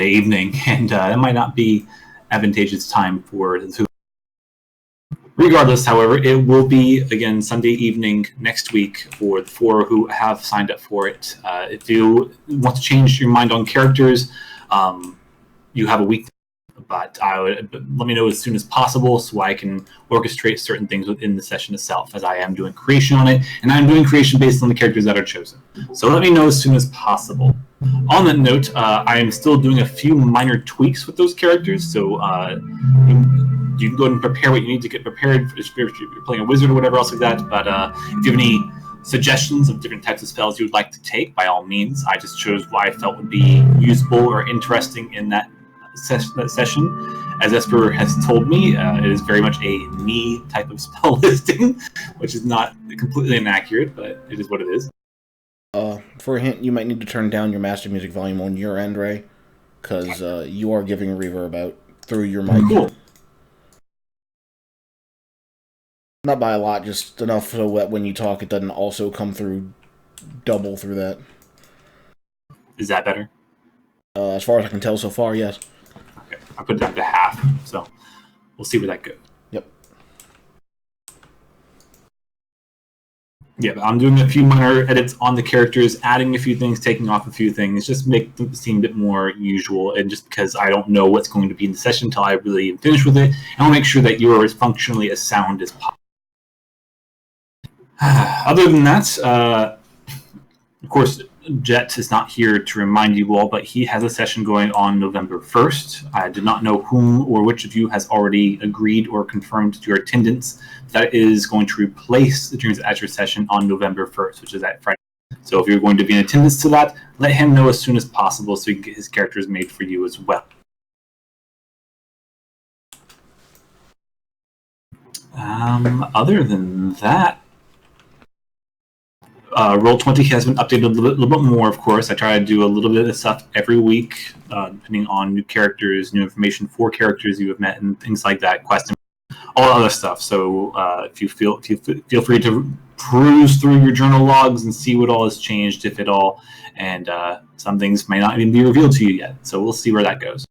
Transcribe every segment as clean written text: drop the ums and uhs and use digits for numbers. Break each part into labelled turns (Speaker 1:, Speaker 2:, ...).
Speaker 1: the evening, and it might not be advantageous time for the two. Regardless, however, it will be, again, Sunday evening next week for the 4 who have signed up for it. If you want to change your mind on characters, you have a week, but let me know as soon as possible so I can orchestrate certain things within the session itself, as I am doing creation on it, and I'm doing creation based on the characters that are chosen. So let me know as soon as possible. On that note, I am still doing a few minor tweaks with those characters, so you can go ahead and prepare what you need to get prepared if you're playing a wizard or whatever else like that. But if you have any suggestions of different types of spells you would like to take, by all means. I just chose what I felt would be useful or interesting in that session. As Esper has told me, it is very much a me type of spell listing, which is not completely inaccurate, but it is what it is.
Speaker 2: For a hint, you might need to turn down your master music volume on your end, Ray, because you are giving reverb out through your mic.
Speaker 1: Cool.
Speaker 2: Not by a lot, just enough so that when you talk, it doesn't also come through double through that.
Speaker 1: Is that better?
Speaker 2: As far as I can tell so far, yes.
Speaker 1: Okay, I put it down to half, so we'll see where that goes.
Speaker 2: Yep.
Speaker 1: Yeah, I'm doing a few minor edits on the characters, adding a few things, taking off a few things, just make them seem a bit more usual. And just because I don't know what's going to be in the session until I really finish with it, and I'll make sure that you're as functionally as sound as possible. Other than that, of course, Jet is not here to remind you all, but he has a session going on November 1st. I did not know whom or which of you has already agreed or confirmed your attendance. That is going to replace the Dreams of Azure session on November 1st, which is that Friday. So if you're going to be in attendance to that, let him know as soon as possible so he can get his characters made for you as well. Other than that, Roll20 has been updated a little bit more, of course. I try to do a little bit of stuff every week, depending on new characters, new information for characters you have met, and things like that, quests, all other stuff. So if you feel free to peruse through your journal logs and see what all has changed, if at all. And some things may not even be revealed to you yet. So we'll see where that goes.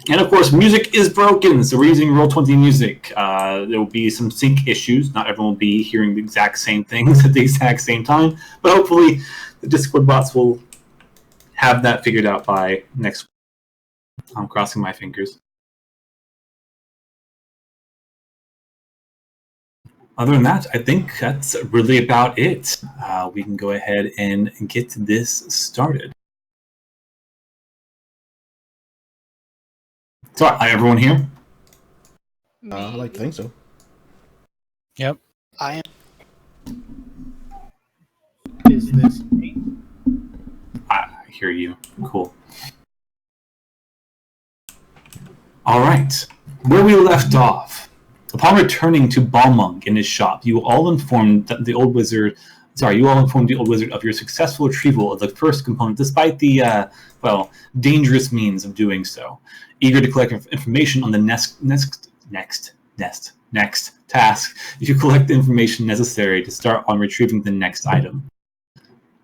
Speaker 1: And of course, music is broken, so we're using Roll20 music. There will be some sync issues. Not everyone will be hearing the exact same things at the exact same time, but hopefully the Discord bots will have that figured out by next week. I'm crossing my fingers. Other than that, I think that's really about it. We can go ahead and get this started. So, everyone here?
Speaker 2: I like to think so.
Speaker 3: Yep.
Speaker 4: I am. Is this me?
Speaker 1: I hear you. Cool. All right. Where we left off. Upon returning to Balmung in his shop, you all informed the old wizard of your successful retrieval of the first component, despite the dangerous means of doing so. Eager to collect information on the next task, you collect the information necessary to start on retrieving the next item.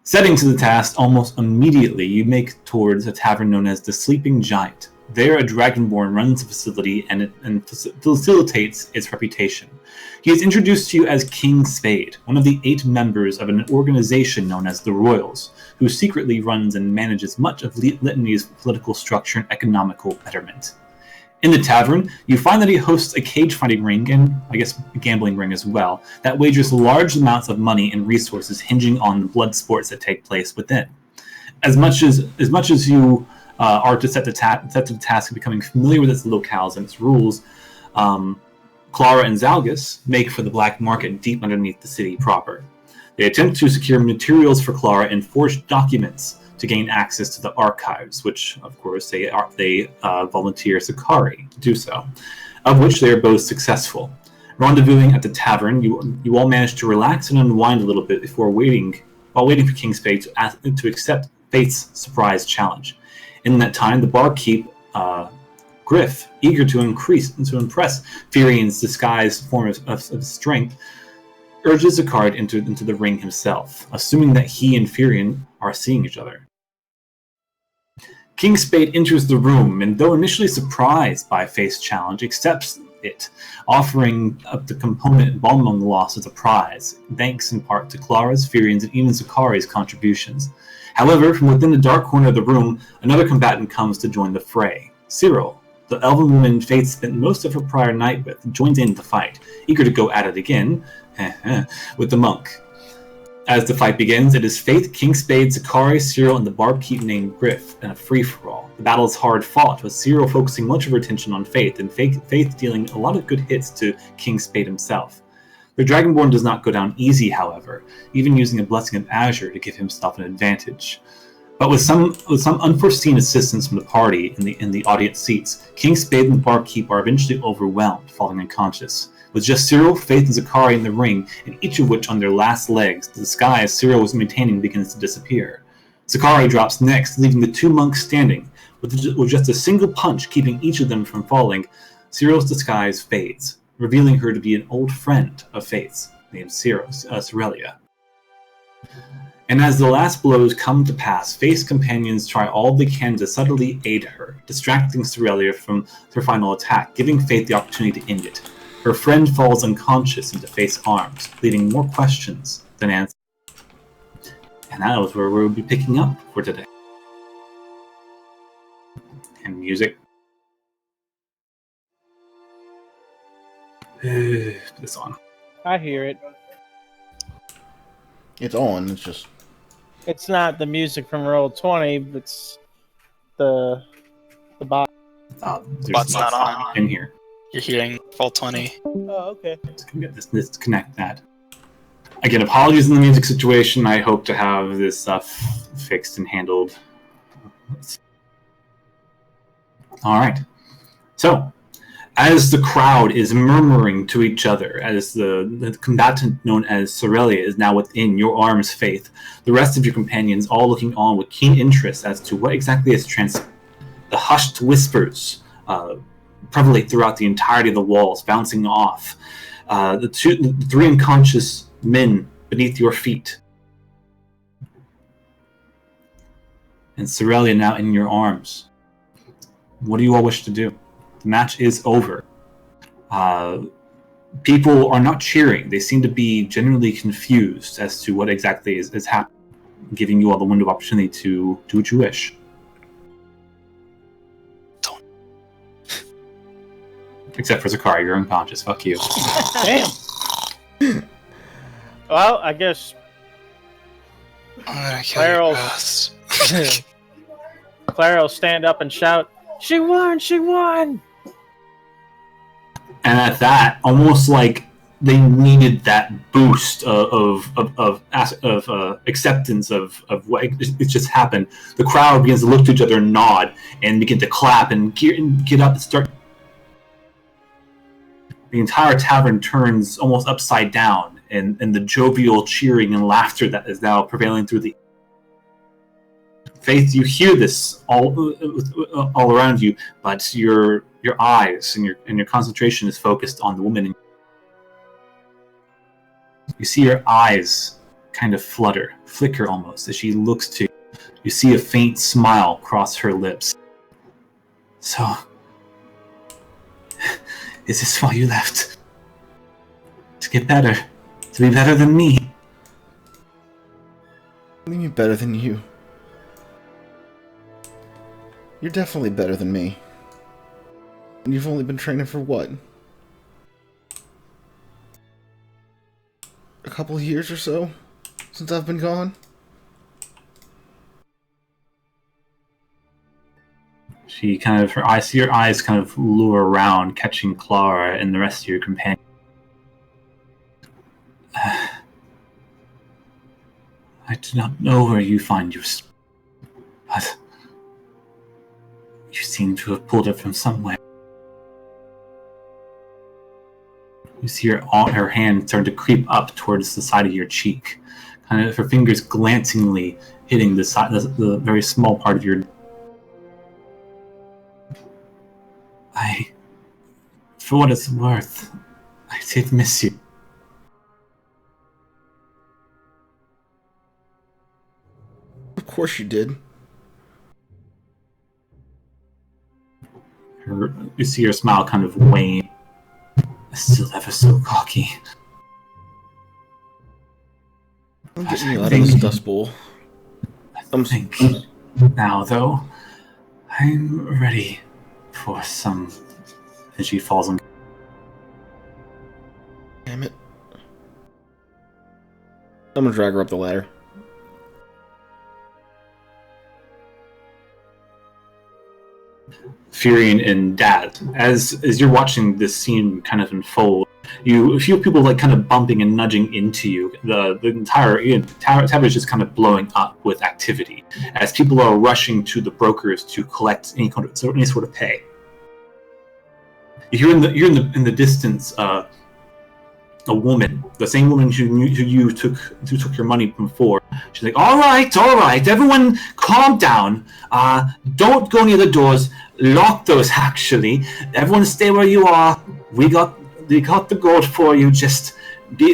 Speaker 1: Setting to the task almost immediately, you make towards a tavern known as the Sleeping Giant. There, a Dragonborn runs the facility and facilitates its reputation. He is introduced to you as King Spade, one of the 8 members of an organization known as the Royals, who secretly runs and manages much of Litany's political structure and economical betterment. In the tavern, you find that he hosts a cage-fighting ring, and I guess a gambling ring as well, that wagers large amounts of money and resources hinging on the blood sports that take place within. As much as you are to set the task of becoming familiar with its locales and its rules, Clara and Zalgus make for the black market deep underneath the city proper. They attempt to secure materials for Clara and forged documents to gain access to the archives, which, of course, they volunteer Sakari to do so, of which they are both successful. Rendezvousing at the tavern, you all manage to relax and unwind a little bit before waiting for King Spade to accept Fate's surprise challenge. In that time, the barkeep, Griff, eager to impress Firian's disguised form of strength, urges Zakard into the ring himself, assuming that he and Firian are seeing each other. King Spade enters the room, and though initially surprised by Faith's challenge, accepts it, offering up the component Balmung lost as a prize, thanks in part to Clara's, Firian's, and even Zakari's contributions. However, from within the dark corner of the room, another combatant comes to join the fray. Cyril, the elven woman Faith spent most of her prior night with, joins in the fight, eager to go at it again with the monk. As the fight begins, it is Faith, King Spade, Zakari, Cyril, and the barkeep named Griff in a free-for-all. The battle is hard fought, with Cyril focusing much of her attention on Faith, and Faith dealing a lot of good hits to King Spade himself. The Dragonborn does not go down easy, however, even using a blessing of Azure to give himself an advantage. But with some unforeseen assistance from the party in the audience seats, King Spade and the barkeep are eventually overwhelmed, falling unconscious. With just Cyril, Faith, and Zakari in the ring, and each of which on their last legs, the disguise Cyril was maintaining begins to disappear. Zakari drops next, leaving the two monks standing. With just a single punch keeping each of them from falling, Cyril's disguise fades, revealing her to be an old friend of Faith's, named Cerelia. And as the last blows come to pass, Faith's companions try all they can to subtly aid her, distracting Cerelia from her final attack, giving Faith the opportunity to end it. Her friend falls unconscious into Faith's arms, leading more questions than answers. And that is where we'll be picking up for today. And music. This on.
Speaker 4: I hear it.
Speaker 2: It's on. It's just.
Speaker 4: It's not the music from Roll20, but it's the bot.
Speaker 1: There's
Speaker 5: not on.
Speaker 1: in here.
Speaker 5: You're hearing Roll20.
Speaker 4: Oh, okay.
Speaker 1: Let's disconnect that. Again, apologies in the music situation. I hope to have this stuff fixed and handled. All right. So, as the crowd is murmuring to each other, as the combatant known as Cerelia is now within your arms, Faith, the rest of your companions all looking on with keen interest as to what exactly is transpired. The hushed whispers prevalate throughout the entirety of the walls, bouncing off. The three unconscious men beneath your feet. And Cerelia now in your arms. What do you all wish to do? The match is over. People are not cheering. They seem to be genuinely confused as to what exactly is happening, giving you all the window of opportunity to do what you wish.
Speaker 5: Don't.
Speaker 1: Except for Zakari, you're unconscious. Fuck you.
Speaker 4: Damn. Well, I guess
Speaker 5: I'm gonna kill your ass.
Speaker 4: Clara will stand up and shout, "She won! She won!"
Speaker 1: And at that, almost like they needed that boost of acceptance of what it just happened. The crowd begins to look to each other and nod and begin to clap and get up and start. The entire tavern turns almost upside down, and the jovial cheering and laughter that is now prevailing through the. Faith, you hear this all around you, but your eyes and your concentration is focused on the woman. You see her eyes kind of flicker almost as she looks to you. You see a faint smile cross her lips. So, is this why you left? To get better, to be better than me?
Speaker 2: What do you mean better than you? You're definitely better than me. And you've only been training for what? A couple of years or so? Since I've been gone?
Speaker 1: She kind of, I see your eyes kind of lure around, catching Clara and the rest of your companions. I do not know where you find your strength, but you seem to have pulled it from somewhere. You see her hand start to creep up towards the side of your cheek, kind of her fingers glancingly hitting the very small part of your. For what it's worth, I did miss you.
Speaker 2: Of course you did.
Speaker 1: You see her smile kind of wane. Still ever so cocky.
Speaker 2: I'm getting you out of this dust bowl.
Speaker 1: I think now, though, I'm ready for some. And she falls on.
Speaker 2: Damn it. I'm gonna drag her up the ladder.
Speaker 1: Furion and Dad, as you're watching this scene kind of unfold, you feel people like kind of bumping and nudging into you. The entire tower is just kind of blowing up with activity as people are rushing to the brokers to collect any sort of pay. You're in the distance. A woman, the same woman who took your money before. She's like, all right, everyone, calm down. Don't go near the doors. Lock those. Actually, everyone, stay where you are. We got the gold for you. Just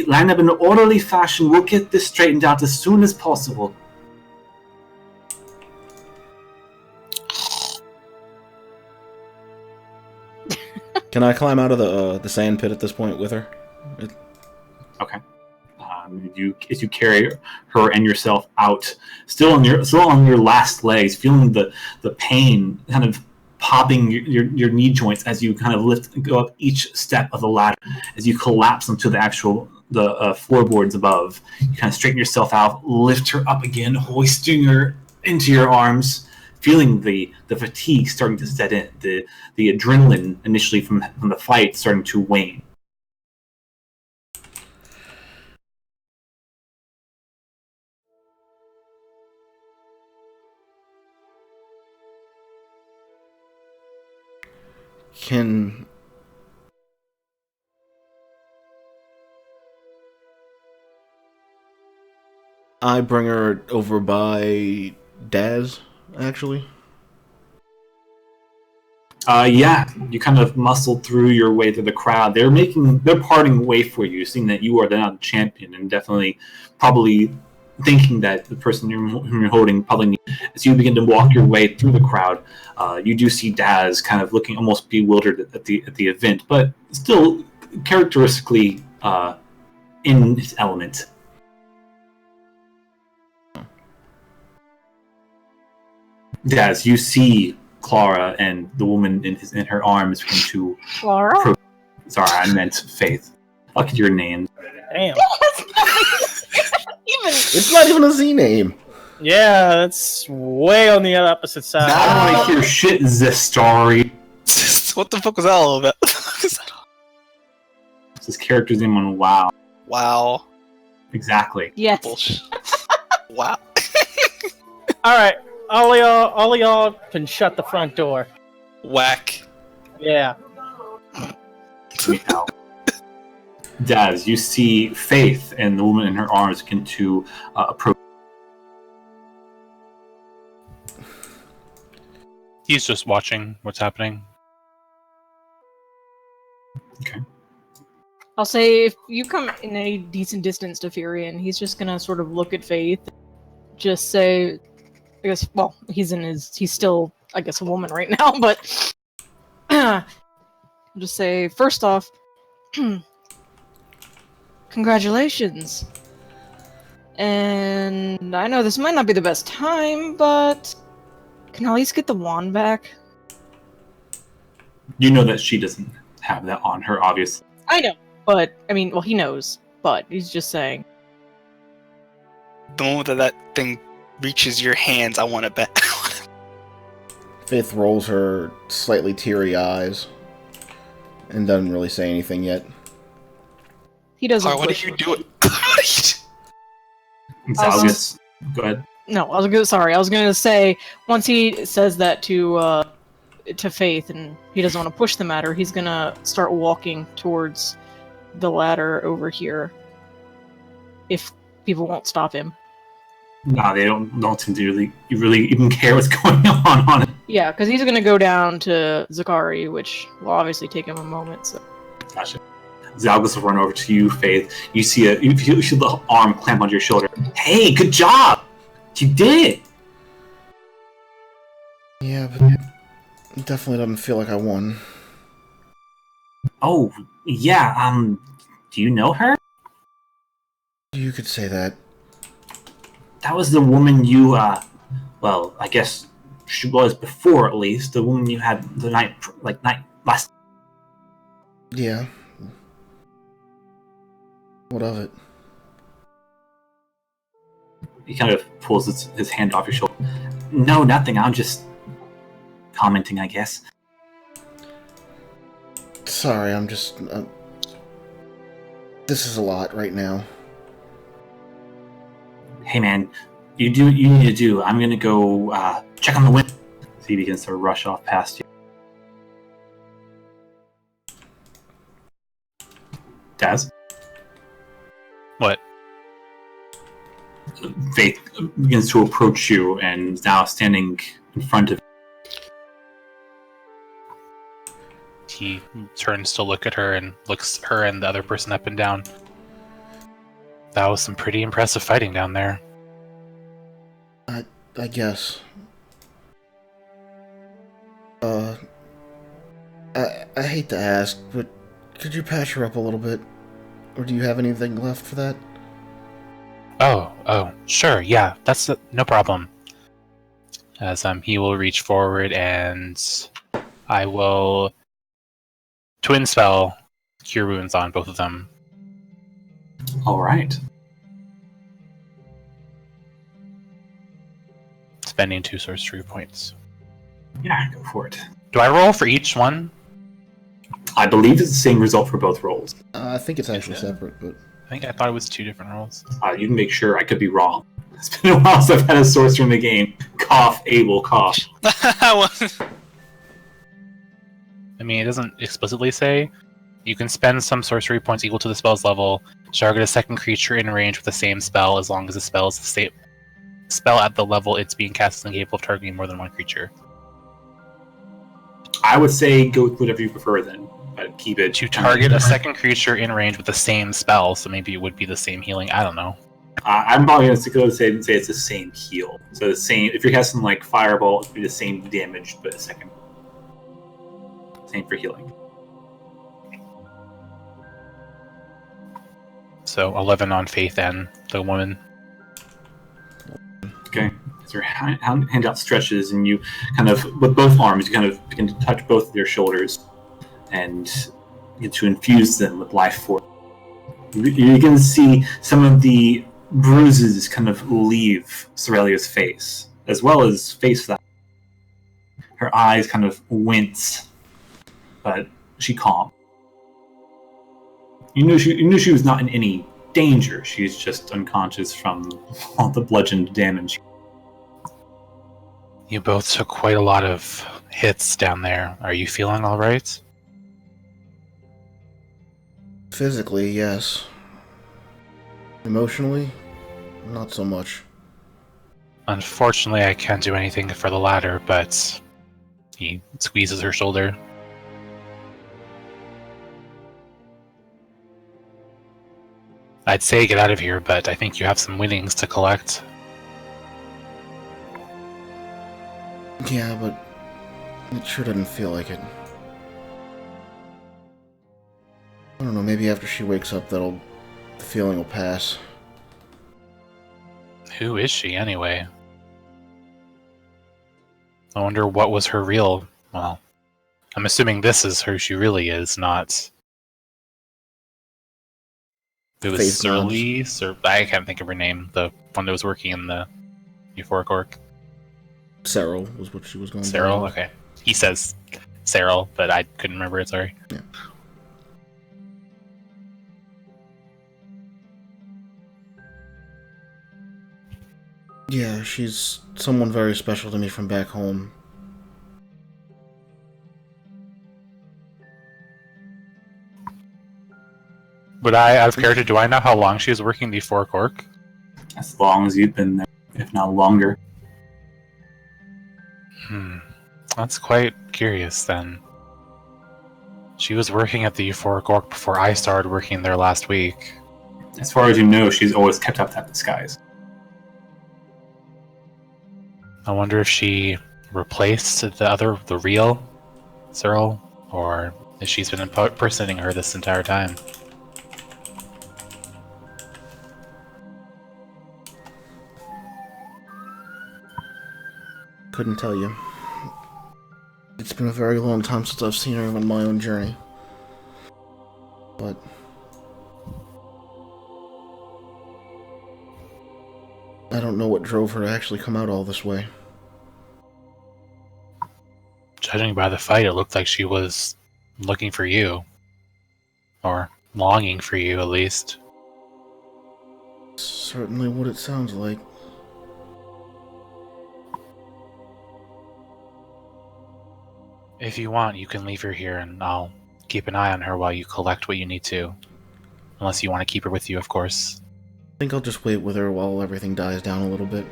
Speaker 1: line up in an orderly fashion. We'll get this straightened out as soon as possible.
Speaker 2: Can I climb out of the sand pit at this point with her?
Speaker 1: Okay. As you carry her and yourself out, still on your last legs, feeling the pain kind of popping your knee joints as you kind of go up each step of the ladder, as you collapse onto the floorboards above. You kind of straighten yourself out, lift her up again, hoisting her into your arms, feeling the fatigue starting to set in, the adrenaline initially from the fight starting to wane.
Speaker 2: Can I bring her over by Daz, actually?
Speaker 1: Yeah, you kind of muscled through your way through the crowd. They're parting way for you, seeing that you are now the champion, and definitely, probably thinking that the person whom you're holding probably needs. As you begin to walk your way through the crowd, you do see Daz kind of looking almost bewildered at the event, but still characteristically in his element. Daz, you see Clara and the woman in her arms begin to.
Speaker 4: Clara?
Speaker 1: Sorry, I meant Faith. Look at your name.
Speaker 4: Damn.
Speaker 2: It's not even a Z name.
Speaker 4: Yeah, that's way on the opposite side.
Speaker 1: I don't want to hear shit this story.
Speaker 5: What the fuck was that all about?
Speaker 1: It's his character's name on WoW.
Speaker 5: Wow.
Speaker 1: Exactly.
Speaker 6: Yes.
Speaker 5: Bullshit. Wow.
Speaker 4: Alright, all of y'all can shut the front door.
Speaker 5: Whack.
Speaker 4: Yeah.
Speaker 1: Anyhow. Daz, you see Faith and the woman in her arms begin to approach.
Speaker 3: He's just watching what's happening.
Speaker 1: Okay.
Speaker 6: I'll say if you come in any decent distance to Furion, he's just gonna sort of look at Faith, just say, I guess, well, he's still, I guess, a woman right now, but just say, first off, congratulations. And I know this might not be the best time, but can I at least get the wand back?
Speaker 1: You know that she doesn't have that on her, obviously.
Speaker 6: I know, but, I mean, well, he knows, but he's just saying.
Speaker 5: The moment that thing reaches your hands, I want it back.
Speaker 2: Faith rolls her slightly teary eyes and doesn't really say anything yet.
Speaker 6: He doesn't.
Speaker 5: Clara, what are you doing?
Speaker 1: Zalgus, go ahead.
Speaker 6: No, I was gonna say, once he says that to Faith, and he doesn't want to push the matter, he's gonna start walking towards the ladder over here. If people won't stop him.
Speaker 1: No, they don't seem to really even care what's going on it.
Speaker 6: Yeah, because he's gonna go down to Zakari, which will obviously take him a moment. So.
Speaker 1: Gotcha. Zalgus will run over to you, Faith. You see the arm clamp onto your shoulder. Hey, good job! You did it!
Speaker 2: Yeah, but It definitely doesn't feel like I won.
Speaker 1: Oh, yeah, do you know her?
Speaker 2: You could say that.
Speaker 1: That was the woman you, well, I guess she was before, at least. The woman you had the night last...
Speaker 2: Yeah. What of it?
Speaker 1: He kind of pulls his hand off your shoulder. No, nothing. I'm just commenting, I guess.
Speaker 2: Sorry, I'm just... this is a lot right now.
Speaker 1: Hey, man, you do what you need to do. I'm gonna go check on the window. So he begins to rush off past you. Daz?
Speaker 3: What?
Speaker 1: Faith begins to approach you and is now standing in front of you.
Speaker 3: He turns to look at her and looks her and the other person up and down. That was some pretty impressive fighting down there.
Speaker 2: I guess. I hate to ask, but could you patch her up a little bit? Or do you have anything left for that?
Speaker 3: Oh, sure, yeah, that's no problem. As he will reach forward and I will twin spell Cure Wounds on both of them.
Speaker 1: Alright.
Speaker 3: Spending 2 sorcery points.
Speaker 1: Yeah, go for it.
Speaker 3: Do I roll for each one?
Speaker 1: I believe it's the same result for both rolls.
Speaker 2: I think it's actually separate, but...
Speaker 3: I think I thought it was 2 different rolls.
Speaker 1: You can make sure. I could be wrong. It's been a while since I've had a sorcerer in the game. Cough, Abel, cough.
Speaker 3: I mean, it doesn't explicitly say. You can spend some sorcery points equal to the spell's level, target a second creature in range with the same spell as long as the spell is the spell at the level it's being cast and capable of targeting more than one creature.
Speaker 1: I would say go with whatever you prefer then, but keep it...
Speaker 3: To target a second creature in range with the same spell, so maybe it would be the same healing, I don't know.
Speaker 1: I'm probably going to go and say it's the same heal. So the same... If you're casting like Fireball, it would be the same damage, but a second... Same for healing.
Speaker 3: So 11 on Faith and the woman.
Speaker 1: Okay. As your hand out stretches and you kind of, with both arms, you kind of begin to touch both of their shoulders and get to infuse them with life force. You can see some of the bruises kind of leave Sorelia's face, as well as face that. Her eyes kind of wince, but she calm. You knew she was not in any danger. She's just unconscious from all the bludgeoned damage.
Speaker 3: You both took quite a lot of hits down there. Are you feeling all right?
Speaker 2: Physically, yes. Emotionally, not so much.
Speaker 3: Unfortunately, I can't do anything for the latter, but he squeezes her shoulder. I'd say get out of here, but I think you have some winnings to collect.
Speaker 2: Yeah, but it sure doesn't feel like it. I don't know, maybe after she wakes up, the feeling will pass.
Speaker 3: Who is she, anyway? I wonder what was her real... Well, I'm assuming this is who she really is, not... It was
Speaker 2: Faith
Speaker 3: Surly? I can't think of her name. The one that was working in the Euphoric Orc.
Speaker 2: Cyril was what she was going
Speaker 3: Cyril?
Speaker 2: by.
Speaker 3: Okay. He says Cyril, but I couldn't remember it, sorry.
Speaker 2: Yeah. Yeah, she's someone very special to me from back home.
Speaker 3: But out of character, do I know how long she was working the Euphoric Orc?
Speaker 1: As long as you've been there, if not longer.
Speaker 3: That's quite curious, then. She was working at the Euphoric Orc before I started working there last week.
Speaker 1: As far as you know, she's always kept up that disguise.
Speaker 3: I wonder if she replaced the real Cyril, or if she's been impersonating her this entire time.
Speaker 2: Couldn't tell you. It's been a very long time since I've seen her on my own journey. But I don't know what drove her to actually come out all this way.
Speaker 3: Judging by the fight, it looked like she was looking for you. Or longing for you, at least.
Speaker 2: Certainly what it sounds like.
Speaker 3: If you want, you can leave her here and I'll keep an eye on her while you collect what you need to. Unless you want to keep her with you, of course.
Speaker 2: I think I'll just wait with her while everything dies down a little bit.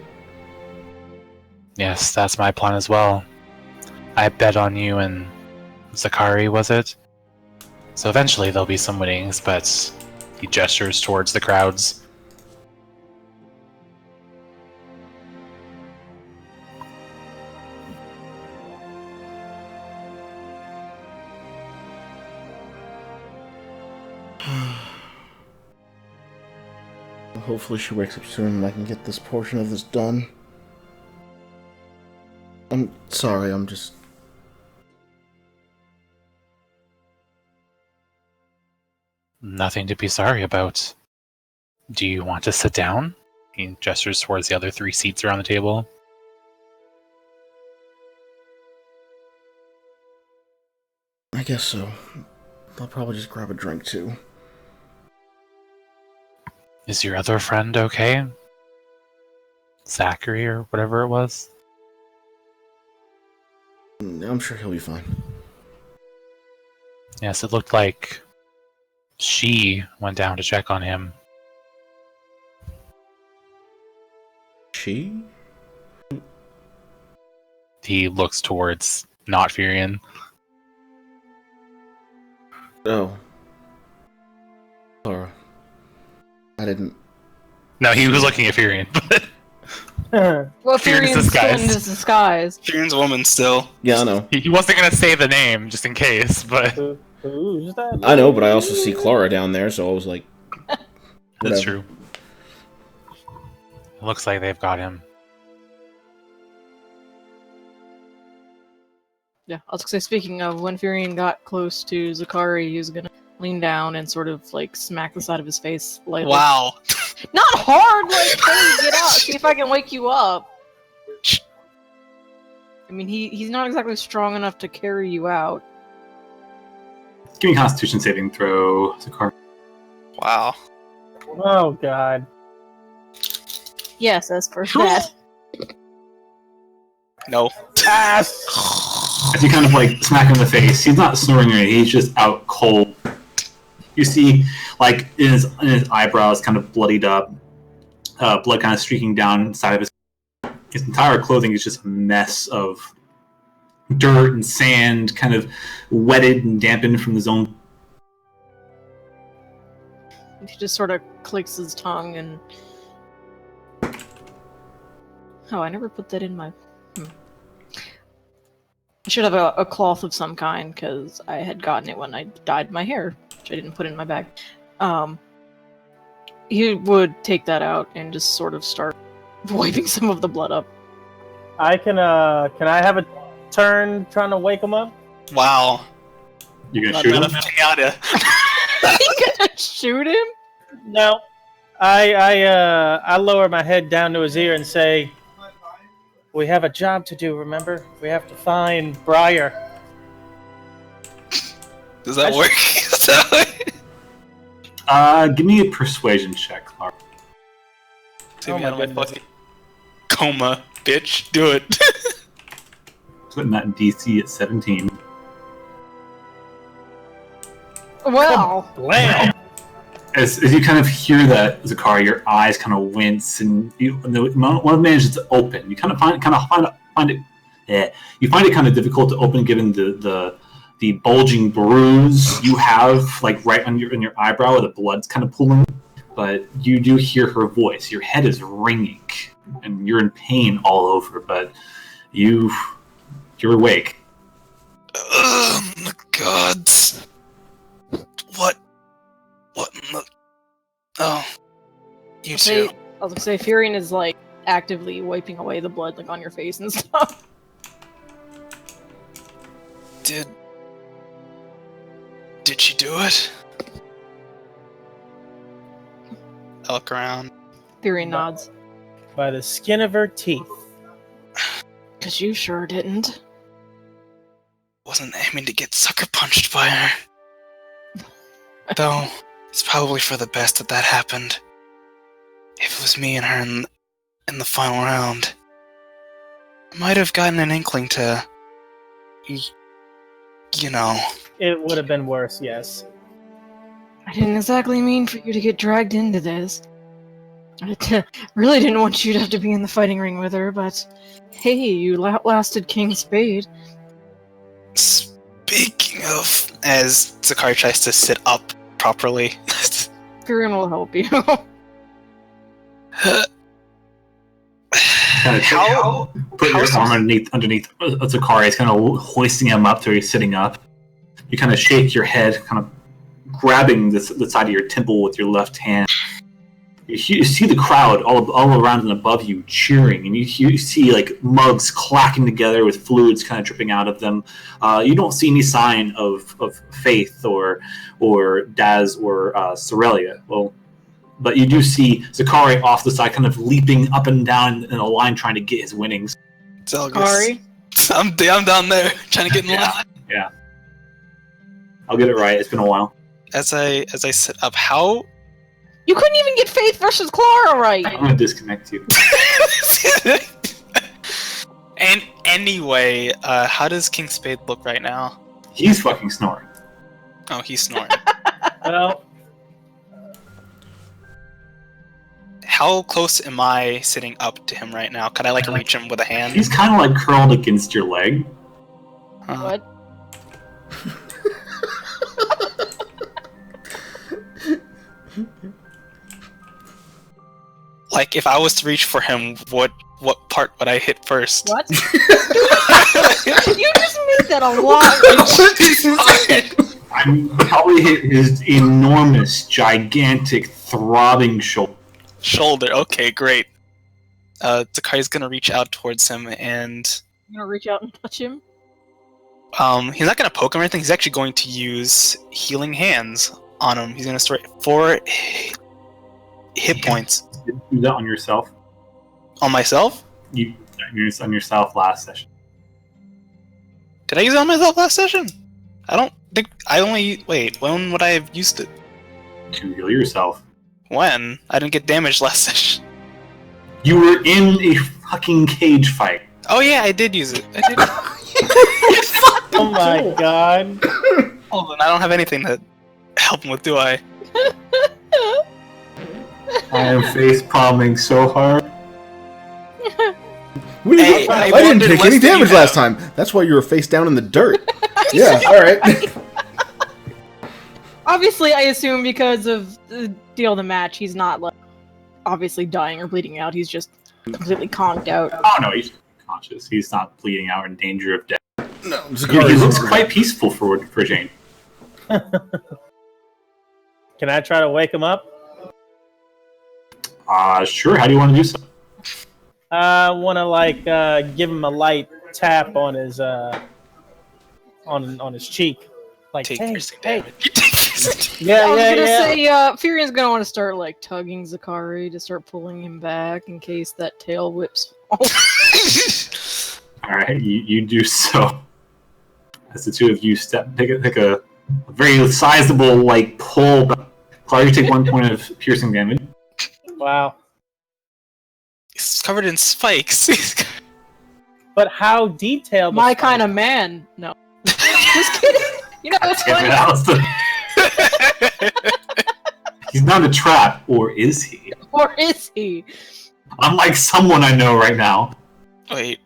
Speaker 3: Yes, that's my plan as well. I bet on you and Zakari, was it? So eventually there'll be some winnings, but he gestures towards the crowds.
Speaker 2: Hopefully she wakes up soon and I can get this portion of this done. I'm sorry, I'm just...
Speaker 3: Nothing to be sorry about. Do you want to sit down? He gestures towards the other 3 seats around the table.
Speaker 2: I guess so. I'll probably just grab a drink too.
Speaker 3: Is your other friend okay? Zachary or whatever it was?
Speaker 2: I'm sure he'll be fine.
Speaker 3: Yes, it looked like she went down to check on him.
Speaker 2: She?
Speaker 3: He looks towards not Furion.
Speaker 2: Oh. Clara. I didn't...
Speaker 3: No, he was looking at Furion.
Speaker 6: Well,
Speaker 3: Furion's
Speaker 6: Furion's still in
Speaker 3: disguise.
Speaker 6: his disguise.
Speaker 5: Furion's woman still.
Speaker 2: Yeah, I know.
Speaker 3: He wasn't going to say the name, just in case, but...
Speaker 4: Who's that?
Speaker 2: I know, but I also see Clara down there, so I was like...
Speaker 3: That's
Speaker 2: whatever.
Speaker 3: true. It looks like they've got him.
Speaker 6: Yeah, I was gonna say, speaking of, when Furion got close to Zakari, he was gonna lean down and sort of, like, smack the side of his face lightly.
Speaker 5: Wow.
Speaker 6: Not hard, like, hey, get out, see if I can wake you up. I mean, he's not exactly strong enough to carry you out.
Speaker 1: Give me a Constitution saving throw, Zakar.
Speaker 5: Wow.
Speaker 4: Oh god.
Speaker 6: Yes, as for that.
Speaker 5: No.
Speaker 4: Pass.
Speaker 1: As you kind of like smack him in the face, he's not snoring or anything, he's just out cold. You see, like, in his eyebrows kind of bloodied up, blood kind of streaking down inside of his entire clothing is just a mess of dirt and sand, kind of wetted and dampened from his own.
Speaker 6: He just sort of clicks his tongue and... Oh, I never put that in my... I should have a cloth of some kind, because I had gotten it when I dyed my hair, which I didn't put in my bag. He would take that out and just sort of start wiping some of the blood up.
Speaker 4: I can I have a turn trying to wake him up?
Speaker 5: Wow.
Speaker 1: You're gonna shoot him?
Speaker 6: You gonna shoot him?
Speaker 4: No. I lower my head down to his ear and say, "We have a job to do, remember? We have to find Briar."
Speaker 5: Does that work?
Speaker 1: Give me a persuasion check, Clark.
Speaker 5: See
Speaker 4: Oh
Speaker 5: me
Speaker 4: my
Speaker 5: out of my
Speaker 4: goodness.
Speaker 5: fucking coma, bitch. Do it.
Speaker 1: Putting that in DC at 17.
Speaker 6: Well,
Speaker 4: Blam!
Speaker 1: As you kind of hear that, Zakar, your eyes kind of wince, and one of manages to open. You kind of find it. Yeah, you find it kind of difficult to open, given the bulging bruise you have, like right on your eyebrow, where the blood's kind of pooling. But you do hear her voice. Your head is ringing, and you're in pain all over. But you You're awake.
Speaker 5: Oh my gods. What in the... Oh. You too.
Speaker 6: I was gonna say, Furion is like actively wiping away the blood like on your face and stuff.
Speaker 5: Did she do it? I look around.
Speaker 6: Furion nods.
Speaker 4: By the skin of her teeth.
Speaker 6: Cause you sure didn't.
Speaker 5: Wasn't aiming to get sucker punched by her. Though, it's probably for the best that happened. If it was me and her in the final round, I might have gotten an inkling to... You know...
Speaker 4: It would have been worse, yes.
Speaker 6: I didn't exactly mean for you to get dragged into this. I really didn't want you to have to be in the fighting ring with her, but hey, you outlasted King Spade.
Speaker 5: Speaking of... As Zakari tries to sit up properly.
Speaker 6: Furion will help you.
Speaker 1: Put your arm underneath Zakari. It's kind of hoisting him up so he's sitting up. You kind of shake your head, kind of grabbing the side of your temple with your left hand. You see the crowd all around and above you cheering, and you see like mugs clacking together with fluids kind of dripping out of them. You don't see any sign of Faith or Daz or Sorelia. Well, but you do see Zakari off the side, kind of leaping up and down in a line, trying to get his winnings.
Speaker 6: Zakari?
Speaker 5: I'm down there trying to get in line.
Speaker 1: Yeah, I'll get it right. It's been a while.
Speaker 5: As I sit up, how?
Speaker 6: You couldn't even get Faith versus Clara right!
Speaker 1: I'm gonna disconnect you.
Speaker 5: And anyway, how does King Spade look right now?
Speaker 1: He's fucking snoring.
Speaker 5: Oh, he's snoring.
Speaker 4: Well,
Speaker 5: how close am I sitting up to him right now? Could I reach him with a hand?
Speaker 1: He's kind of like curled against your leg.
Speaker 6: What?
Speaker 5: Like, if I was to reach for him, what part would I hit first?
Speaker 6: What? You just made that a lot.
Speaker 1: I'm probably hit his enormous, gigantic, throbbing shoulder.
Speaker 5: Shoulder. Okay, great. Zakari's gonna reach out towards him, and
Speaker 6: You gonna reach out and touch him?
Speaker 5: he's not gonna poke him or anything. He's actually going to use Healing Hands on him. He's gonna store 4 hit points.
Speaker 1: Did you do that on yourself?
Speaker 5: On myself?
Speaker 1: You used on yourself last session.
Speaker 5: Did I use it on myself last session? I don't think I only... Wait, when would I have used it?
Speaker 1: To heal yourself.
Speaker 5: When? I didn't get damaged last session.
Speaker 1: You were in a fucking cage fight.
Speaker 5: Oh yeah, I did use it. I did.
Speaker 4: oh my god.
Speaker 5: Hold on, I don't have anything to help him with, do I?
Speaker 1: I am face palming so hard.
Speaker 5: Hey,
Speaker 2: I
Speaker 5: I
Speaker 2: didn't
Speaker 5: wondered
Speaker 2: take
Speaker 5: less
Speaker 2: any
Speaker 5: than you
Speaker 2: damage
Speaker 5: have.
Speaker 2: last time. That's why you were face down in the dirt. Yeah, alright.
Speaker 6: Obviously, I assume because of the deal of the match, he's not like obviously dying or bleeding out. He's just completely conked out.
Speaker 1: Oh no, he's conscious. He's not bleeding out or in danger of death.
Speaker 2: No,
Speaker 1: He looks quite peaceful for Jane.
Speaker 4: Can I try to wake him up?
Speaker 1: Sure. How do you want to do so?
Speaker 4: I want to give him a light tap on his on his cheek. Like,
Speaker 5: Take
Speaker 4: hey,
Speaker 5: piercing
Speaker 4: hey.
Speaker 5: damage. You take piercing
Speaker 4: Yeah,
Speaker 6: I was
Speaker 4: yeah,
Speaker 6: gonna
Speaker 4: yeah.
Speaker 6: say, Furion's gonna want to start tugging Zakari to start pulling him back in case that tail whips.
Speaker 5: damage.
Speaker 1: All right, you do so. As the two of you pick a very sizable pull. Clara, you take 1 point of piercing damage.
Speaker 4: Wow.
Speaker 5: He's covered in spikes.
Speaker 4: But how detailed?
Speaker 6: My kind of man. No, just kidding. You know it's
Speaker 1: Damn it,
Speaker 6: funny.
Speaker 1: Alistair. He's not a trap, or is he?
Speaker 6: Or is he?
Speaker 1: Unlike someone I know right now.
Speaker 5: Wait.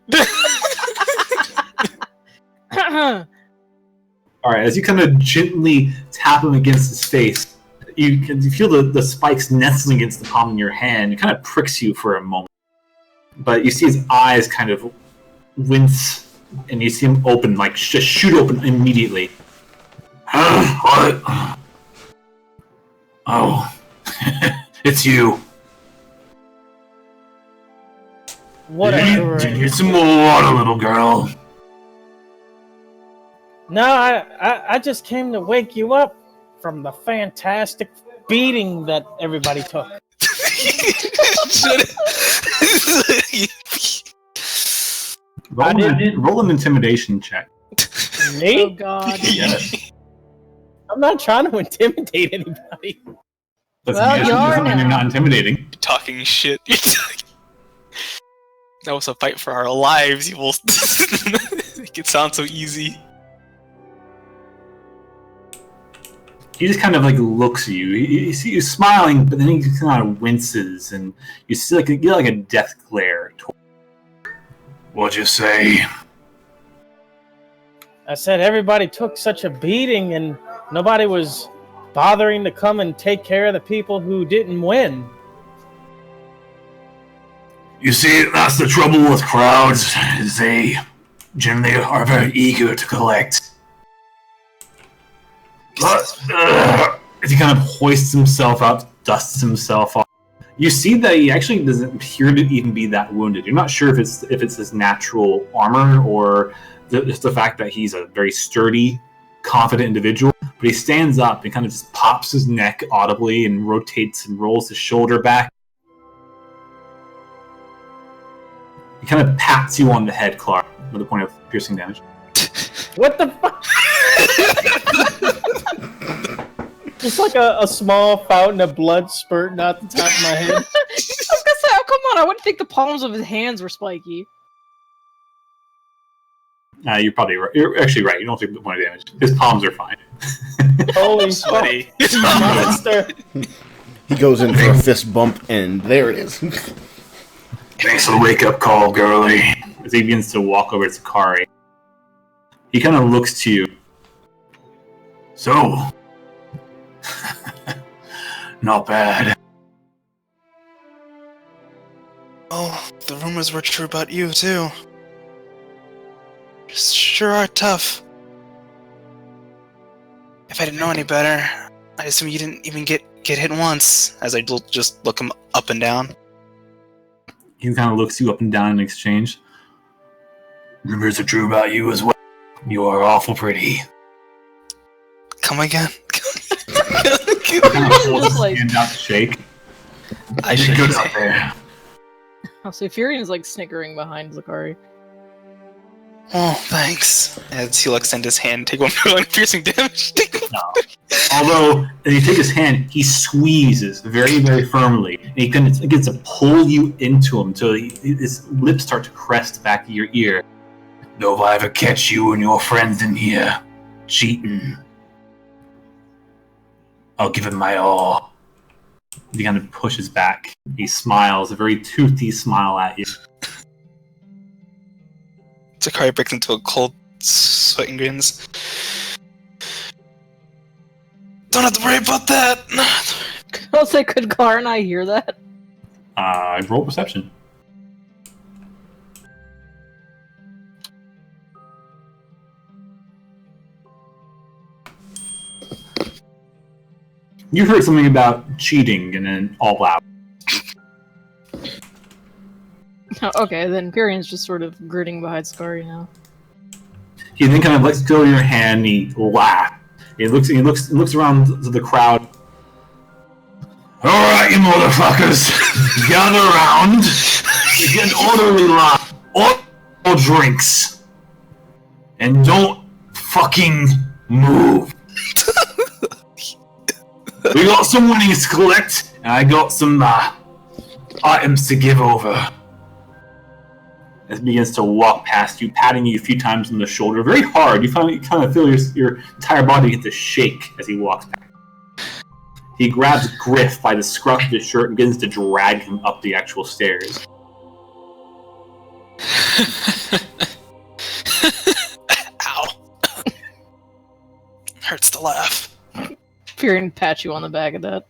Speaker 1: All right, as you kind of gently tap him against his face, you feel the spikes nestling against the palm of your hand. It kind of pricks you for a moment, but you see his eyes kind of wince and you see him open, like just shoot open immediately. What? Oh, it's you.
Speaker 4: Whatever.
Speaker 1: Do you need some more water, little girl?
Speaker 4: No, I just came to wake you up from the fantastic beating that everybody took.
Speaker 1: Roll an intimidation check.
Speaker 4: Me?
Speaker 6: Oh God.
Speaker 1: Yes.
Speaker 4: I'm not trying to intimidate anybody.
Speaker 6: Well, you are
Speaker 1: you're
Speaker 6: now.
Speaker 1: not intimidating.
Speaker 5: Talking shit. That was a fight for our lives. You will make it sound so easy.
Speaker 1: He just kind of like looks at you. You see you smiling, but then he just kind of winces, and you see like you get like a death glare. What'd you say?
Speaker 4: I said everybody took such a beating and nobody was bothering to come and take care of the people who didn't win.
Speaker 1: You see, that's the trouble with crowds. Is they generally are very eager to collect. But as he kind of hoists himself up, dusts himself off, you see that he actually doesn't appear to even be that wounded. You're not sure if it's his natural armor or just the fact that he's a very sturdy, confident individual. But he stands up and kind of just pops his neck audibly and rotates and rolls his shoulder back. He kind of pats you on the head, Clark, with a point of piercing damage.
Speaker 4: What the fuck? Just like a small fountain of blood spurting out the top of my head.
Speaker 6: I was gonna say, oh come on! I wouldn't think the palms of his hands were spiky.
Speaker 1: You're probably right. You're actually right. You don't take the point of damage. His palms are fine.
Speaker 4: Holy
Speaker 5: Sweaty.
Speaker 4: fuck! Monster!
Speaker 2: He goes in for a fist bump, and there it is.
Speaker 1: Thanks for the wake-up call, girlie. As he begins to walk over to Sakari, he kind of looks to you. So, not bad.
Speaker 5: Oh, the rumors were true about you, too. Sure are tough. If I didn't know any better, I'd assume you didn't even get hit once, as I just look him up and down.
Speaker 1: He kind of looks you up and down in exchange. Rumors are true about you as well. You are awful pretty.
Speaker 5: Come again?
Speaker 1: He kind of holds his hand out to shake.
Speaker 5: I
Speaker 1: You're
Speaker 5: should
Speaker 1: good
Speaker 5: say.
Speaker 1: out there.
Speaker 6: Oh, so Furion's like snickering behind Zakari.
Speaker 5: Oh, thanks. As he'll extend his hand, take one piercing damage.
Speaker 1: No. Although, as you take his hand, he squeezes very, very firmly. And he gets to pull you into him until his lips start to crest back to your ear. Though if I ever catch you and your friends in here cheating, I'll give him my all. He kind of pushes back. He smiles, a very toothy smile at you.
Speaker 5: Zakari breaks into a cold sweat and grins. Don't have to worry about that.
Speaker 6: I was like, could Gar and I hear that?
Speaker 1: Roll perception. You heard something about cheating and then all out.
Speaker 6: Oh, okay, then Furion's just sort of gritting behind Zakari now.
Speaker 1: He then kind of lets go of your hand and he laughs. He looks around to the crowd. Alright, you motherfuckers. Gather around. Get an orderly line. All drinks. And don't fucking move. We got some winnings to collect, and I got some items to give over. As he begins to walk past you, patting you a few times on the shoulder, very hard. You kind of feel your entire body get to shake as he walks past. He grabs Griff by the scruff of his shirt and begins to drag him up the actual stairs.
Speaker 5: Ow. Hurts to laugh.
Speaker 6: Furion pat you on the back of that.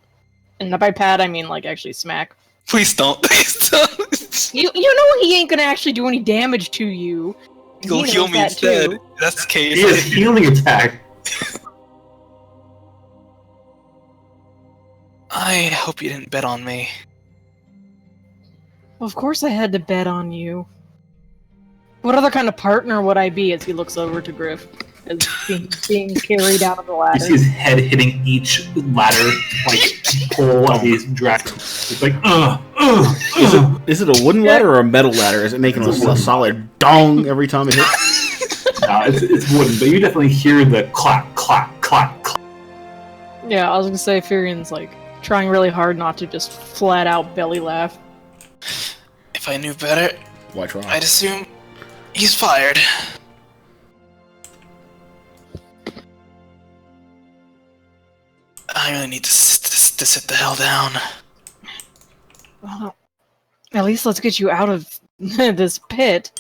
Speaker 6: And by pat, I mean like actually smack.
Speaker 5: Please don't. Please don't.
Speaker 6: You know he ain't gonna actually do any damage to you.
Speaker 5: Go
Speaker 6: He
Speaker 5: heal
Speaker 6: knows
Speaker 5: me
Speaker 6: that
Speaker 5: instead.
Speaker 6: too.
Speaker 5: That's the case.
Speaker 1: He has healing attack.
Speaker 5: I hope you didn't bet on me.
Speaker 6: Of course I had to bet on you. What other kind of partner would I be as he looks over to Griff? As being carried out of the
Speaker 1: You
Speaker 6: ladder.
Speaker 1: see his head hitting each ladder, like, pole as he's dragged. It's like,
Speaker 2: Is it a wooden ladder or a metal ladder? Is it making a solid dong every time it hits?
Speaker 1: No, it's wooden, but you definitely hear the clap, clap, clap, clap.
Speaker 6: Yeah, I was gonna say Furion's like trying really hard not to just flat out belly laugh.
Speaker 5: If I knew better,
Speaker 2: Why try?
Speaker 5: I'd assume he's fired. I really need to sit the hell down.
Speaker 6: Well, at least let's get you out of this pit.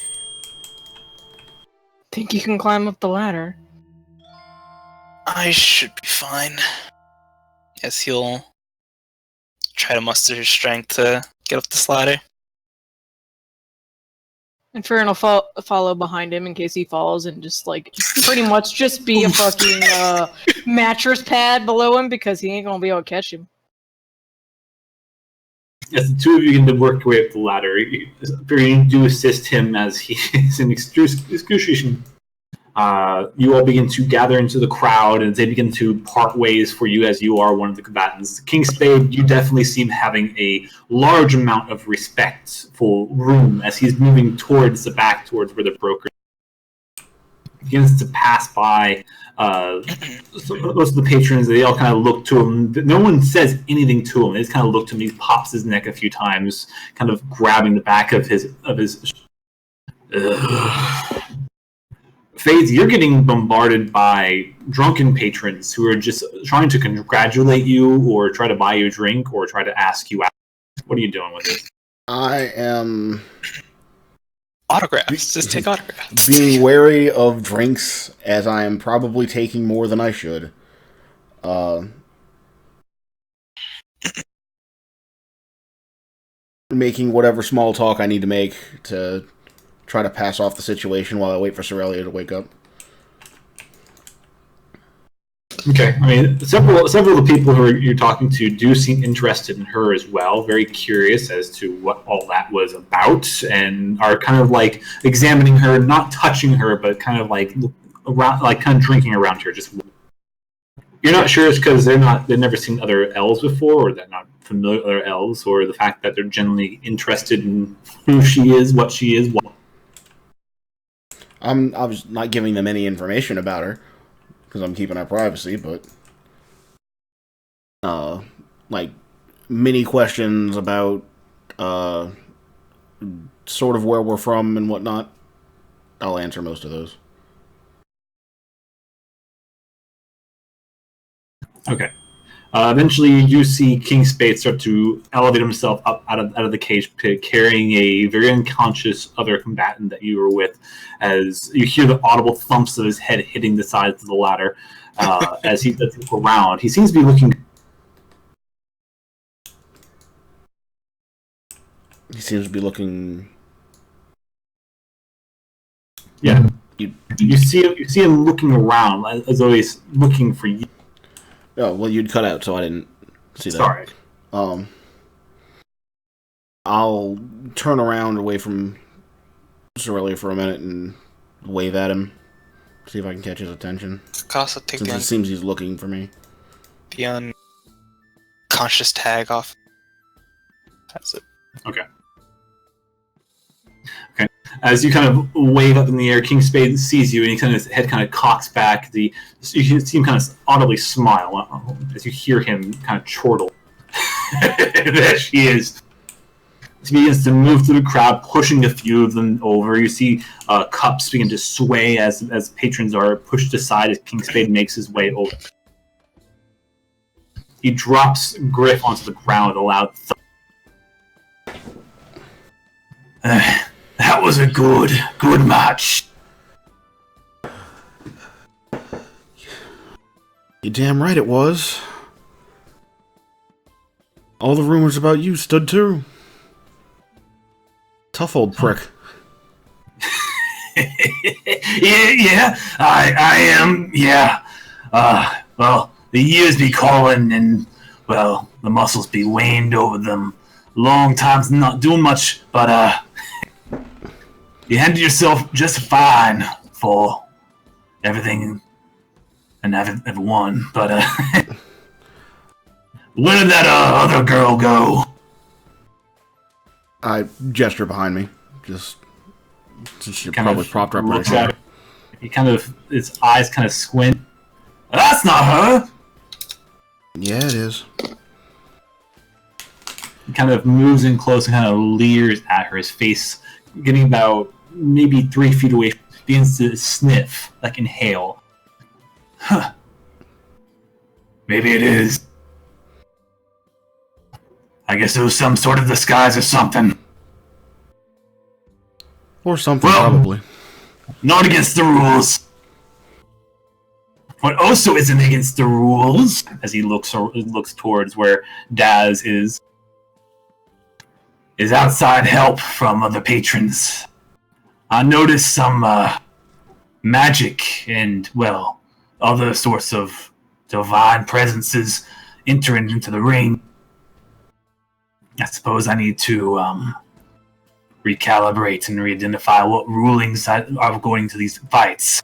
Speaker 6: Think you can climb up the ladder?
Speaker 5: I should be fine. Yes, he'll try to muster his strength to get up this ladder.
Speaker 6: And Furion will follow behind him in case he falls and just like pretty much just be a fucking mattress pad below him because he ain't gonna be able to catch him.
Speaker 1: As the two of you can work your way up the ladder, you do assist him as he is in excruciation. You all begin to gather into the crowd, and they begin to part ways for you as you are one of the combatants. King Spade, you definitely seem having a large amount of respect for room as he's moving towards the back, towards where the broker begins to pass by. Most of the patrons, they all kind of look to him. No one says anything to him. They just kind of look to him. He pops his neck a few times, kind of grabbing the back of his. Fades, you're getting bombarded by drunken patrons who are just trying to congratulate you or try to buy you a drink or try to ask you out. What are you doing with this?
Speaker 2: I am
Speaker 5: Autographs. Just take autographs.
Speaker 2: being wary of drinks, as I am probably taking more than I should. Making whatever small talk I need to make to try to pass off the situation while I wait for Sorelia to wake up.
Speaker 1: Okay, I mean, several of the people who you're talking to do seem interested in her as well, very curious as to what all that was about, and are kind of like examining her, not touching her, but kind of like around, like kind of drinking around her. Just you're not sure it's because they've never seen other elves before, or they're not familiar with other elves, or the fact that they're generally interested in who she is, what she is.
Speaker 2: I was not giving them any information about her because I'm keeping our privacy, but like mini questions about sort of where we're from and whatnot, I'll answer most of those.
Speaker 1: Okay. Eventually, you see King Spade start to elevate himself up out of the cage pit, carrying a very unconscious other combatant that you were with, as you hear the audible thumps of his head hitting the sides of the ladder. As he does look around, he seems to be looking.
Speaker 2: He seems to be looking.
Speaker 1: Yeah, you see him looking around as though he's looking for you.
Speaker 2: Oh, well, you'd cut out, so I didn't see that.
Speaker 1: Sorry.
Speaker 2: I'll turn around away from Sorelia for a minute and wave at him. See if I can catch his attention.
Speaker 5: Also take
Speaker 2: Since it seems he's looking for me.
Speaker 5: the unconscious tag off. That's it.
Speaker 1: Okay. As you kind of wave up in the air, King Spade sees you, and he kind of his head kind of cocks back. You can see him kind of audibly smile as you hear him kind of chortle. There she is. He begins to move through the crowd, pushing a few of them over. You see cups begin to sway as patrons are pushed aside as King Spade makes his way over. He drops Griff onto the ground with a loud thud. That was a good match.
Speaker 2: You're damn right it was. All the rumors about you stood true. Tough old prick.
Speaker 1: yeah, I am, yeah. Well, the years be calling, and, well, the muscles be waned over them. Long time's not doing much, but, you handled yourself just fine for everything and haven't won, but, where did that, other girl go?
Speaker 2: I gesture behind me, just since you're
Speaker 1: Kind
Speaker 2: probably
Speaker 1: of
Speaker 2: propped up right
Speaker 1: looks
Speaker 2: here.
Speaker 1: at it. He kind of, his eyes kind of squint. That's not her!
Speaker 2: Yeah, it is.
Speaker 1: He kind of moves in close and kind of leers at her, his face getting about maybe 3 feet away, begins to sniff, like inhale. Huh. Maybe it is. I guess it was some sort of disguise or something.
Speaker 2: Or something,
Speaker 1: Well-
Speaker 2: probably.
Speaker 1: Not against the rules. What also isn't against the rules, as he looks towards where Daz is outside help from other patrons. I noticed some magic and, well, other sorts of divine presences entering into the ring. I suppose I need to recalibrate and re-identify what rulings are going to these fights.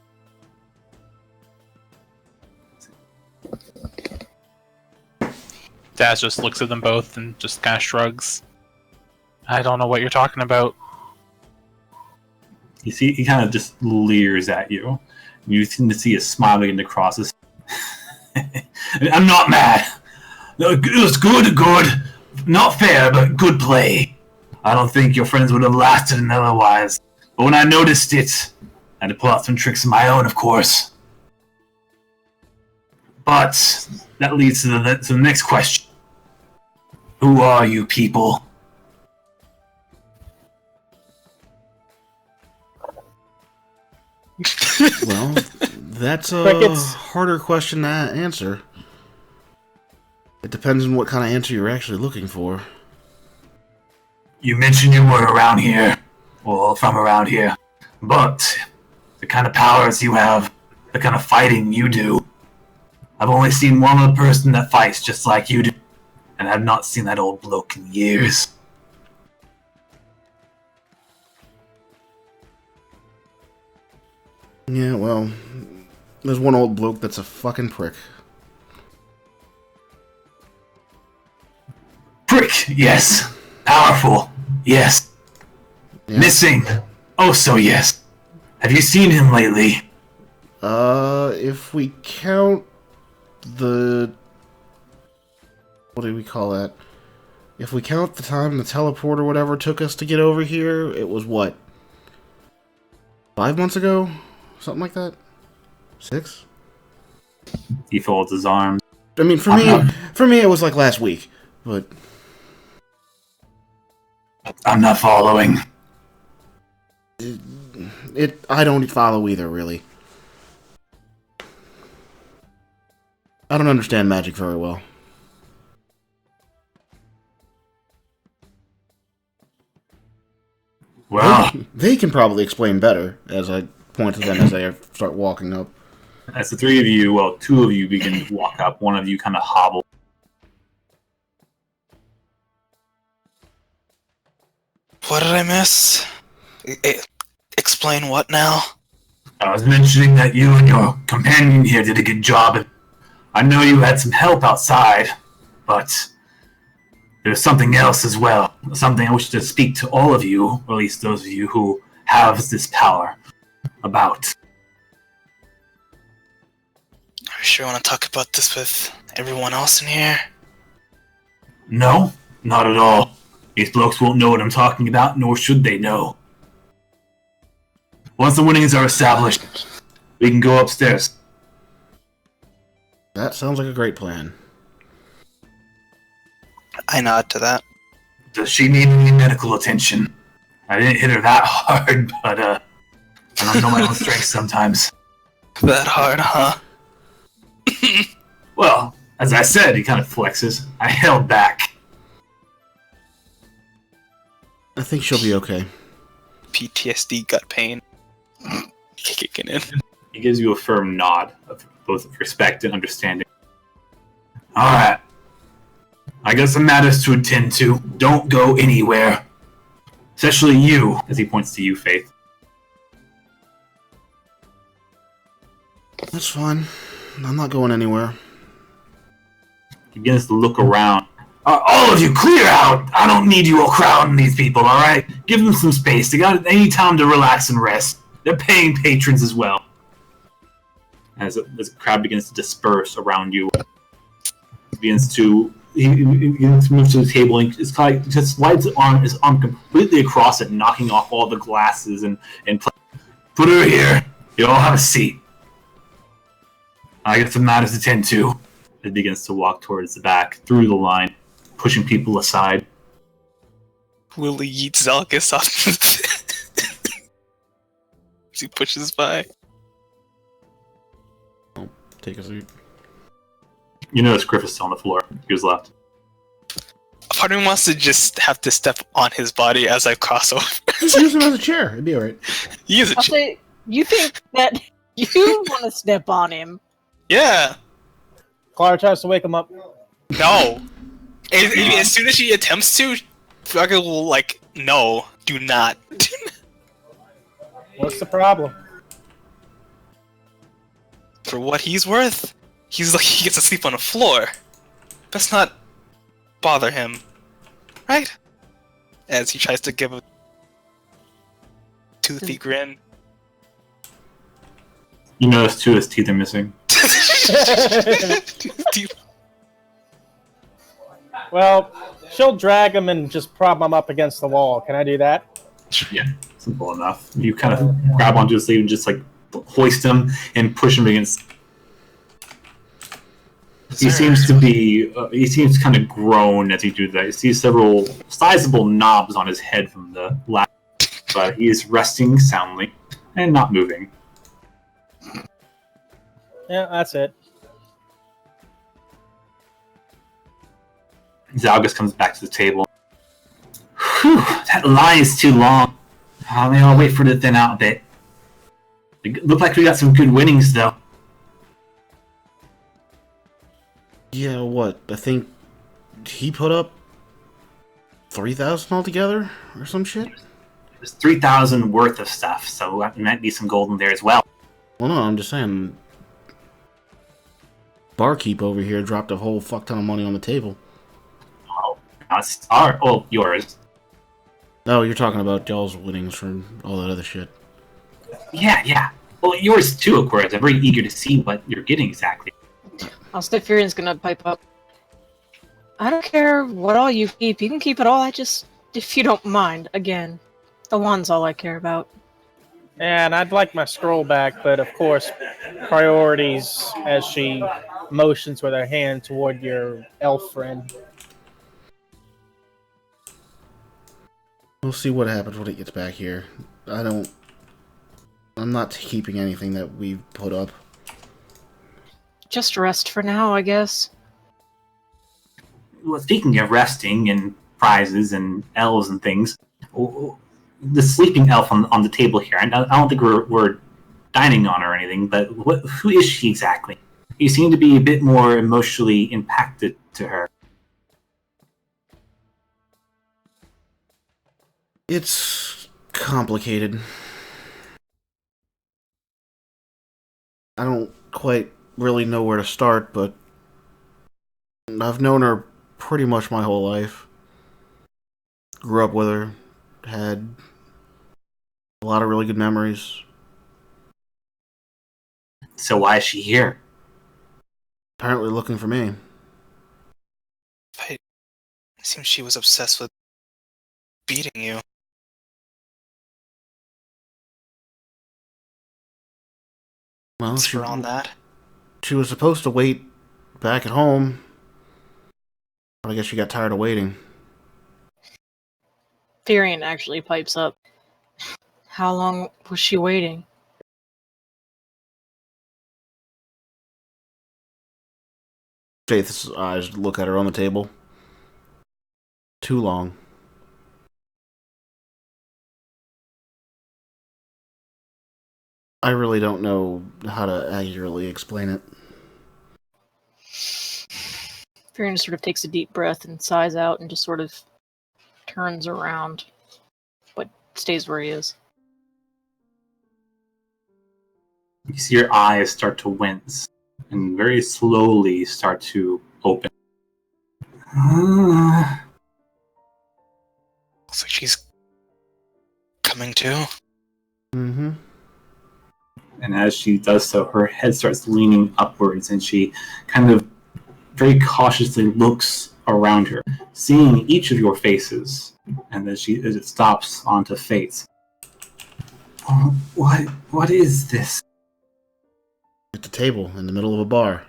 Speaker 3: Daz just looks at them both and just kind of shrugs. I don't know what you're talking about.
Speaker 1: You see, he kind of just leers at you. You seem to see a smile begin to cross his. I'm not mad. It was good. Not fair, but good play. I don't think your friends would have lasted otherwise. But when I noticed it, I had to pull out some tricks of my own, of course. But that leads to the next question. Who are you people?
Speaker 2: Well, that's a
Speaker 4: Crickets.
Speaker 2: harder question to answer. It depends on what kind of answer you're actually looking for.
Speaker 1: You mentioned you were around here, or from around here, but the kind of powers you have, the kind of fighting you do, I've only seen one other person that fights just like you do, and I've not seen that old bloke in years.
Speaker 2: Yeah, well, there's one old bloke that's a fucking prick.
Speaker 1: Prick, yes. Powerful, yes.
Speaker 2: Yeah.
Speaker 1: Missing, oh so yes. Have you seen him lately?
Speaker 2: If we count the... What do we call that? If we count the time the teleport or whatever took us to get over here, it was what? 5 months ago? Something like that? 6?
Speaker 1: He folds his arms.
Speaker 2: I mean, for me, it was like last week, but...
Speaker 1: I'm not following.
Speaker 2: I don't follow either, really. I don't understand magic very well.
Speaker 1: Well,
Speaker 2: They can probably explain better, as I point to them as they start walking up.
Speaker 1: as the three of you, well, two of you begin to walk up, one of you kind of hobbles.
Speaker 5: What did I miss? Explain what now?
Speaker 1: I was mentioning that you and your companion here did a good job, and I know you had some help outside, but there's something else as well. Something I wish to speak to all of you, or at least those of you who have this power, about.
Speaker 5: Are you sure you want to talk about this with everyone else in here?
Speaker 1: No, not at all. These blokes won't know what I'm talking about, nor should they know. Once the winnings are established, we can go upstairs.
Speaker 2: That sounds like a great plan.
Speaker 5: I nod to that.
Speaker 1: Does she need any medical attention? I didn't hit her that hard, but I don't know my own strength sometimes.
Speaker 5: That hard, huh?
Speaker 1: Well, as I said, he kind of flexes. I held back.
Speaker 2: I think she'll be okay.
Speaker 5: PTSD gut pain. kicking in.
Speaker 1: He gives you a firm nod of both respect and understanding. Alright. I got some matters to attend to. Don't go anywhere. Especially you, as he points to you, Faith.
Speaker 2: That's fine. I'm not going anywhere.
Speaker 1: He begins to look around. All of you, clear out! I don't need you all crowding these people, alright? Give them some space. They got any time to relax and rest. They're paying patrons as well. As a crowd begins to disperse around you, he begins to move to the table and just slides his arm completely across it, knocking off all the glasses and put her here. You all have a seat. I got some matters to tend to. It begins to walk towards the back, through the line, pushing people aside.
Speaker 5: Willie yeets Zalkus off as he pushes by.
Speaker 2: Take a seat.
Speaker 1: You notice Griff is still on the floor. He was left.
Speaker 5: Part of me wants to just have to step on his body as I cross over.
Speaker 2: Just use him as a chair. It'd be alright.
Speaker 5: Use a
Speaker 6: I'll say, you think that you want to step on him?
Speaker 5: Yeah.
Speaker 4: Clara tries to wake him up.
Speaker 5: No. As soon as she attempts to, Frogger will no, do not.
Speaker 4: What's the problem?
Speaker 5: For what he's worth, he gets to sleep on the floor. Let's not bother him, right? As he tries to give a toothy grin.
Speaker 1: You notice too his teeth are missing.
Speaker 4: Well, she'll drag him and just prop him up against the wall. Can I do that?
Speaker 1: Yeah, simple enough. You kind of grab onto his sleeve and just hoist him and push him against. He seems to be. He seems kind of grown as you do that. You see several sizable knobs on his head from the last, but he is resting soundly and not moving.
Speaker 4: Yeah, that's it.
Speaker 1: Zalgus comes back to the table. Whew, that line is too long. Maybe I'll wait for it to thin out a bit. It looked like we got some good winnings, though.
Speaker 2: Yeah, what? I think he put up 3,000 altogether or some shit?
Speaker 1: It was 3,000 worth of stuff, so there might be some gold in there as well.
Speaker 2: Well, no, I'm just saying. Barkeep over here dropped a whole fuck ton of money on the table.
Speaker 1: Oh, yours.
Speaker 2: Oh, you're talking about y'all's winnings from all that other shit.
Speaker 1: Yeah. Well, yours too, of course. I'm very eager to see what you're getting exactly.
Speaker 6: Stephyrian's gonna pipe up. I don't care what all you keep. You can keep it all. If you don't mind, again, the one's all I care about.
Speaker 4: And I'd like my scroll back, but of course, priorities as she motions with her hand toward your elf friend.
Speaker 2: We'll see what happens when it gets back here. I'm not keeping anything that we've put up.
Speaker 6: Just rest for now, I guess.
Speaker 1: Well, speaking of resting and prizes and elves and things, the sleeping elf on the table here, I don't think we're dining on her or anything, but who is she exactly? You seem to be a bit more emotionally impacted to her.
Speaker 2: It's complicated. I don't quite really know where to start, but I've known her pretty much my whole life. Grew up with her, had a lot of really good memories.
Speaker 1: So why is she here?
Speaker 2: Apparently looking for me.
Speaker 5: It seems she was obsessed with beating you.
Speaker 2: Well,
Speaker 5: For on that.
Speaker 2: She was supposed to wait back at home, but I guess she got tired of waiting.
Speaker 6: Tyrion actually pipes up. How long was she waiting?
Speaker 2: Faith's eyes look at her on the table. Too long. I really don't know how to accurately explain it.
Speaker 6: Furion just sort of takes a deep breath and sighs out and just sort of turns around, but stays where he is.
Speaker 1: You see your eyes start to wince and very slowly start to open.
Speaker 5: Looks like she's coming to.
Speaker 2: Mm-hmm.
Speaker 1: And as she does so, her head starts leaning upwards, and she kind of very cautiously looks around her, seeing each of your faces. And then as it stops onto Fate's. Oh, what is this?
Speaker 2: At the table in the middle of a bar.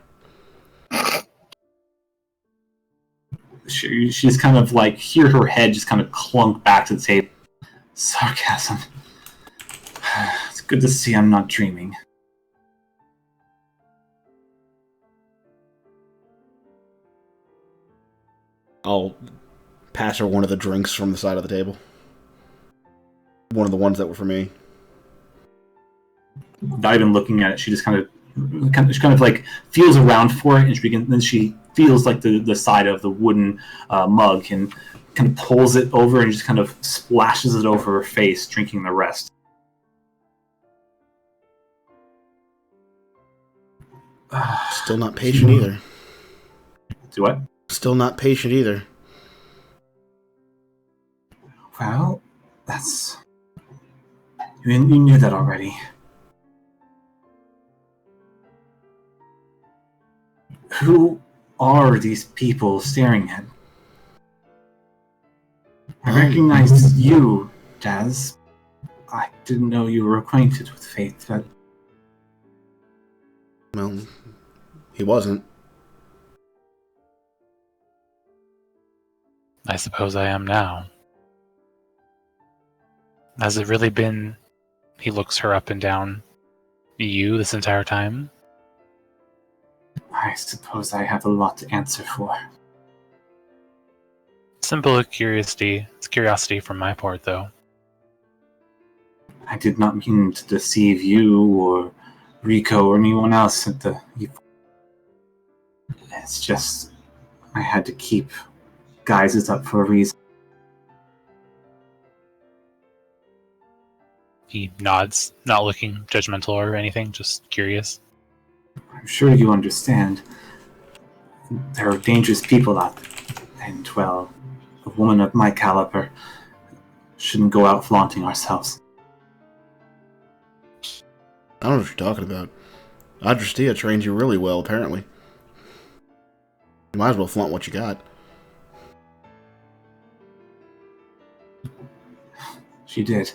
Speaker 1: She's kind of like, hear her head just kind of clunk back to the table. Sarcasm. It's good to see I'm not dreaming.
Speaker 2: I'll pass her one of the drinks from the side of the table. One of the ones that were for me.
Speaker 1: Without even looking at it, she just kind of like feels around for it, and then she feels like the side of the wooden mug and kind of pulls it over and just kind of splashes it over her face, drinking the rest.
Speaker 2: Still not patient either.
Speaker 1: Do what?
Speaker 2: Still not patient either.
Speaker 1: Well, that's... You knew that already. Who are these people staring at? I recognized you, Jazz. I didn't know you were acquainted with Faith, but...
Speaker 2: Well, he wasn't.
Speaker 3: I suppose I am now. Has it really been... He looks her up and down. You this entire time?
Speaker 1: I suppose I have a lot to answer for.
Speaker 3: Simple curiosity. It's curiosity from my part, though.
Speaker 1: I did not mean to deceive you or Rico or anyone else at the... It's just... I had to keep guises up for a reason.
Speaker 3: He nods, not looking judgmental or anything, just curious.
Speaker 1: I'm sure you understand. There are dangerous people out there. And, well, a woman of my caliber shouldn't go out flaunting ourselves.
Speaker 2: I don't know what you're talking about. Adrestia trained you really well, apparently. You might as well flaunt what you got.
Speaker 1: She did.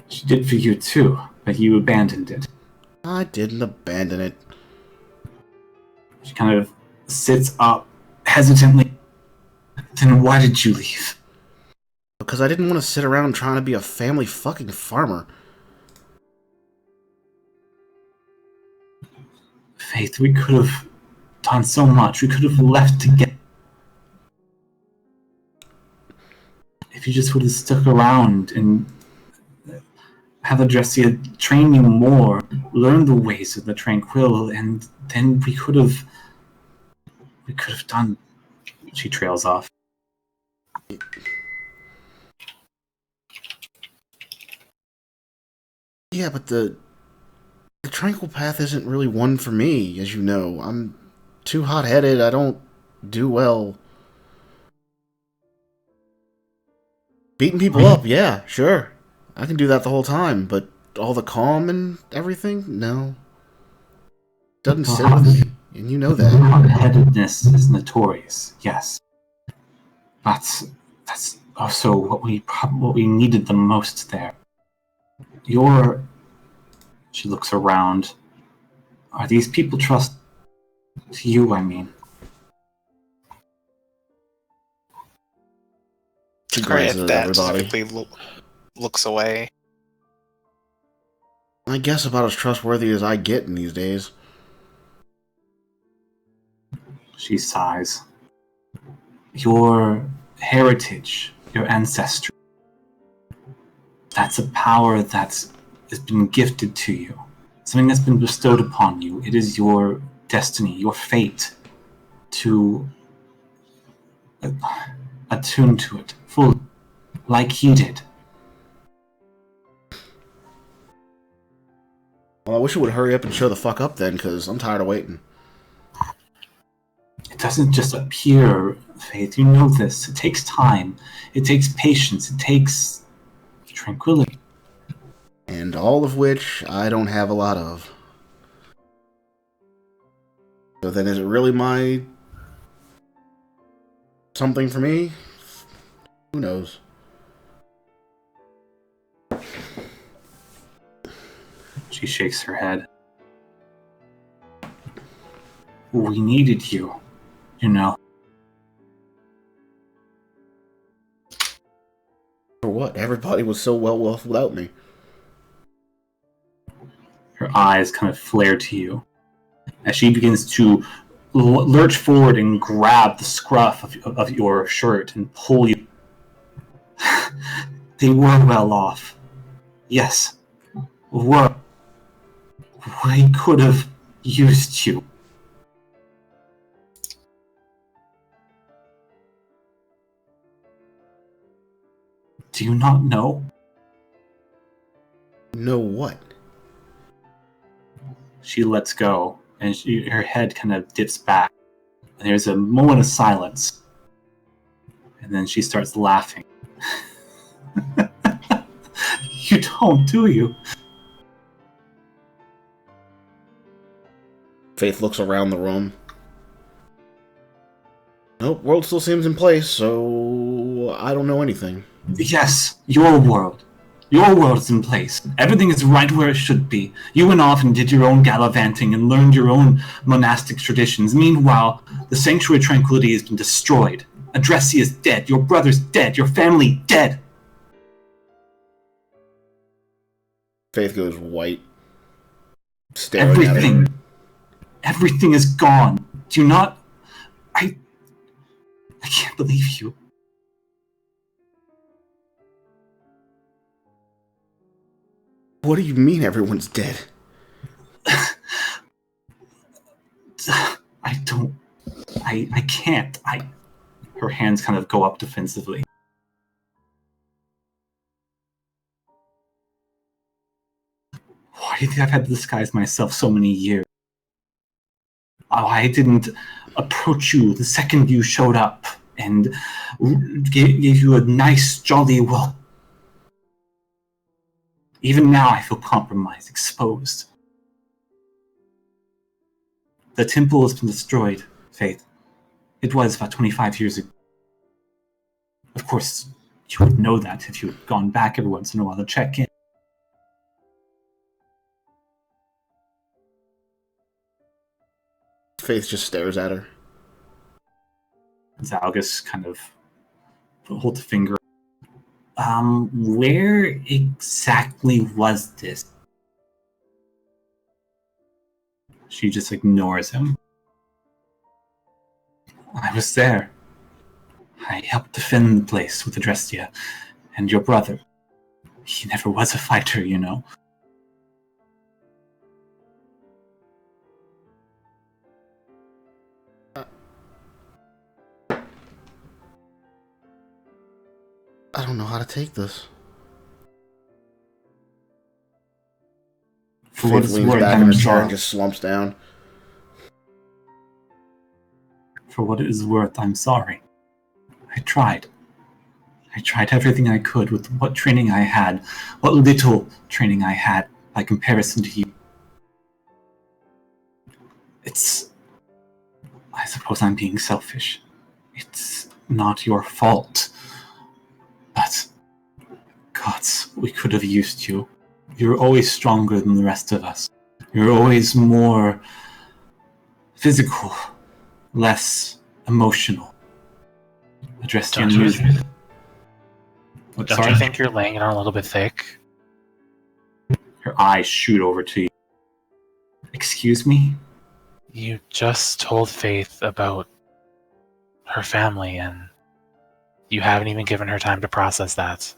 Speaker 1: She did for you too, but you abandoned it.
Speaker 2: I didn't abandon it.
Speaker 1: She kind of sits up hesitantly. Then why did you leave?
Speaker 2: Because I didn't want to sit around trying to be a family fucking farmer.
Speaker 1: Faith, we could have done so much. We could have left together. If you just would have stuck around and have Adressia train you more, learn the ways of the Tranquil, and then we could have done... She trails off.
Speaker 2: Yeah, but the Tranquil path isn't really one for me, as you know. I'm too hot-headed. I don't do well. Beating people up, yeah, sure. I can do that the whole time, but all the calm and everything? No. Doesn't sit with me, and you know that.
Speaker 1: Hot-headedness is notorious, yes. That's also what we needed the most there. She looks around. Are these people trust to you, I mean?
Speaker 2: She
Speaker 5: Right,
Speaker 2: glances at
Speaker 5: that
Speaker 2: everybody.
Speaker 5: specifically looks away.
Speaker 2: I guess about as trustworthy as I get in these days.
Speaker 1: She sighs. Your heritage, your ancestry, that's a power that has been gifted to you. something that's been bestowed upon you. It is your destiny, your fate, to attune to it, fully, like he did.
Speaker 2: Well, I wish it would hurry up and show the fuck up then, because I'm tired of waiting.
Speaker 1: It doesn't just appear, Faith. You know this. It takes time. It takes patience. It takes tranquility.
Speaker 2: And all of which I don't have a lot of. So then is it really my... something for me? Who knows?
Speaker 1: She shakes her head. We needed you, you know.
Speaker 2: For what? Everybody was so well off without me.
Speaker 1: Her eyes kind of flare to you as she begins to lurch forward and grab the scruff of your shirt and pull you. They were well off. Yes, were. We could have used you. Do you not know?
Speaker 2: Know what?
Speaker 1: She lets go, and her head kind of dips back. And there's a moment of silence. And then she starts laughing. You don't, do you?
Speaker 2: Faith looks around the room. Nope, world still seems in place, so I don't know anything.
Speaker 1: Yes, your world. Your world is in place. Everything is right where it should be. You went off and did your own gallivanting and learned your own monastic traditions. Meanwhile, the Sanctuary of Tranquility has been destroyed. Adressi is dead. Your brother's dead. Your family dead.
Speaker 2: Faith goes white. Staring at her.
Speaker 1: Everything is gone. Do you not... I can't believe you.
Speaker 2: What do you mean everyone's dead?
Speaker 1: I don't... I can't. Her hands kind of go up defensively. Why do you think I've had to disguise myself so many years? I didn't approach you the second you showed up and gave you a nice, jolly welcome. Even now I feel compromised, exposed. The temple has been destroyed, Faith. It was about 25 years ago. Of course, you would know that if you had gone back every once in a while to check in.
Speaker 2: Faith just stares at her.
Speaker 1: Zalgus kind of holds a finger. Where exactly was this? She just ignores him. I was there. I helped defend the place with Adrestia and your brother. He never was a fighter, you know.
Speaker 2: I don't know how to take this.
Speaker 1: For what
Speaker 2: Faith
Speaker 1: it's
Speaker 2: leans
Speaker 1: worth,
Speaker 2: back in
Speaker 1: I'm
Speaker 2: her chair and
Speaker 1: sorry.
Speaker 2: just slumps down.
Speaker 1: For what it is worth, I'm sorry. I tried. I tried everything I could with what training I had, what little training I had by comparison to you. I suppose I'm being selfish. It's not your fault. But, gods, we could have used you. You're always stronger than the rest of us. You're always more physical, less emotional. Addressed
Speaker 3: Don't
Speaker 1: you.
Speaker 3: you think you're laying it on a little bit thick?
Speaker 1: Her eyes shoot over to you. Excuse me?
Speaker 3: You just told Faith about her family, and you haven't even given her time to process that.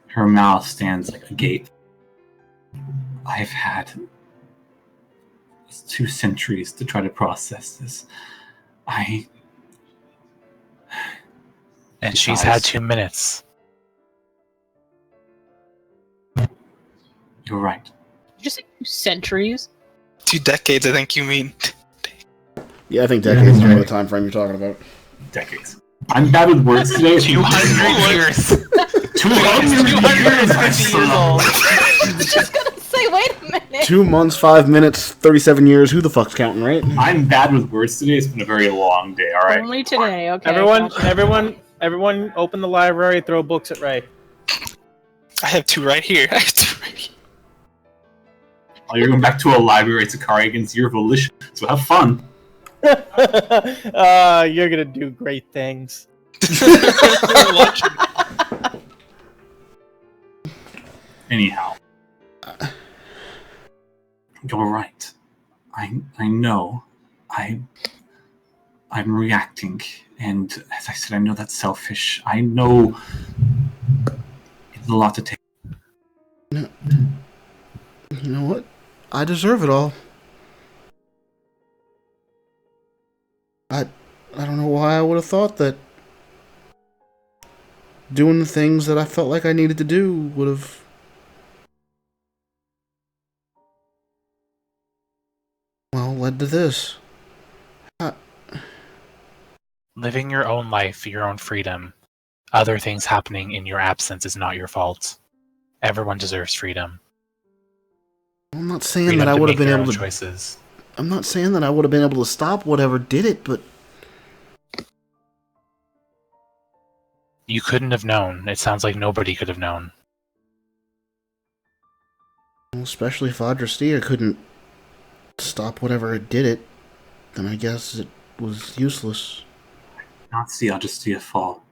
Speaker 1: Her mouth stands like a gate. I've had 2 centuries to try to process this.
Speaker 3: And she's had 2 minutes.
Speaker 1: You're right.
Speaker 6: Did you say 2 centuries?
Speaker 5: 2 decades, I think you mean.
Speaker 2: Yeah, I think decades is the time frame you're talking about.
Speaker 1: Decades. I'm bad with words today.
Speaker 3: 200 years.
Speaker 4: 250 years old.
Speaker 6: I was just gonna say, wait a minute.
Speaker 2: 2 months, 5 minutes, 37 years. Who the fuck's counting, right?
Speaker 1: I'm bad with words today. It's been a very long day. All right.
Speaker 6: Only today, okay.
Speaker 4: Everyone, open the library. Throw books at Ray.
Speaker 5: I have 2 right here.
Speaker 1: Oh, you're going back to a library, Sakari, against your volition. So have fun.
Speaker 4: You're gonna do great things.
Speaker 1: Anyhow, you're right. I know. I'm reacting, and as I said, I know that's selfish. I know it's a lot to take.
Speaker 2: You know what? I deserve it all. I don't know why I would have thought that doing the things that I felt like I needed to do would have... well, led to this.
Speaker 3: Living your own life, your own freedom. Other things happening in your absence is not your fault. Everyone deserves freedom.
Speaker 2: I'm not saying
Speaker 3: Freedom
Speaker 2: that I
Speaker 3: to
Speaker 2: would have
Speaker 3: make
Speaker 2: been
Speaker 3: their
Speaker 2: able
Speaker 3: own
Speaker 2: to...
Speaker 3: choices.
Speaker 2: I'm not saying that I would have been able to stop whatever did it, but...
Speaker 3: You couldn't have known. It sounds like nobody could have known.
Speaker 2: especially if Adrastea couldn't stop whatever did it, then I guess it was useless.
Speaker 1: Not see Adrastea fall.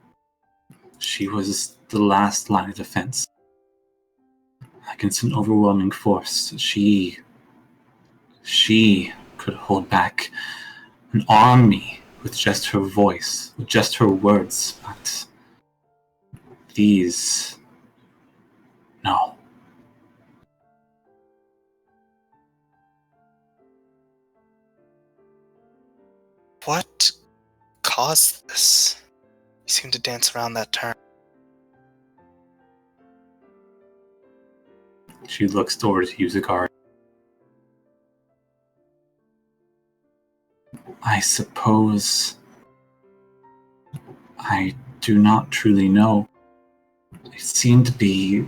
Speaker 1: She was the last line of defense. Against an overwhelming force, she could hold back an army with just her voice, with just her words, but these... no.
Speaker 5: What caused this? You seem to dance around that term.
Speaker 1: She looks towards Yuzakari. I suppose I do not truly know. I seem to be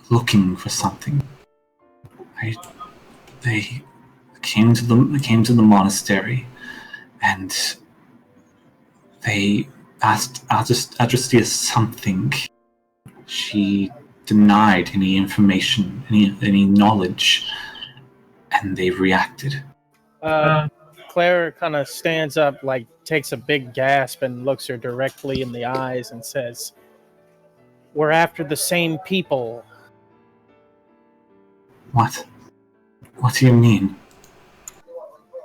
Speaker 1: looking for something. They came to the monastery, and they asked Adrastea something. She denied any information, any knowledge, and they reacted.
Speaker 4: Claire kind of stands up, like takes a big gasp and looks her directly in the eyes and says, "We're after the same people."
Speaker 1: What? What do you mean?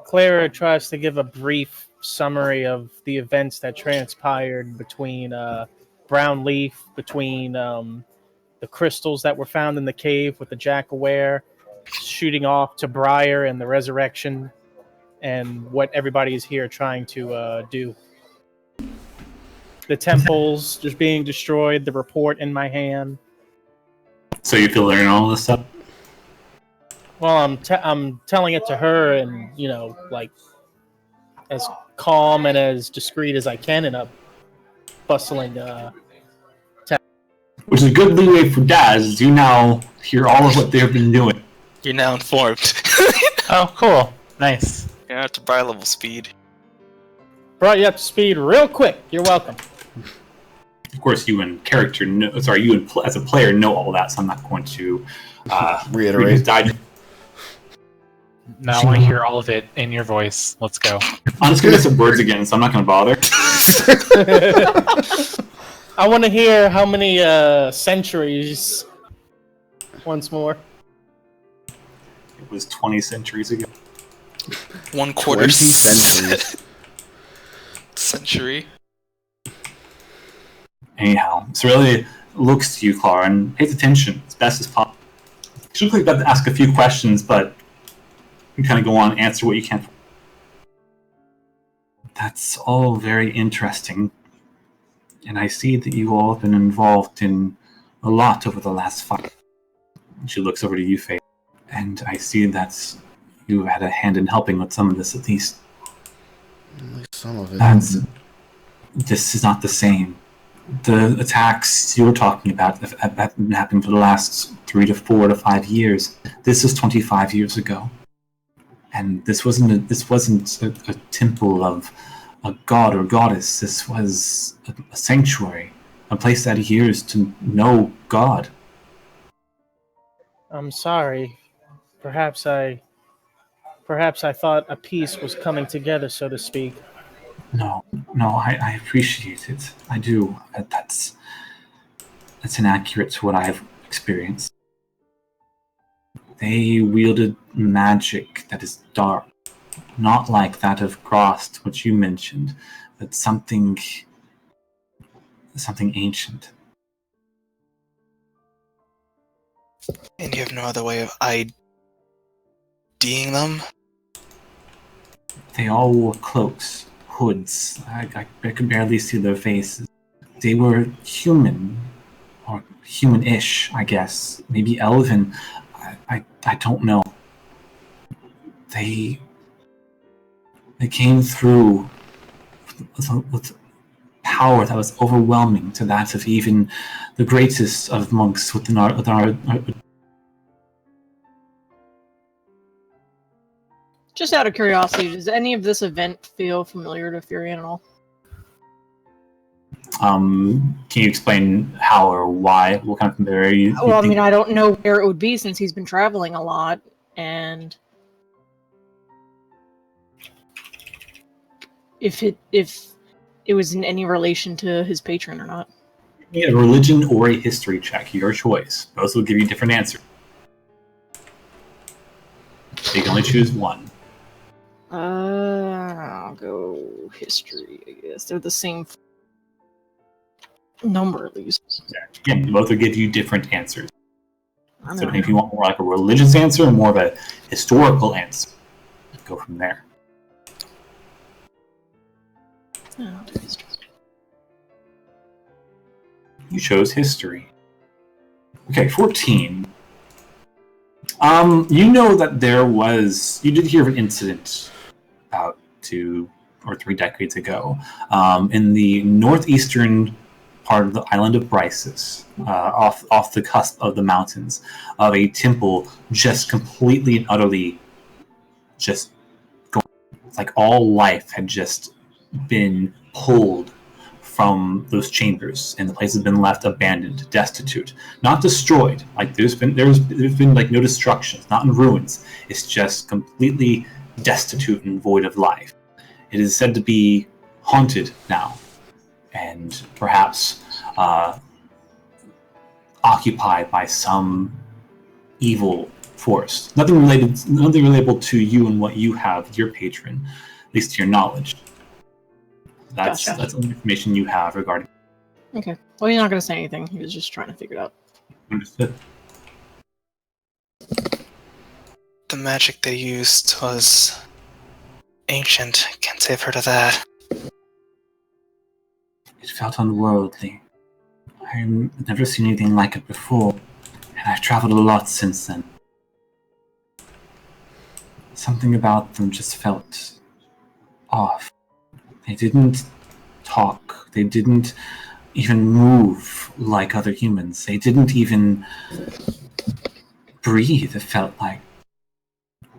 Speaker 4: Clara tries to give a brief summary of the events that transpired between Brown Leaf, between the crystals that were found in the cave with the Jack-Aware, shooting off to Briar and the Resurrection, and what everybody is here trying to do. The temples just being destroyed, the report in my hand.
Speaker 1: So you feel learning all this stuff?
Speaker 4: Well, I'm telling it to her, and like as calm and as discreet as I can in a bustling.
Speaker 1: Which is a good leeway for Daz, as you now hear all of what they've been doing.
Speaker 5: You're now informed.
Speaker 3: Oh, cool. Nice.
Speaker 5: You're at to Briar level speed.
Speaker 4: Brought you up to speed real quick. You're welcome.
Speaker 1: Of course, you and character, as a player know all that, so I'm not going to
Speaker 2: Reiterate.
Speaker 3: Now I want to hear all of it in your voice. Let's go.
Speaker 1: I'm just going to get some words again, so I'm not going to bother.
Speaker 4: I want to hear how many centuries. Once more.
Speaker 1: It was 20 centuries ago.
Speaker 5: 1/4
Speaker 2: 20 centuries.
Speaker 5: Century.
Speaker 1: Anyhow, Cerelli looks to you, Clara, and pays attention as best as possible. She She looks like about to ask a few questions, but you kind of go on and answer what you can. That's all very interesting. And I see that you all have been involved in a lot over the last 5. She looks over to you, Faye. And I see that you had a hand in helping with some of this, at least.
Speaker 2: At least some of it.
Speaker 1: This is not the same. The attacks you were talking about have been happening for the last 3 to 4 to 5 years. This was 25 years ago. And this wasn't a temple of a god or goddess. This was a sanctuary, a place that adheres to no god.
Speaker 4: I'm sorry. Perhaps I thought a piece was coming together, so to speak.
Speaker 1: No, I appreciate it. I do. That's inaccurate to what I have experienced. They wielded magic that is dark, not like that of Grost, which you mentioned, but something ancient.
Speaker 5: And you have no other way of IDing them?
Speaker 1: They all wore cloaks, hoods. I could barely see their faces. They were human, or human-ish, I guess. Maybe elven. I don't know. They came through with power that was overwhelming to that of even the greatest of monks within our.
Speaker 6: Just out of curiosity, does any of this event feel familiar to Furion at all?
Speaker 1: Can you explain how or why? What kind of familiarity?
Speaker 6: Well, I mean, I don't know where it would be since he's been traveling a lot, and if it was in any relation to his patron or not.
Speaker 1: A religion or a history check, your choice. Both will give you different answers. You can only choose one.
Speaker 6: I'll go history, I guess. They're the same number, at least.
Speaker 1: Yeah. Again, both will give you different answers.
Speaker 6: I
Speaker 1: So
Speaker 6: know.
Speaker 1: if you want more like a religious answer or more of a historical answer, go from there.
Speaker 6: I'll do history.
Speaker 1: You chose history. Okay, 14. You know that you did hear of an incident about 2 or 3 decades ago in the northeastern part of the island of Bryces, off the cusp of the mountains, of a temple just completely and utterly just going, like all life had just been pulled from those chambers, and the place has been left abandoned, destitute, not destroyed. Like there's been like no destruction. It's not in ruins. It's just completely destitute and void of life. It is said to be haunted now, and perhaps occupied by some evil force. Nothing relatable to you and what you have, your patron, at least to your knowledge. That's all the information you have regarding.
Speaker 6: Okay. Well, he's not going to say anything. He was just trying to figure it out.
Speaker 1: Understood.
Speaker 5: The magic they used was ancient. Can't say I've heard of that.
Speaker 1: It felt unworldly. I've never seen anything like it before, and I've traveled a lot since then. Something about them just felt off. They didn't talk. They didn't even move like other humans. They didn't even breathe, it felt like.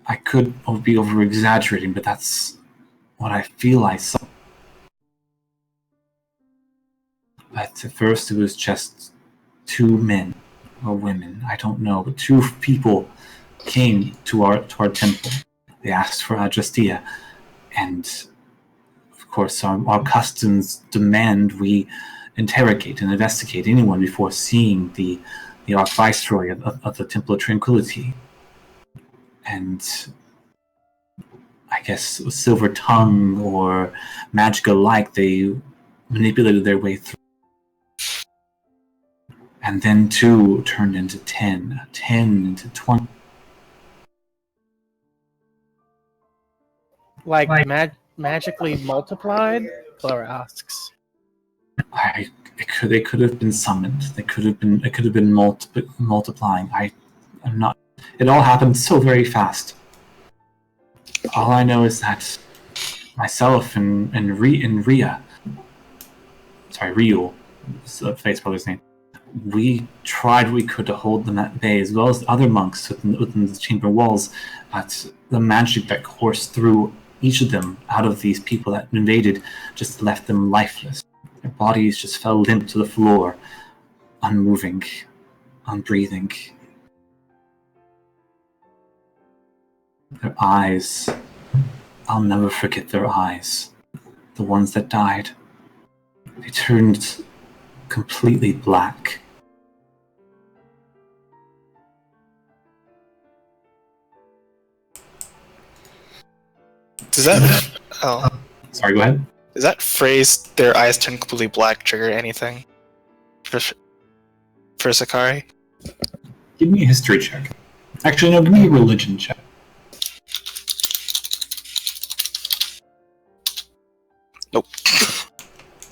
Speaker 1: I could be over-exaggerating, but that's what I feel I saw. But at first it was just 2 men or women, I don't know, but 2 people came to our temple. They asked for Adrastia, and of course our customs demand we interrogate and investigate anyone before seeing the Archviceroy of the Temple of Tranquility. And I guess silver tongue or magic alike, they manipulated their way through. And then 2 turned into 10, 10 into 20.
Speaker 4: Like magically multiplied? Clara asks.
Speaker 1: They could have been summoned. It could have been multiplying. I'm not. It all happened so very fast. All I know is that myself and Riul, is the Face Brother's name. We tried what we could to hold them at bay, as well as the other monks within the chamber walls. But the magic that coursed through each of them out of these people that invaded just left them lifeless. Their bodies just fell limp to the floor, unmoving, unbreathing. Their eyes, I'll never forget their eyes. The ones that died. They turned completely black.
Speaker 5: Does that... Oh.
Speaker 1: Sorry, go ahead.
Speaker 5: Does that phrase, their eyes turn completely black, trigger anything? For Sakari?
Speaker 1: Give me a history check. Actually, no, give me a religion check.
Speaker 5: Nope.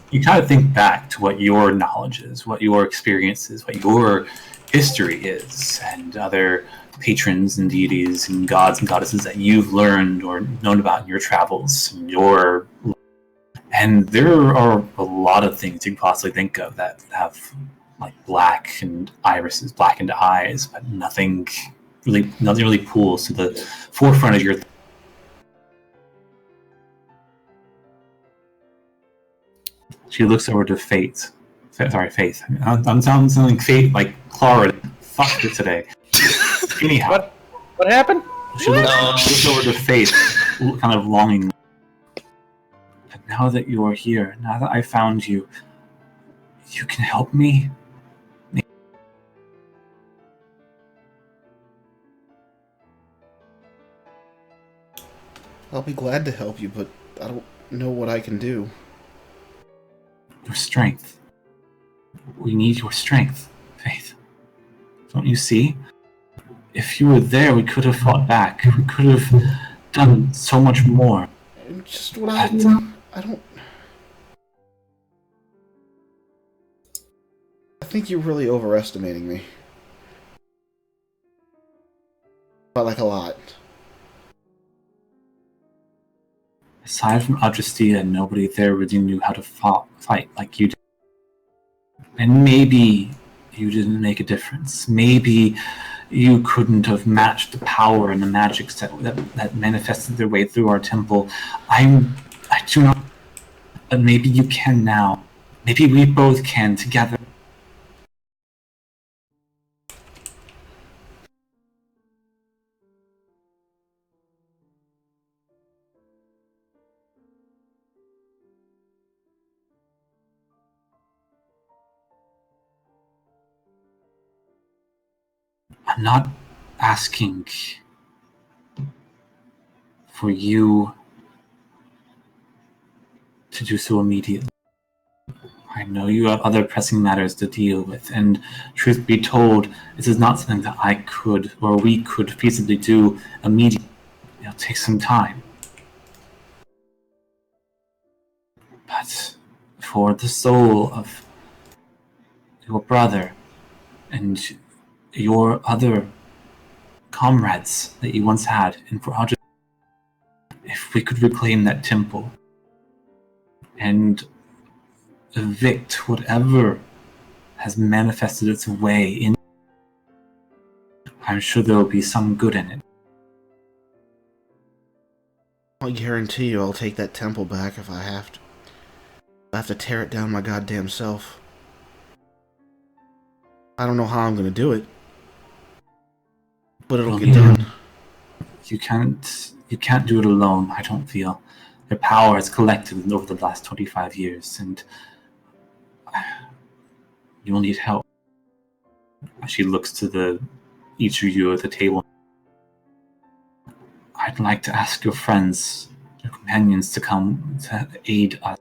Speaker 1: You kind of think back to what your knowledge is, what your experience is, what your history is, and other patrons and deities and gods and goddesses that you've learned or known about in your travels, and there are a lot of things you can possibly think of that have like black and irises, blackened eyes, but nothing really pulls to the forefront of your. She looks over to Faith. I'm sounding Faith like Clara. Fuck it today. Anyhow.
Speaker 4: What happened?
Speaker 1: She looks over to Faith, kind of longing. But now that you are here, now that I found you, you can help me?
Speaker 2: I'll be glad to help you, but I don't know what I can do.
Speaker 1: Your strength. We need your strength, Faith. Don't you see? If you were there, we could have fought back. We could have done so much more.
Speaker 2: Just what I don't... I think you're really overestimating me. But like a lot.
Speaker 1: Aside from Adrestia, nobody there really knew how to fight like you did. And maybe you didn't make a difference. Maybe you couldn't have matched the power and the magics that manifested their way through our temple. I do not... But maybe you can now. Maybe we both can together. I'm not asking for you to do so immediately. I know you have other pressing matters to deal with, and truth be told, this is not something that I could or we could feasibly do immediately. It'll take some time. But for the soul of your brother and your other comrades that you once had, and for Audrey, if we could reclaim that temple and evict whatever has manifested its way in, I'm sure there will be some good in it.
Speaker 2: I guarantee you I'll take that temple back if I have to. I have to tear it down my goddamn self. I don't know how I'm gonna do it. But it'll get done.
Speaker 1: You can't do it alone, I don't feel. Their power has collected over the last 25 years, and you'll need help. She looks to each of you at the table. I'd like to ask your friends, your companions, to come to aid us.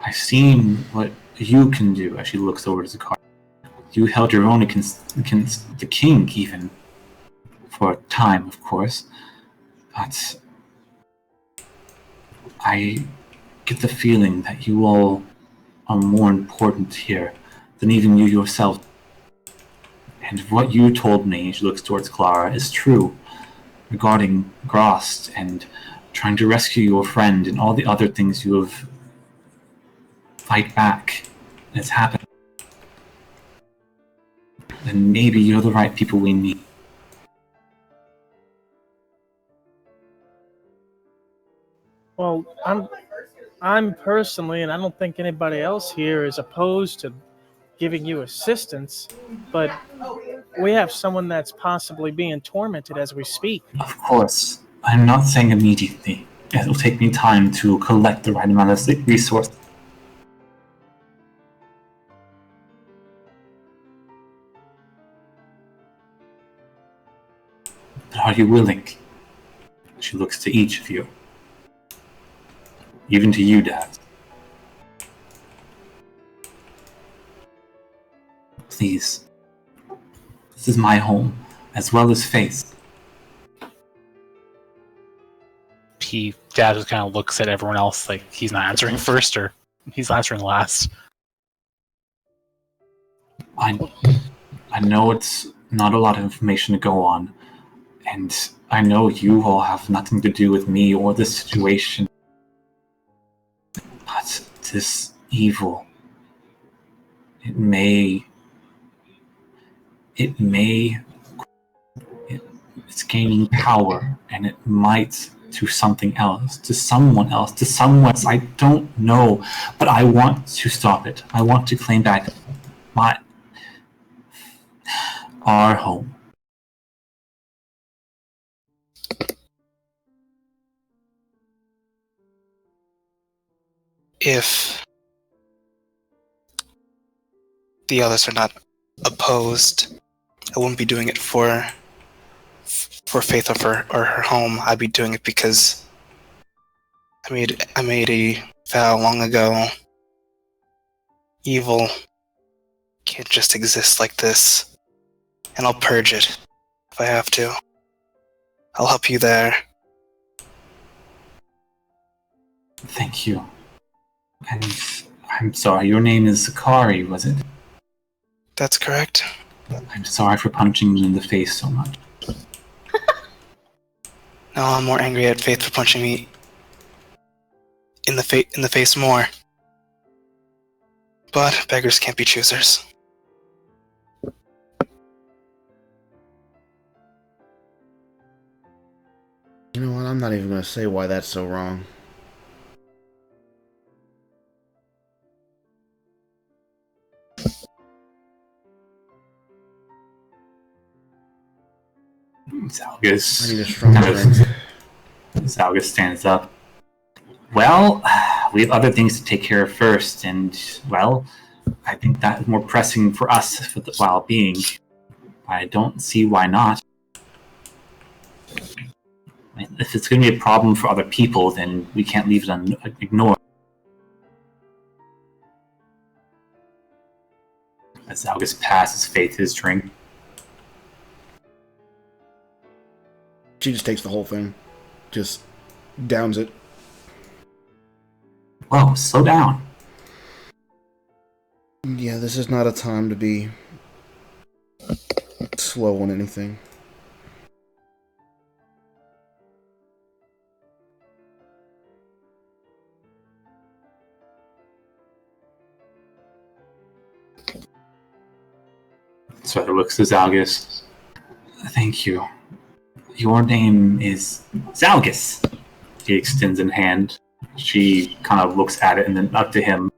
Speaker 1: I've seen what you can do, as she looks over to Zakari. You held your own against the king, even. For a time, of course. But I get the feeling that you all are more important here than even you yourself. And what you told me, she looks towards Clara, is true regarding Grost and trying to rescue your friend and all the other things you have fight back. It's happened. Then maybe you're the right people we need.
Speaker 4: Well, I'm personally, and I don't think anybody else here is opposed to giving you assistance, but we have someone that's possibly being tormented as we speak.
Speaker 1: Of course. I'm not saying immediately. It will take me time to collect the right amount of resources. But are you willing? She looks to each of you. Even to you, Dad. Please. This is my home, as well as Faith.
Speaker 3: Dad just kind of looks at everyone else like he's not answering first or he's answering last.
Speaker 1: I know it's not a lot of information to go on, and I know you all have nothing to do with me or this situation. But this evil, it's gaining power, and it might to something else, to someone else, to someone else. I don't know, but I want to stop it. I want to claim back our home.
Speaker 5: If the others are not opposed, I wouldn't be doing it for Faith or her home. I'd be doing it because I made a vow long ago. Evil can't just exist like this, and I'll purge it if I have to. I'll help you there.
Speaker 1: Thank you. And I'm sorry, your name is Zakari, was it?
Speaker 5: That's correct.
Speaker 1: I'm sorry for punching you in the face so much.
Speaker 5: No, I'm more angry at Faith for punching me in the face more. But beggars can't be choosers.
Speaker 2: You know what? I'm not even going to say why that's so wrong.
Speaker 1: Zalgus stands up. Well, we have other things to take care of first, and, well, I think that is more pressing for us for the well-being. I don't see why not. If it's going to be a problem for other people, then we can't leave it ignored. As Zalgus passes Faith his drink.
Speaker 2: She just takes the whole thing. Just downs it.
Speaker 1: Whoa, slow down.
Speaker 2: Yeah, this is not a time to be slow on anything.
Speaker 1: So it looks to Zalgus. Thank you. Your name is Zalgus. He extends a hand. She kind of looks at it and then up to him.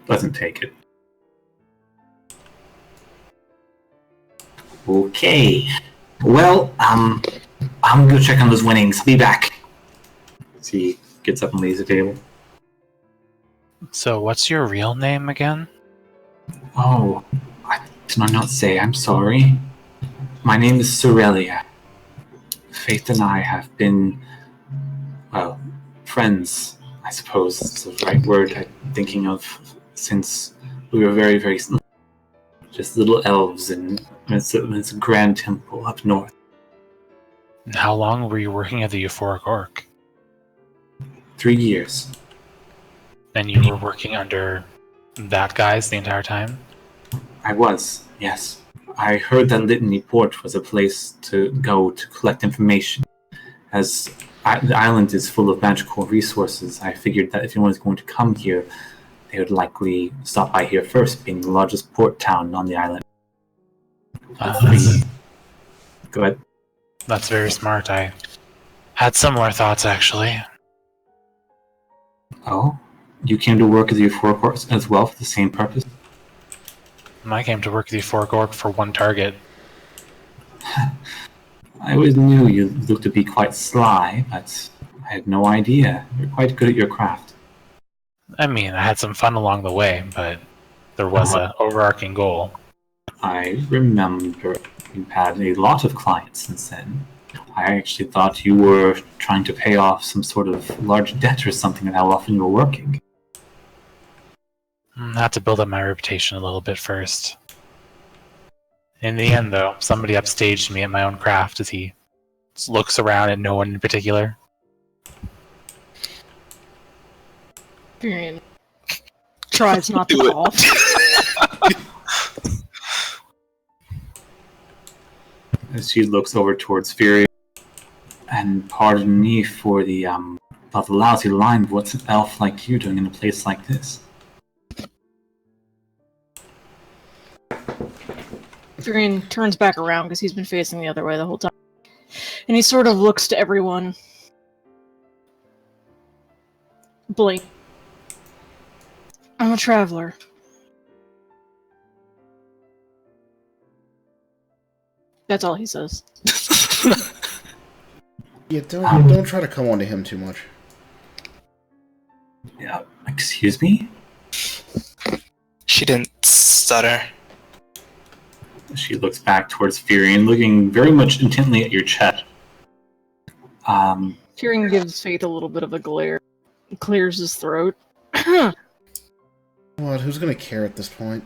Speaker 1: Doesn't take it. Okay. Well, I'm gonna go check on those winnings. I'll be back. He gets up and leaves the table.
Speaker 3: So, what's your real name again?
Speaker 1: Oh, did I not say? I'm sorry. My name is Sorelia. Faith and I have been, well, friends, I suppose is the right word I'm thinking of, since We were very, very small. Just little elves, and it's a grand temple up north.
Speaker 3: And how long were you working at the Euphoric Orc?
Speaker 1: 3 years.
Speaker 3: And you were working under that guy's the entire time?
Speaker 1: I was, yes. I heard that Litany Port was a place to go to collect information. As the island is full of magical resources, I figured that if anyone was going to come here, they would likely stop by here first, being the largest port town on the island. Go ahead.
Speaker 3: That's very smart. I had similar thoughts, actually.
Speaker 1: Oh? You came to work at the Euphoric Orc as well for the same purpose?
Speaker 3: I came to work at the Euphoric Orc for one target.
Speaker 1: I always knew you looked to be quite sly, but I had no idea. You're quite good at your craft.
Speaker 3: I mean, I had some fun along the way, but there was an overarching goal.
Speaker 1: I remember you've had a lot of clients since then. I actually thought you were trying to pay off some sort of large debt or something and how often you were working.
Speaker 3: I had to build up my reputation a little bit first. In the end, though, somebody upstaged me at my own craft as he looks around at no one in particular.
Speaker 6: Period. Tries not to
Speaker 5: Do it.
Speaker 6: cough.
Speaker 1: As she looks over towards Fury. And pardon me for the lousy line, but what's an elf like you doing in a place like this?
Speaker 6: Furion turns back around because he's been facing the other way the whole time. And he sort of looks to everyone. Blink. I'm a traveler. That's all he says.
Speaker 2: Yeah, don't try to come on to him too much.
Speaker 1: Yeah, excuse me?
Speaker 5: She didn't stutter.
Speaker 1: She looks back towards Furion, looking very much intently at your chest.
Speaker 6: Furion gives Faith a little bit of a glare. Clears his throat.
Speaker 2: What? Who's gonna care at this point?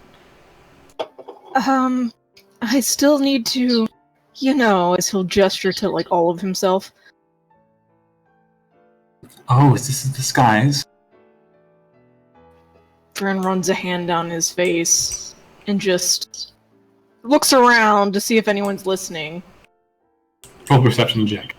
Speaker 6: I still need to, as he'll gesture to, like, all of himself.
Speaker 1: Oh, is this a disguise?
Speaker 6: Furion runs a hand down his face and just looks around to see if anyone's listening.
Speaker 1: Roll perception check.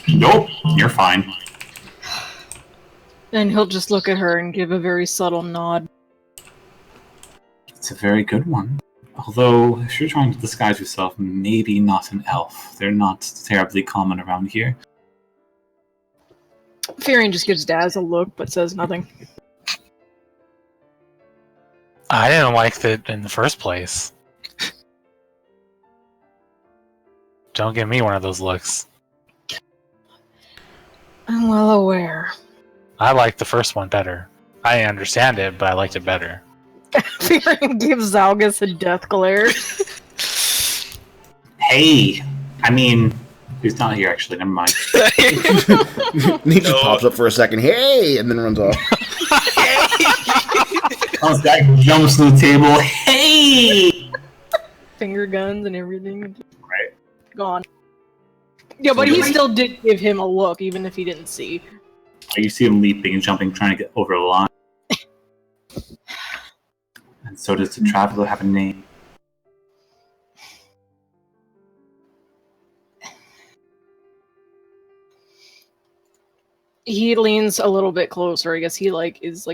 Speaker 1: Nope, you're fine.
Speaker 6: Then he'll just look at her and give a very subtle nod.
Speaker 1: It's a very good one. Although, if you're trying to disguise yourself, maybe not an elf. They're not terribly common around here.
Speaker 6: Furion just gives Daz a look, but says nothing.
Speaker 3: I didn't like that in the first place. Don't give me one of those looks.
Speaker 6: I'm well aware.
Speaker 3: I liked the first one better. I understand it, but I liked it better.
Speaker 6: Furion gives Zalgus a death glare.
Speaker 1: Hey! I mean, he's not here actually, never mind.
Speaker 2: He just pops up for a second, hey, and then runs off.
Speaker 1: Comes back, jumps to the table, hey!
Speaker 6: Finger guns and everything.
Speaker 1: Right.
Speaker 6: Gone. Yeah, but he still did give him a look, even if he didn't see.
Speaker 1: You see him leaping and jumping, trying to get over the line. And so does the traveler have a name?
Speaker 6: He leans a little bit closer. I guess he is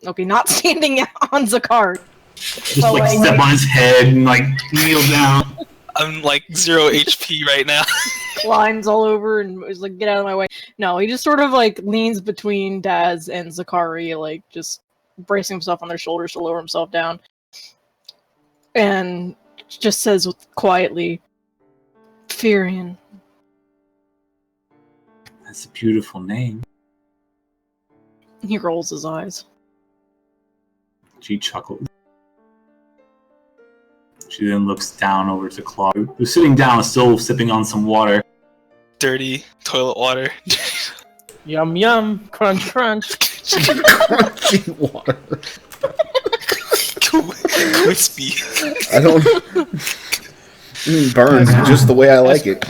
Speaker 6: okay, not standing on Zakar.
Speaker 1: Just step on his head and kneel down.
Speaker 5: I'm 0 HP right now.
Speaker 6: Climbs all over and is like, get out of my way. No, he just sort of leans between Daz and Zakari, just bracing himself on their shoulders to lower himself down. And just says quietly, Furion.
Speaker 1: That's a beautiful name.
Speaker 6: He rolls his eyes.
Speaker 1: She chuckles. She then looks down over to Claw, who's sitting down, still sipping on some water.
Speaker 5: Dirty toilet water.
Speaker 4: Yum yum, crunch crunch.
Speaker 2: Crunchy water.
Speaker 5: Crispy.
Speaker 2: I don't. Burns just the way I like it.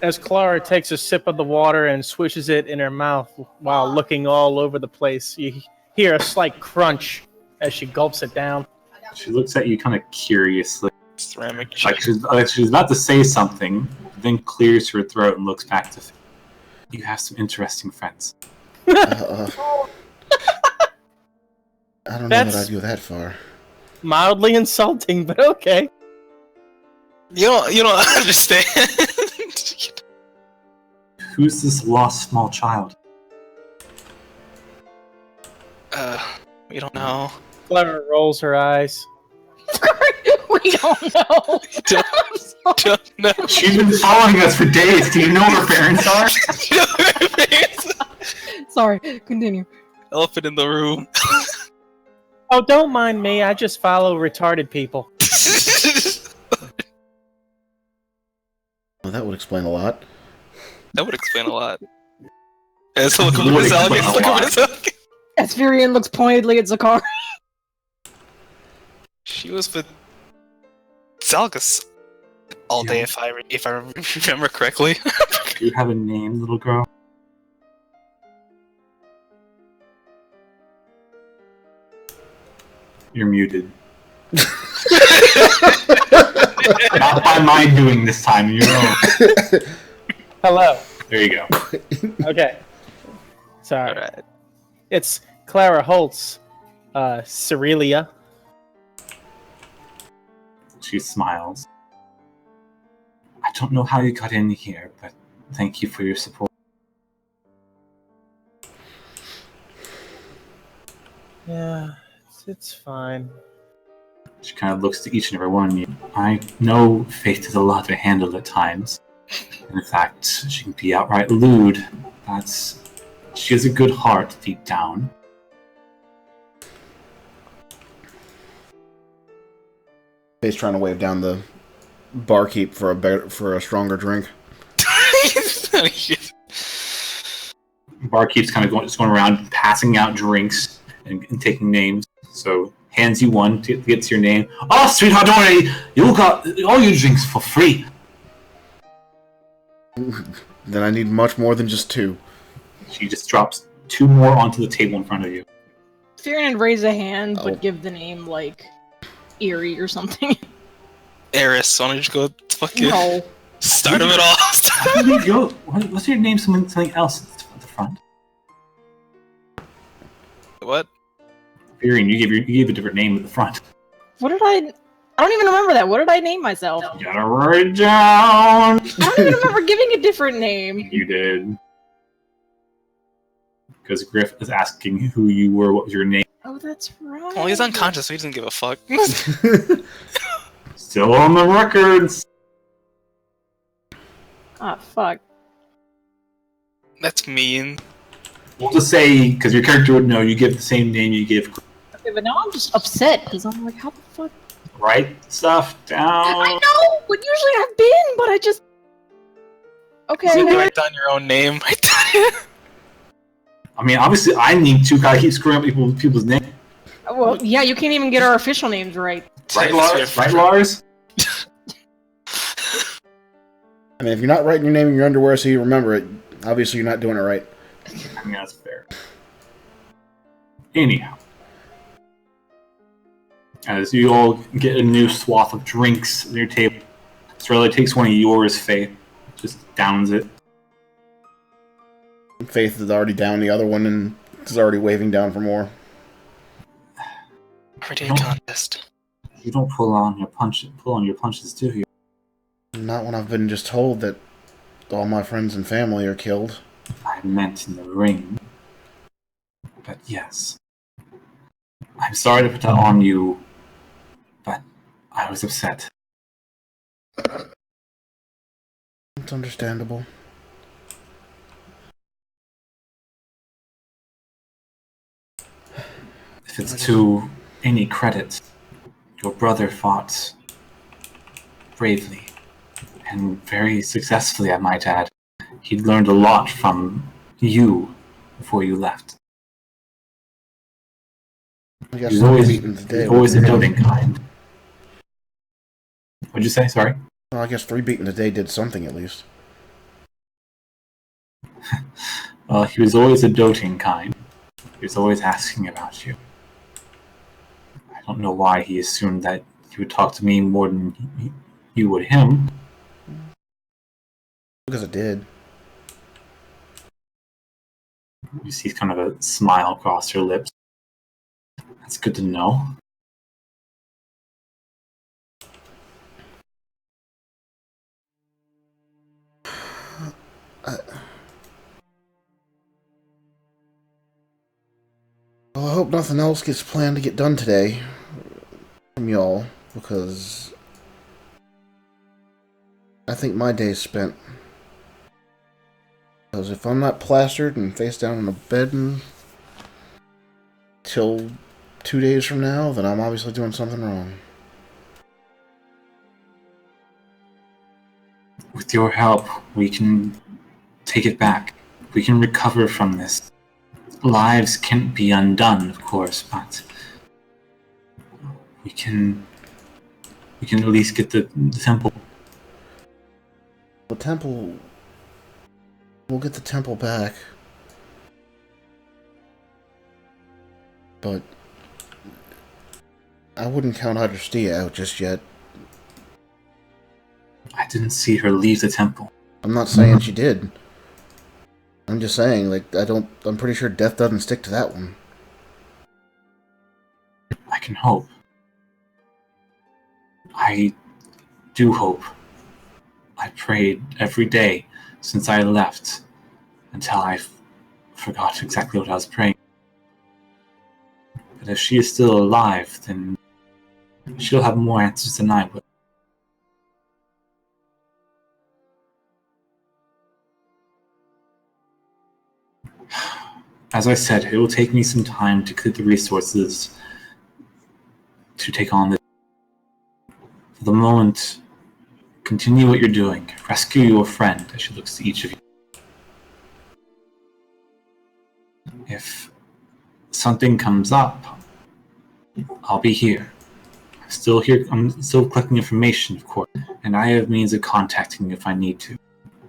Speaker 4: As Clara takes a sip of the water and swishes it in her mouth while looking all over the place, you hear a slight crunch as she gulps it down.
Speaker 1: She looks at you kind of curiously.
Speaker 5: Ceramic.
Speaker 1: Like she's about to say something, then clears her throat and looks back to Faith. You have some interesting friends.
Speaker 2: I don't know that I'd go that far.
Speaker 4: Mildly insulting, but okay.
Speaker 5: You don't understand.
Speaker 1: Who's this lost small child?
Speaker 5: We don't know.
Speaker 4: Clara rolls her eyes.
Speaker 6: We don't know.
Speaker 5: Don't know.
Speaker 1: She's been following us for days. Do you know who her parents are?
Speaker 6: Sorry, continue.
Speaker 5: Elephant in the room.
Speaker 4: Oh, don't mind me. I just follow retarded people.
Speaker 2: Well, that would explain a lot.
Speaker 5: That would explain a lot. As look at Zalgus.
Speaker 6: Aspherian looks pointedly at Zakar.
Speaker 5: She was with Zalgus all day, if I remember correctly.
Speaker 1: Do you have a name, little girl? You're muted. Not by my doing this time, your own.
Speaker 4: Hello.
Speaker 1: There you go.
Speaker 4: Okay. Sorry.
Speaker 5: Alright.
Speaker 4: It's Clara Holtz, Cerelia.
Speaker 1: She smiles. I don't know how you got in here, but thank you for your support.
Speaker 4: Yeah, it's fine.
Speaker 1: She kind of looks to each and every one of you. I know Faith is a lot to handle at times. In fact, she can be outright lewd. She has a good heart deep down.
Speaker 2: He's trying to wave down the barkeep for a stronger drink.
Speaker 1: Barkeep's kind of just going around passing out drinks and taking names. So hands you one, gets your name. Oh, sweetheart, don't worry. You got all your drinks for free.
Speaker 2: Then I need much more than just two.
Speaker 1: She just drops two more onto the table in front of you.
Speaker 6: Aspherian would raise a hand, but give the name, like, Eerie or something.
Speaker 5: Eris, why don't you just go fucking
Speaker 6: No.
Speaker 5: start him it all?
Speaker 1: How did you go? What's your name? Something else at the front.
Speaker 5: What?
Speaker 1: Furion, you gave a different name at the front.
Speaker 6: What did I don't even remember that. What did I name myself?
Speaker 1: You gotta write it down.
Speaker 6: I don't even remember giving a different name.
Speaker 1: You did. Because Griff is asking who you were, what was your name.
Speaker 6: Oh, that's right.
Speaker 5: Well, he's unconscious, so he doesn't give a fuck.
Speaker 1: Still on the records.
Speaker 6: Ah, fuck.
Speaker 5: That's mean.
Speaker 1: We'll just say, because your character would know, you give the same name you give.
Speaker 6: Okay, but now I'm just upset, because I'm like, how the fuck?
Speaker 1: Write stuff down.
Speaker 6: I know, but usually I've been, but I just... Okay.
Speaker 5: You write down your own name.
Speaker 1: I mean, obviously, I need to. Gotta keep screwing up people's names.
Speaker 6: Well, yeah, you can't even get our official names right.
Speaker 1: Right, Lars? Right, Lars?
Speaker 2: I mean, if you're not writing your name in your underwear so you remember it, obviously you're not doing it right.
Speaker 1: I mean, that's fair. Anyhow. As you all get a new swath of drinks on your table, Australia takes one of yours, Faith. Just downs it.
Speaker 2: Faith is already down the other one and is already waving down for more.
Speaker 5: Everyday contest.
Speaker 1: You don't pull on your punches, do you?
Speaker 2: Not when I've been just told that all my friends and family are killed.
Speaker 1: I meant in the ring. But yes. I'm sorry to put that on you, but I was upset.
Speaker 2: It's understandable.
Speaker 1: If it's to any credit, your brother fought bravely, and very successfully, I might add. He'd learned a lot from you before you left.
Speaker 2: I guess
Speaker 1: He's
Speaker 2: three
Speaker 1: always,
Speaker 2: beaten today.
Speaker 1: always a doting kind. What'd you say? Sorry?
Speaker 2: Well, I guess 3 beaten today did something at least.
Speaker 1: Well, he was always a doting kind. He was always asking about you. I don't know why he assumed that you would talk to me more than you would him.
Speaker 2: Because it did.
Speaker 1: You see kind of a smile across her lips. That's good to know.
Speaker 2: Well, I hope nothing else gets planned to get done today from y'all, because I think my day's spent. Because if I'm not plastered and face down in a bed until 2 days from now, then I'm obviously doing something wrong.
Speaker 1: With your help, we can take it back. We can recover from this. Lives can't be undone, of course, but we can at least get the temple.
Speaker 2: The temple... We'll get the temple back. But I wouldn't count Hydrostea out just yet.
Speaker 1: I didn't see her leave the temple.
Speaker 2: I'm not saying she did. I'm just saying, like, I'm pretty sure death doesn't stick to that one.
Speaker 1: I can hope. I do hope. I prayed every day since I left until I forgot exactly what I was praying. But if she is still alive, then she'll have more answers than I would. As I said, it will take me some time to collect the resources to take on this. For the moment, continue what you're doing. Rescue your friend, as she looks to each of you. If something comes up, I'll be here. I'm still here. I'm still collecting information, of course, and I have means of contacting you if I need to.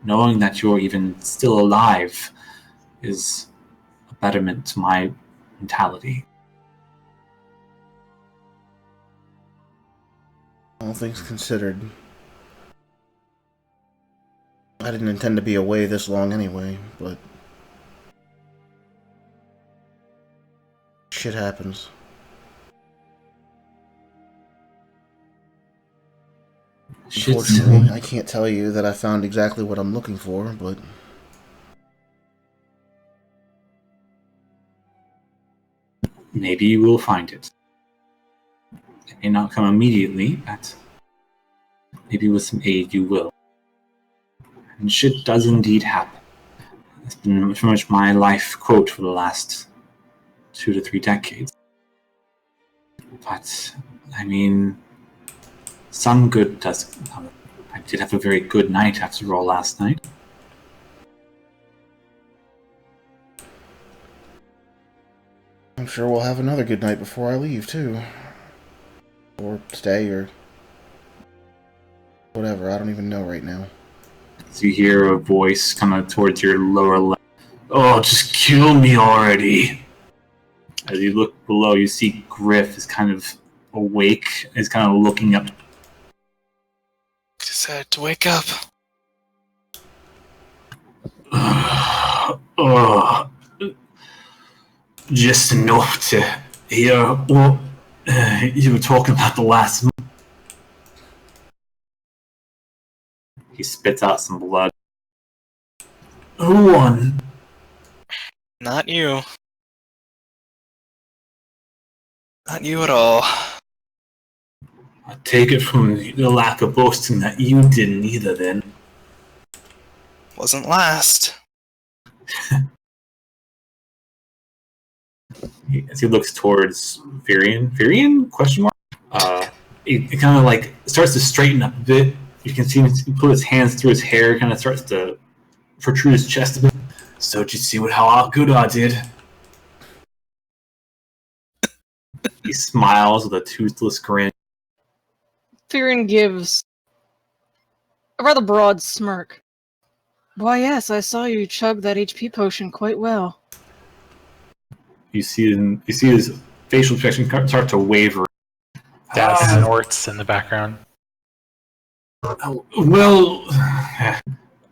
Speaker 1: Knowing that you're even still alive is a betterment to my mentality.
Speaker 2: All things considered, I didn't intend to be away this long anyway, but shit happens. Unfortunately, I can't tell you that I found exactly what I'm looking for, but
Speaker 1: Maybe you will find it. It may not come immediately, but maybe with some aid you will. And shit does indeed happen. It's been pretty much my life quote for the last 2 to 3 decades. But, I mean, some good does come. I did have a very good night after all last night.
Speaker 2: I'm sure we'll have another good night before I leave, too. Or stay, or whatever, I don't even know right now.
Speaker 1: So you hear a voice coming towards your lower left. Oh, just kill me already! As you look below, you see Griff is kind of awake, is kind of looking up.
Speaker 5: Just had to wake up.
Speaker 1: Just enough to hear what you were talking about the last month. He spits out some blood. Who won?
Speaker 5: Not you. Not you at all.
Speaker 1: I take it from the lack of boasting that you didn't either then.
Speaker 5: Wasn't last.
Speaker 1: As he looks towards Virion? Question mark? It kind of like starts to straighten up a bit, You can see him put his hands through his hair, kind of starts to protrude his chest a bit. So did you see how good I did? He smiles with a toothless grin.
Speaker 6: Firin gives a rather broad smirk. Why, yes, I saw you chug that HP potion quite well.
Speaker 1: You see his facial expression start to waver.
Speaker 3: Dad snorts in the background.
Speaker 1: Well,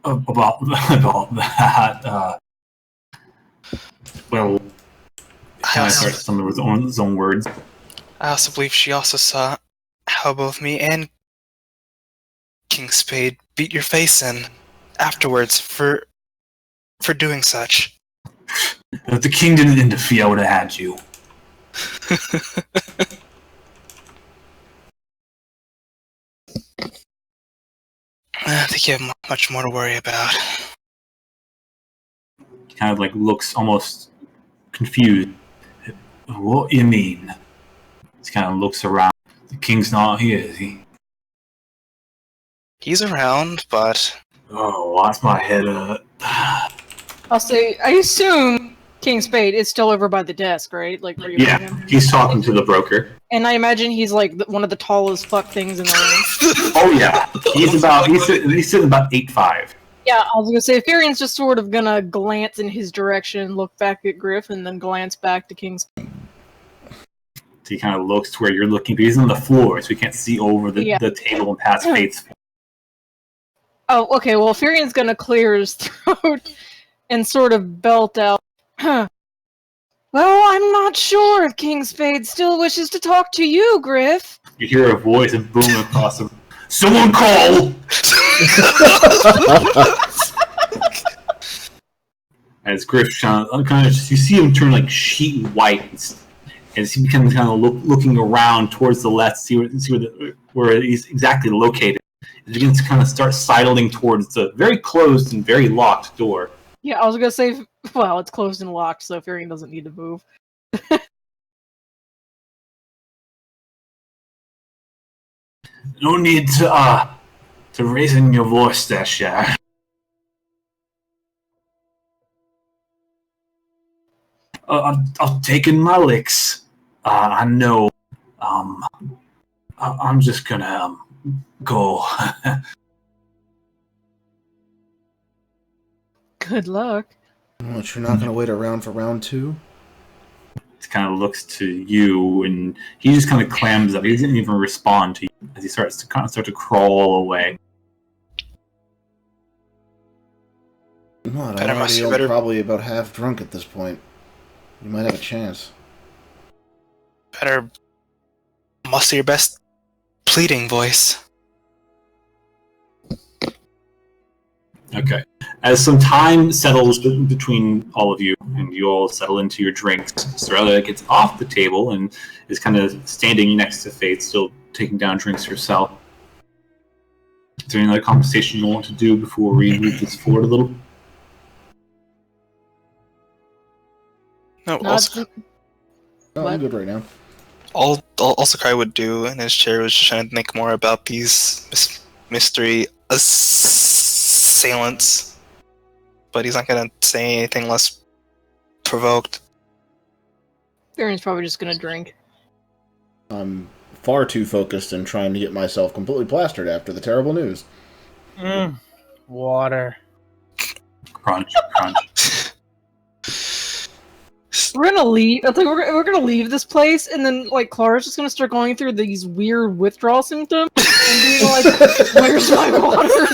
Speaker 1: about that. Well, kind of starts some of his own words.
Speaker 5: I also believe she also saw how both me and King Spade beat your face in afterwards for doing such.
Speaker 1: If the king didn't interfere, I would have had you.
Speaker 5: I think you have much more to worry about.
Speaker 1: He kind of like looks almost confused. What do you mean? He kind of looks around. The king's not here, is he?
Speaker 5: He's around, but...
Speaker 1: Oh, why's my head up?
Speaker 6: I'll say, I assume King Spade is still over by the desk, right? Like, where you put him?
Speaker 1: He's talking to the broker.
Speaker 6: And I imagine he's like one of the tallest fuck things in the room.
Speaker 1: Oh yeah, he's sitting about 8'5".
Speaker 6: Yeah, I was gonna say, Firin's just sort of gonna glance in his direction, look back at Griff, and then glance back to King Spade.
Speaker 1: So he kind of looks to where you're looking, but he's on the floor, so he can't see over the table and past Fate's.
Speaker 6: Oh, okay, well, Firin's gonna clear his throat and sort of belt out. Well, I'm not sure if King Spade still wishes to talk to you, Griff.
Speaker 1: You hear a voice and boom across him. Someone call! As Griff unconscious, you see him turn like sheet white as he becomes kind of looking around towards the left, see where he's exactly located. He begins to kind of start sidling towards the very closed and very locked door.
Speaker 6: Yeah, I was gonna say, well, it's closed and locked, so Firin doesn't need to move.
Speaker 1: No need to raising your voice there, Cher. I've taken my licks. I know. I'm just gonna go.
Speaker 6: Good luck.
Speaker 2: What, you're not gonna wait around for round 2?
Speaker 1: He kind of looks to you, and he just kind of clams up. He doesn't even respond to you as he starts to crawl away.
Speaker 2: What? I'm already probably about half drunk at this point. You might have a chance.
Speaker 5: Better muster your best pleading voice.
Speaker 1: Okay. As some time settles between all of you, and you all settle into your drinks, Sorella gets off the table and is kind of standing next to Faith, still taking down drinks herself. Is there any other conversation you want to do before we move this forward a little?
Speaker 5: No, also,
Speaker 2: I'm good right now.
Speaker 5: all Sakai would do in his chair was just trying to think more about these mystery assailants. But he's not gonna say anything less provoked.
Speaker 6: Firin's probably just gonna drink.
Speaker 2: I'm far too focused in trying to get myself completely plastered after the terrible news.
Speaker 4: Water.
Speaker 1: Crunch.
Speaker 6: We're gonna leave. I think we're gonna leave this place, and then like Clara's just gonna start going through these weird withdrawal symptoms and being like, "Where's my water?"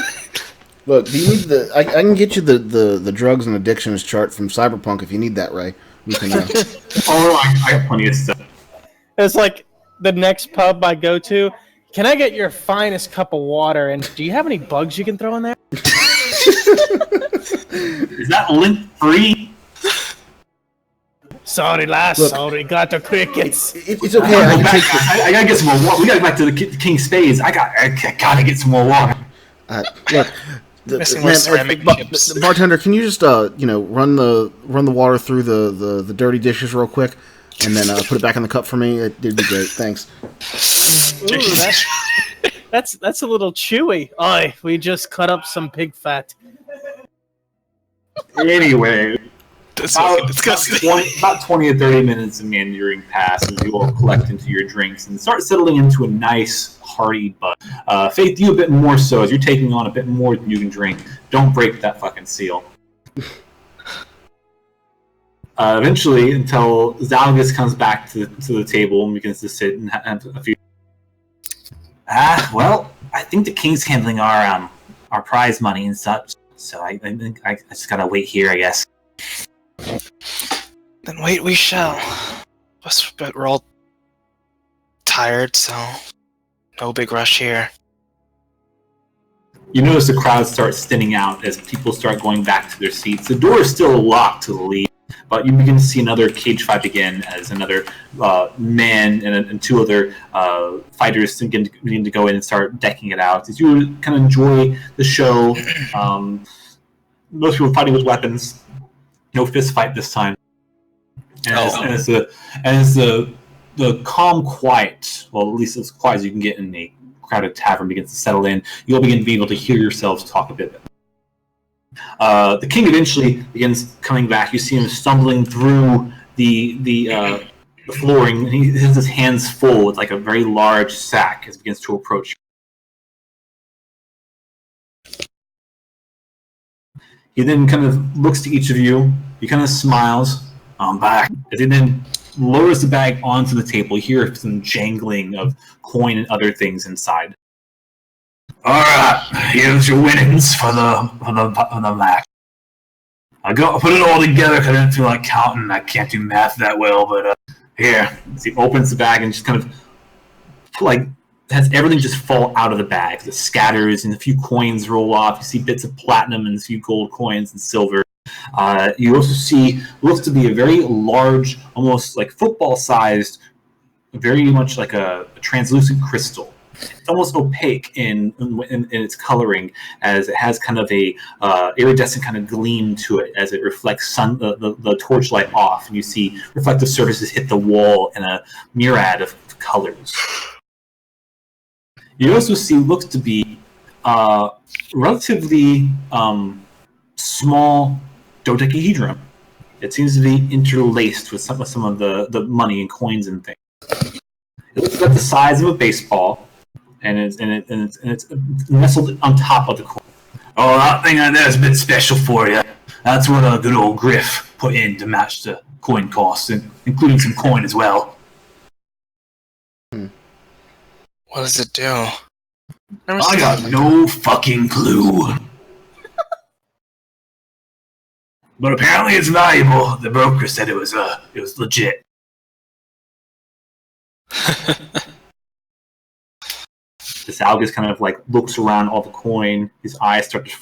Speaker 2: Look, do you need the? I can get you the drugs and addictions chart from Cyberpunk if you need that, Ray. We can.
Speaker 1: Oh, I got plenty of stuff.
Speaker 4: It's like the next pub I go to. Can I get your finest cup of water? And do you have any bugs you can throw in there?
Speaker 1: Is that lint free?
Speaker 4: Sorry, lass.
Speaker 2: Look,
Speaker 4: sorry, got the crickets.
Speaker 2: It's okay.
Speaker 1: I gotta get some more water. We gotta go back to the King Spades. I gotta get some more water.
Speaker 2: Look, the bartender, can you just run the water through the dirty dishes real quick, and then put it back in the cup for me? It'd be great. Thanks.
Speaker 4: Ooh, That's a little chewy. Oi, we just cut up some pig fat.
Speaker 1: Anyway,
Speaker 5: That's fucking disgusting.
Speaker 1: about 20 or 30 minutes of meandering pass as you all collect into your drinks and start settling into a nice, hearty buzz. Faith, you a bit more so as you're taking on a bit more than you can drink. Don't break that fucking seal. Eventually, until Zalgus comes back to the table and begins to sit and have a few. Well, I think the king's handling our prize money and such. So I think I just gotta wait here, I guess.
Speaker 5: Then wait we shall. But we're all tired, so no big rush here.
Speaker 1: You notice the crowd starts thinning out as people start going back to their seats. The door is still locked to the lead, but you begin to see another cage fight begin as another man and two other fighters begin to go in and start decking it out. As you kind of enjoy the show, most people fighting with weapons. No fist fight this time. And as the calm quiet, well, at least as quiet as you can get in a crowded tavern, begins to settle in, you'll begin to be able to hear yourselves talk a bit. The king eventually begins coming back. You see him stumbling through the flooring. He has his hands full with like a very large sack as he begins to approach. He then kind of looks to each of you. He kind of smiles. I'm back. As he then lowers the bag onto the table, you hear some jangling of coin and other things inside. All right, here's your winnings for the match. I put it all together because I didn't feel like counting. I can't do math that well, but here. So he opens the bag and just kind of like has everything just fall out of the bag. It scatters and a few coins roll off. You see bits of platinum and a few gold coins and silver. You also see looks to be a very large, almost like football-sized, very much like a translucent crystal. It's almost opaque in its coloring, as it has kind of a iridescent kind of gleam to it as it reflects the torchlight off, and you see reflective surfaces hit the wall in a myriad of colors. You also see looks to be relatively small dodecahedron. It seems to be interlaced with some of the money and coins and things. It looks like the size of a baseball, and it's nestled on top of the coin. Oh, that thing like that is a bit special for you. That's what a good old Griff put in to match the coin costs, including some coin as well.
Speaker 5: What does it do?
Speaker 1: I got no fucking clue. But apparently it's valuable. The broker said it was legit. This Algus kind of like looks around all the coin. His eyes start to.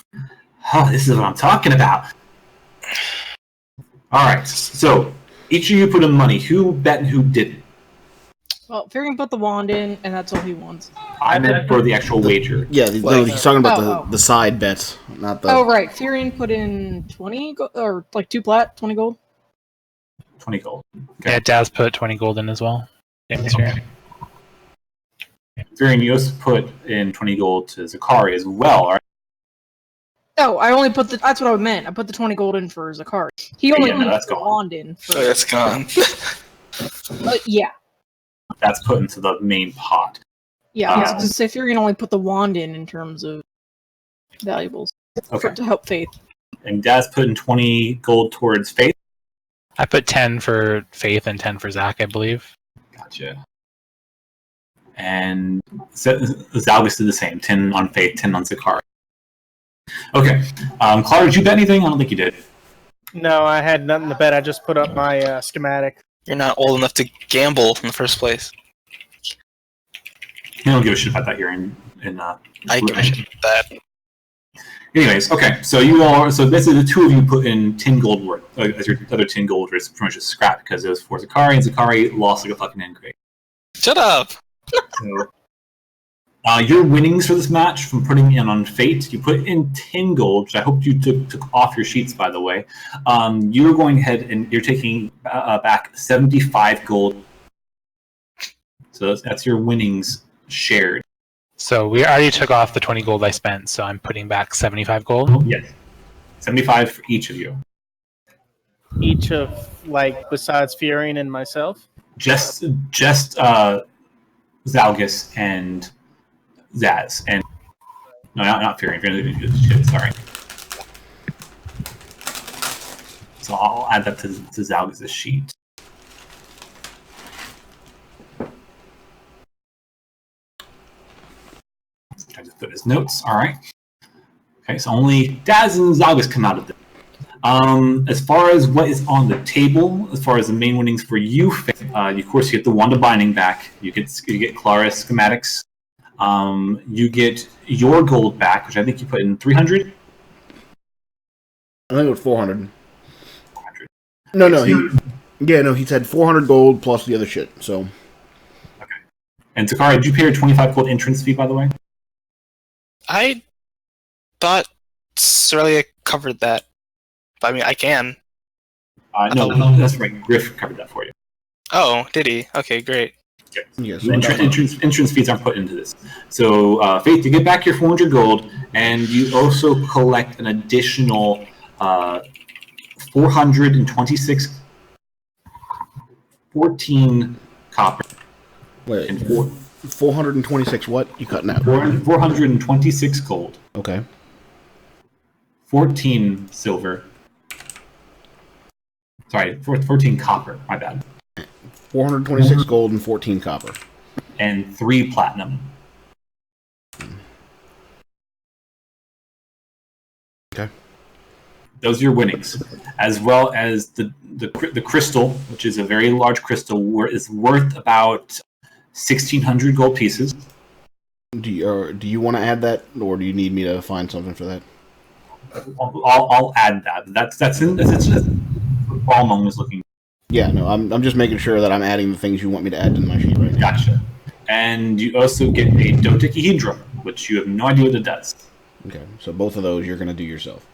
Speaker 1: Oh, this is what I'm talking about. All right, so each of you put in money. Who bet and who didn't?
Speaker 6: Well, Furion put the wand in, and that's all he wants.
Speaker 1: I meant for the actual wager.
Speaker 2: Yeah, no, he's talking about the side bets, not the.
Speaker 6: Oh, right. Furion put in 20 or like 2 plat, 20 gold.
Speaker 1: 20 gold. Okay.
Speaker 3: Yeah, Daz put 20 gold in as well.
Speaker 1: Okay. Furion, you also put in 20 gold to Zakari as well, right?
Speaker 6: Oh, I only put that's what I meant. I put the 20 gold in for Zakari. He only put the wand in. For,
Speaker 5: Oh, that's gone.
Speaker 6: yeah.
Speaker 1: That's put into the main pot.
Speaker 6: Yeah, I was going to say Furion only put the wand in terms of valuables to help Faith.
Speaker 1: And Daz put in 20 gold towards Faith?
Speaker 3: I put 10 for Faith and 10 for Zach, I believe.
Speaker 1: Gotcha. And Zalgus did the same. 10 on Faith, 10 on Zakari. Okay. Clara, did you bet anything? I don't think you did.
Speaker 4: No, I had nothing to bet. I just put up my schematic.
Speaker 5: You're not old enough to gamble in the first place.
Speaker 1: You don't give a shit about that here
Speaker 5: I give a shit about that.
Speaker 1: Anyways, okay, so basically the two of you put in 10 gold worth, as your other 10 gold was pretty much just scrapped because it was for Zakari, and Zakari lost like a fucking increase.
Speaker 5: Shut up!
Speaker 1: So, your winnings for this match from putting in on Fate, you put in 10 gold, which I hope you took off your sheets, by the way. You're going ahead and you're taking back 75 gold. So that's your winnings shared.
Speaker 3: So we already took off the 20 gold I spent, so I'm putting back 75 gold.
Speaker 1: Yes. 75 for each of you.
Speaker 4: Each of, like, besides Furion and myself?
Speaker 1: Just Zalgus and Zaz. And no, not Furion. Sorry. So I'll add that to Zalgus' sheet. I just put his notes. All right. Okay, so only Daz and Zalgus come out of this. As far as what is on the table, as far as the main winnings for you, of course, you get the Wand of Binding back. You get Clara's schematics. You get your gold back, which I think you put in 300.
Speaker 2: I think it was 400. 400. No. He said 400 gold plus the other shit. So.
Speaker 1: Okay. And Takara, did you pay your 25 gold entrance fee, by the way?
Speaker 5: I thought Cerelia covered that. But, I mean, I can.
Speaker 1: No, that's right. Griff covered that for you.
Speaker 5: Oh, did he? Okay, great.
Speaker 1: Yeah, so entrance fees aren't put into this. So, Faith, you get back your 400 gold, and you also collect an additional 426, 14 copper.
Speaker 2: Wait,
Speaker 1: and
Speaker 2: 426 what? You cutting out?
Speaker 1: 426 gold.
Speaker 2: Okay.
Speaker 1: 14 silver. Sorry, 14 copper. My bad.
Speaker 2: 426 gold and 14 copper.
Speaker 1: And 3 platinum.
Speaker 2: Okay.
Speaker 1: Those are your winnings, as well as the crystal, which is a very large crystal, is worth about 1,600 gold pieces.
Speaker 2: Do you want to add that, or do you need me to find something for that?
Speaker 1: I'll add that. That's what Ballmon was looking.
Speaker 2: Yeah, no, I'm just making sure that I'm adding the things you want me to add to my sheet right now.
Speaker 1: Gotcha. And you also get a dodecahedron, which you have no idea what it does.
Speaker 2: Okay, so both of those you're going to do yourself.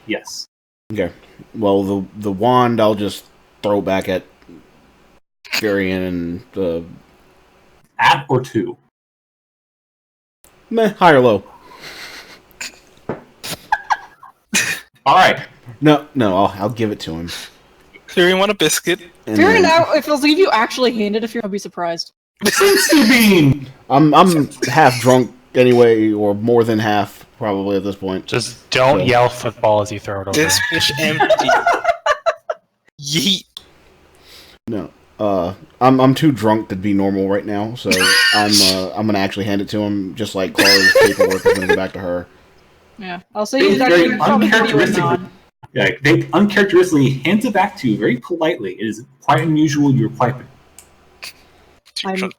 Speaker 1: Yes.
Speaker 2: Okay. Well, the wand I'll just throw back at Furion and
Speaker 1: At or to?
Speaker 2: Meh, high or low.
Speaker 1: All right.
Speaker 2: No, I'll give it to him.
Speaker 5: Furion want a biscuit?
Speaker 6: Furion, now, if you actually hand it, if you're, I'll be surprised.
Speaker 2: I'm half drunk anyway, or more than half probably at this point.
Speaker 3: Just don't yell football as you throw it over.
Speaker 5: This bitch empty. Yeet.
Speaker 2: No, I'm too drunk to be normal right now, so I'm gonna actually hand it to him, just like Clara's paperwork is gonna go back to her.
Speaker 6: Yeah, I'll say he's actually probably nod.
Speaker 1: Yeah, they uncharacteristically hands it back to you very politely. It is quite unusual you're piping.
Speaker 6: I'm a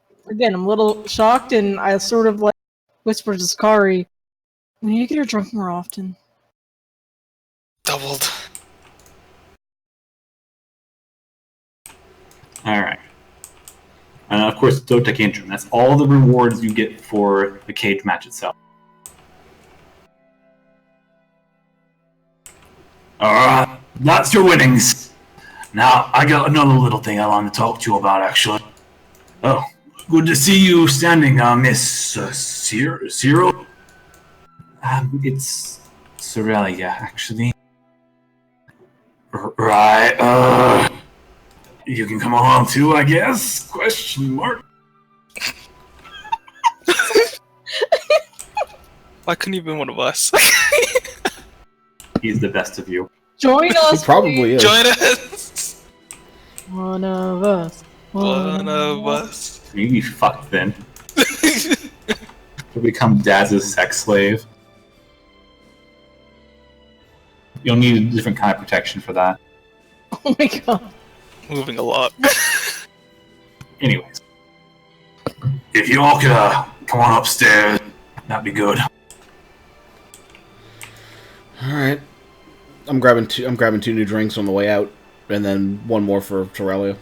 Speaker 6: little shocked, and I sort of like whisper to Sakari, "We need to get her drunk more often."
Speaker 5: Doubled.
Speaker 1: All right. And of course, dodecahedron. That's all the rewards you get for the cage match itself. Alright, that's your winnings. Now, I got another little thing I want to talk to you about, actually. Oh, good to see you standing, Miss Ciro? It's Cerelia, actually. Right, you can come along too, I guess? Question mark.
Speaker 5: Why couldn't he have been one of us?
Speaker 1: He's the best of you.
Speaker 6: Join us!
Speaker 2: He probably is.
Speaker 5: Join us!
Speaker 6: One of us.
Speaker 5: One of us.
Speaker 1: You be fucked then. You'll become Daz's sex slave. You'll need a different kind of protection for that.
Speaker 6: Oh my god.
Speaker 5: Moving a lot.
Speaker 1: Anyways. If you all could come on upstairs, that'd be good.
Speaker 2: Alright. I'm grabbing two new drinks on the way out, and then one more for Cerelia.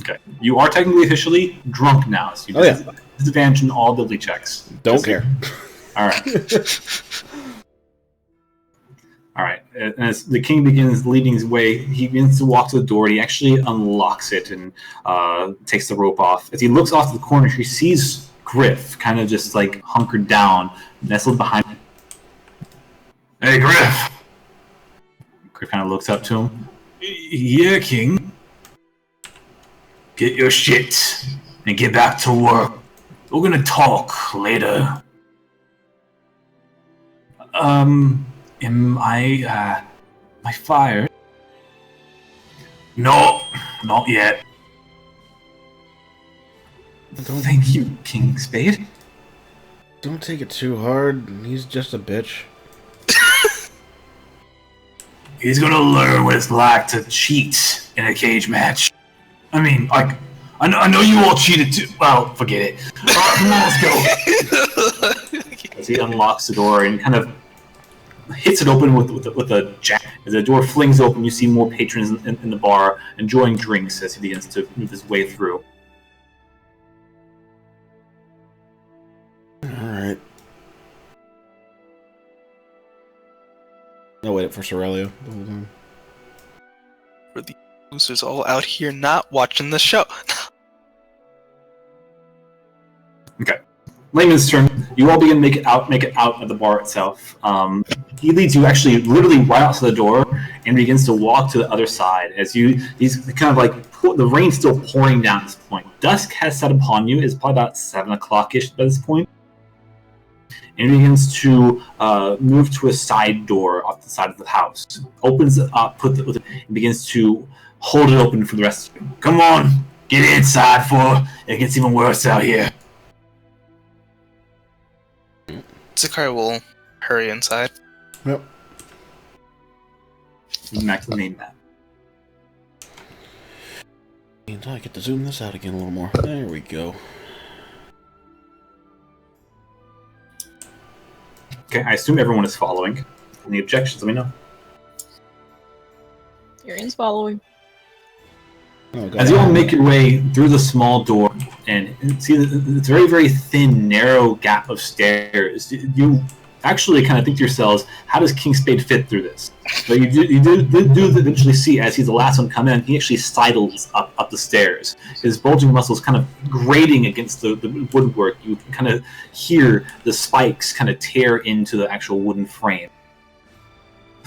Speaker 1: Okay. You are technically officially drunk now, so you disadvantage in all ability checks.
Speaker 2: Don't care.
Speaker 1: Alright. Alright. As the king begins leading his way, he begins to walk to the door. He actually unlocks it and takes the rope off. As he looks off to the corner, he sees Griff, kind of just like hunkered down, nestled behind. Hey, Griff! Griff kind of looks up to him. Yeah, King. Get your shit and get back to work. We're gonna talk later. Am I fired? No, not yet. Thank you, King Spade.
Speaker 2: Don't take it too hard. He's just a bitch.
Speaker 1: He's gonna learn what it's like to cheat in a cage match. I mean, like, I know you all cheated too. Well, forget it. Come on, let's go. As he unlocks the door and kind of hits it open with a jack. As the door flings open, you see more patrons in the bar enjoying drinks as he begins to move his way through.
Speaker 2: Alright. No, wait for Sorelio the whole time.
Speaker 5: For the losers all out here not watching the show.
Speaker 1: Okay. Layman's turn. You all begin to make it out of the bar itself. He leads you actually literally right out to the door and begins to walk to the other side as he's kind of like the rain's still pouring down at this point. Dusk has set upon you. It's probably about 7 o'clock-ish by this point. And he begins to move to a side door off the side of the house. Opens it up, and begins to hold it open for the rest of you. Come on, get inside for it gets even worse out here.
Speaker 5: Zakari will hurry inside.
Speaker 2: Yep.
Speaker 1: Back to the main map.
Speaker 2: And I get to zoom this out again a little more. There we go.
Speaker 1: Okay, I assume everyone is following. Any objections, let me know.
Speaker 6: Tyrion's following.
Speaker 2: Oh, God.
Speaker 1: As you all make your way through the small door and see it's a very, very thin, narrow gap of stairs, you actually kind of think to yourselves, how does King Spade fit through this? But you do eventually see, as he's the last one to come in, he actually sidles up the stairs. His bulging muscles kind of grating against the woodwork. You can kind of hear the spikes kind of tear into the actual wooden frame.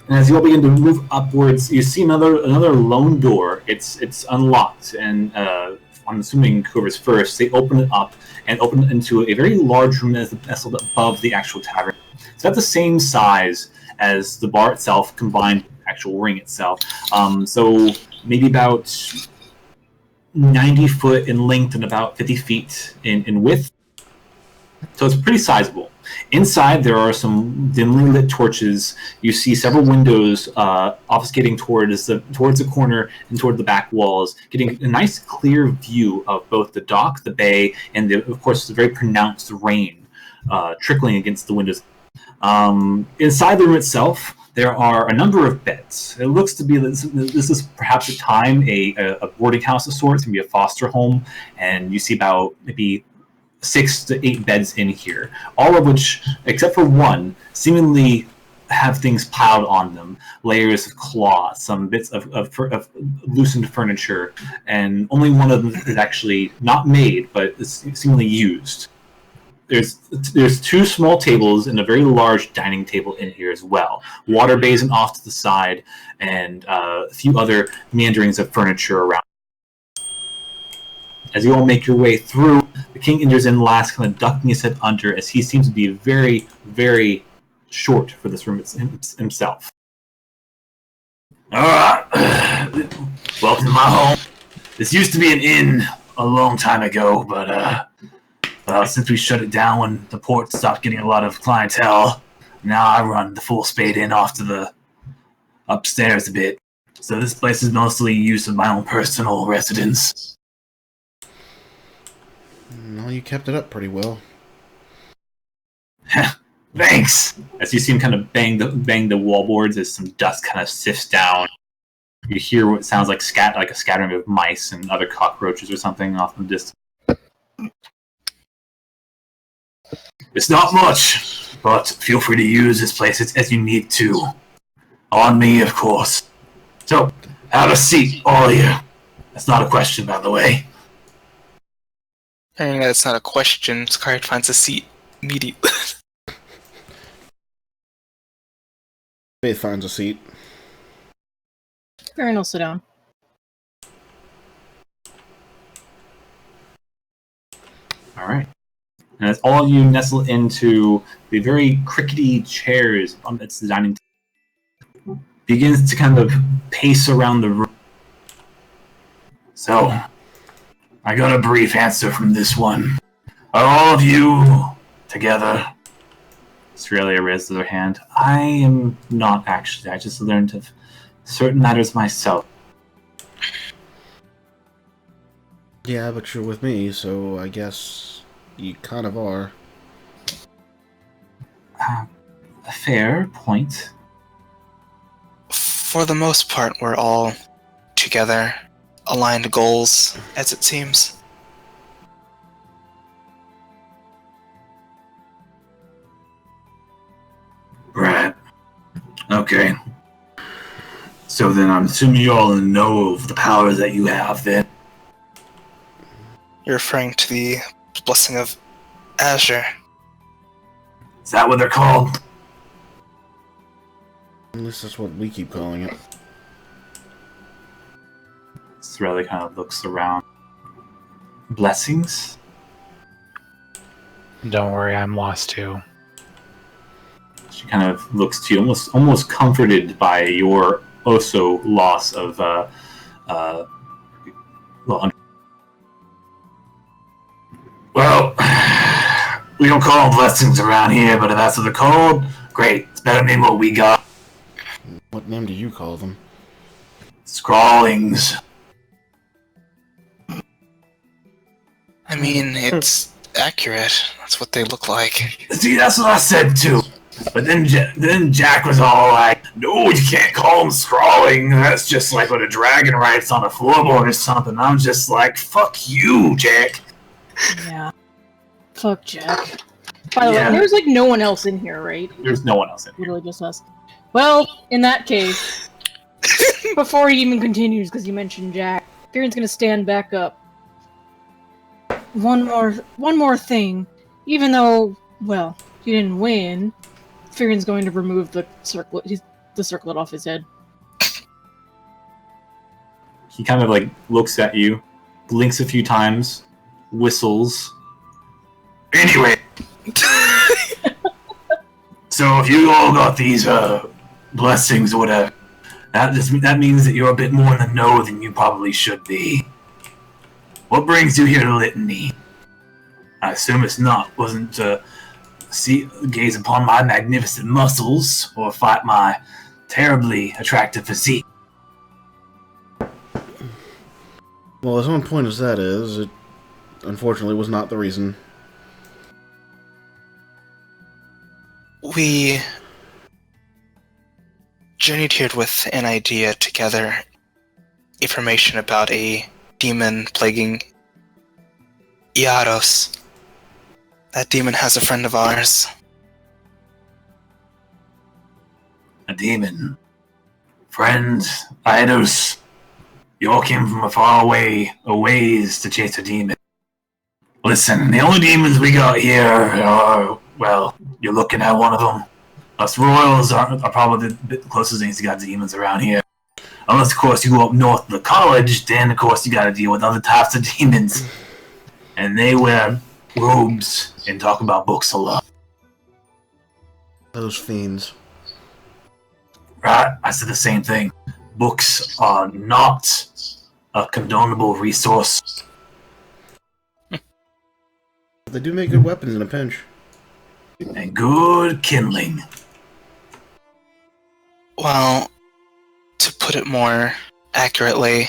Speaker 1: And as you all begin to move upwards, you see another lone door. It's unlocked, and I'm assuming whoever's first, they open it up and open it into a very large room that's nestled above the actual tavern. It's about the same size as the bar itself, combined with the actual ring itself. So maybe about 90 foot in length and about 50 feet in width. So it's pretty sizable. Inside, there are some dimly lit torches. You see several windows obfuscating towards the corner and toward the back walls, getting a nice clear view of both the dock, the bay, and of course the very pronounced rain trickling against the windows. Inside the room itself, there are a number of beds. It looks to be this is perhaps at time a boarding house of sorts, maybe a foster home, and you see about maybe 6 to 8 beds in here, all of which, except for one, seemingly have things piled on them. Layers of cloth, some bits of loosened furniture, and only one of them is actually not made, but is seemingly used. There's 2 small tables and a very large dining table in here as well. Water basin off to the side, and a few other meanderings of furniture around. As you all make your way through, the king enters in last, kind of ducking his head under, as he seems to be very, very short for this room himself. Alright, welcome to my home. This used to be an inn a long time ago, but since we shut it down when the port stopped getting a lot of clientele, now I run the full Spade Inn off to the upstairs a bit. So this place is mostly use of my own personal residence.
Speaker 2: No, you kept it up pretty well.
Speaker 1: Thanks! As you see him kind of bang the wallboards as some dust kind of sifts down. You hear what sounds like a scattering of mice and other cockroaches or something off in the distance. It's not much, but feel free to use this place as you need to. On me, of course. So, have a seat, all of you. That's not a question, by the way.
Speaker 5: Hearing that it's not a question, Scarlet finds a seat immediately.
Speaker 2: Faith finds a seat.
Speaker 6: Farron will sit down.
Speaker 1: All right. And as all of you nestle into the very crickety chairs amidst the dining table, begins to kind of pace around the room. So, I got a brief answer from this one. Are all of you together? Australia raises her hand. I am not actually. I just learned of certain matters myself.
Speaker 2: Yeah, but you're with me, so I guess you kind of are.
Speaker 1: A fair point.
Speaker 5: For the most part, we're all together, aligned goals, as it seems.
Speaker 1: Right. Okay. So then I'm assuming you all know of the powers that you have then.
Speaker 5: You're referring to the blessing of Azure.
Speaker 1: Is that what they're called?
Speaker 2: At least that's what we keep calling it.
Speaker 1: Sorelli kind of looks around. Blessings?
Speaker 3: Don't worry, I'm lost too.
Speaker 1: She kind of looks to you, almost comforted by your also loss of well, we don't call them blessings around here, but if that's what they're called, great. It's better than what we got.
Speaker 2: What name do you call them?
Speaker 1: Scrawlings.
Speaker 5: I mean, it's accurate. That's what they look like.
Speaker 1: See, that's what I said too. But then Jack was all like, no, you can't call them scrawling. That's just like what a dragon writes on a floorboard or something. I'm just like, fuck you, Jack.
Speaker 6: Yeah. Fuck Jack. By the
Speaker 1: Yeah.
Speaker 6: way, there's like no one else in here, right?
Speaker 1: There's no one else in here.
Speaker 6: Literally just us. Well, in that case, before he even continues, because you mentioned Jack, Kieran's gonna stand back up. One more thing. Even though, well, you didn't win, Kieran's going to remove the circlet off his head.
Speaker 1: He kind of like looks at you, blinks a few times, whistles. Anyway, so if you all got these blessings or whatever, that means that you're a bit more in the know than you probably should be. What brings you here to Litany? I assume wasn't to gaze upon my magnificent muscles or fight my terribly attractive physique.
Speaker 2: Well, as on point as that is, it unfortunately was not the reason.
Speaker 5: We journeyed here with an idea together. Information about a demon plaguing Iaros. That demon has a friend of ours.
Speaker 1: A demon. Friend, Eidos. You all came from a ways to chase a demon. Listen, the only demons we got here are, well, you're looking at one of them. Us royals are probably the closest things to got demons around here. Unless, of course, you go up north to the college, then, of course, you gotta deal with other types of demons. And they wear robes and talk about books a lot.
Speaker 2: Those fiends.
Speaker 1: Right? I said the same thing. Books are not a condonable resource.
Speaker 2: They do make good weapons in a pinch.
Speaker 1: And good kindling.
Speaker 5: Well, to put it more accurately,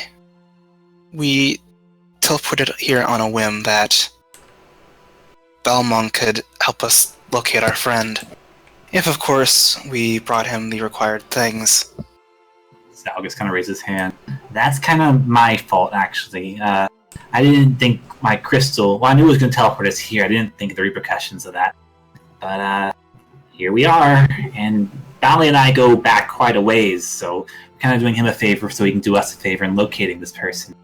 Speaker 5: we teleported here on a whim that Balmung could help us locate our friend. If, of course, we brought him the required things.
Speaker 1: Salgus kind of raises his hand. That's kind of my fault, actually. I didn't think my crystal... Well, I knew it was going to teleport us here. I didn't think of the repercussions of that. But, here we are. And Bally and I go back quite a ways, so we're kind of doing him a favor so he can do us a favor in locating this person.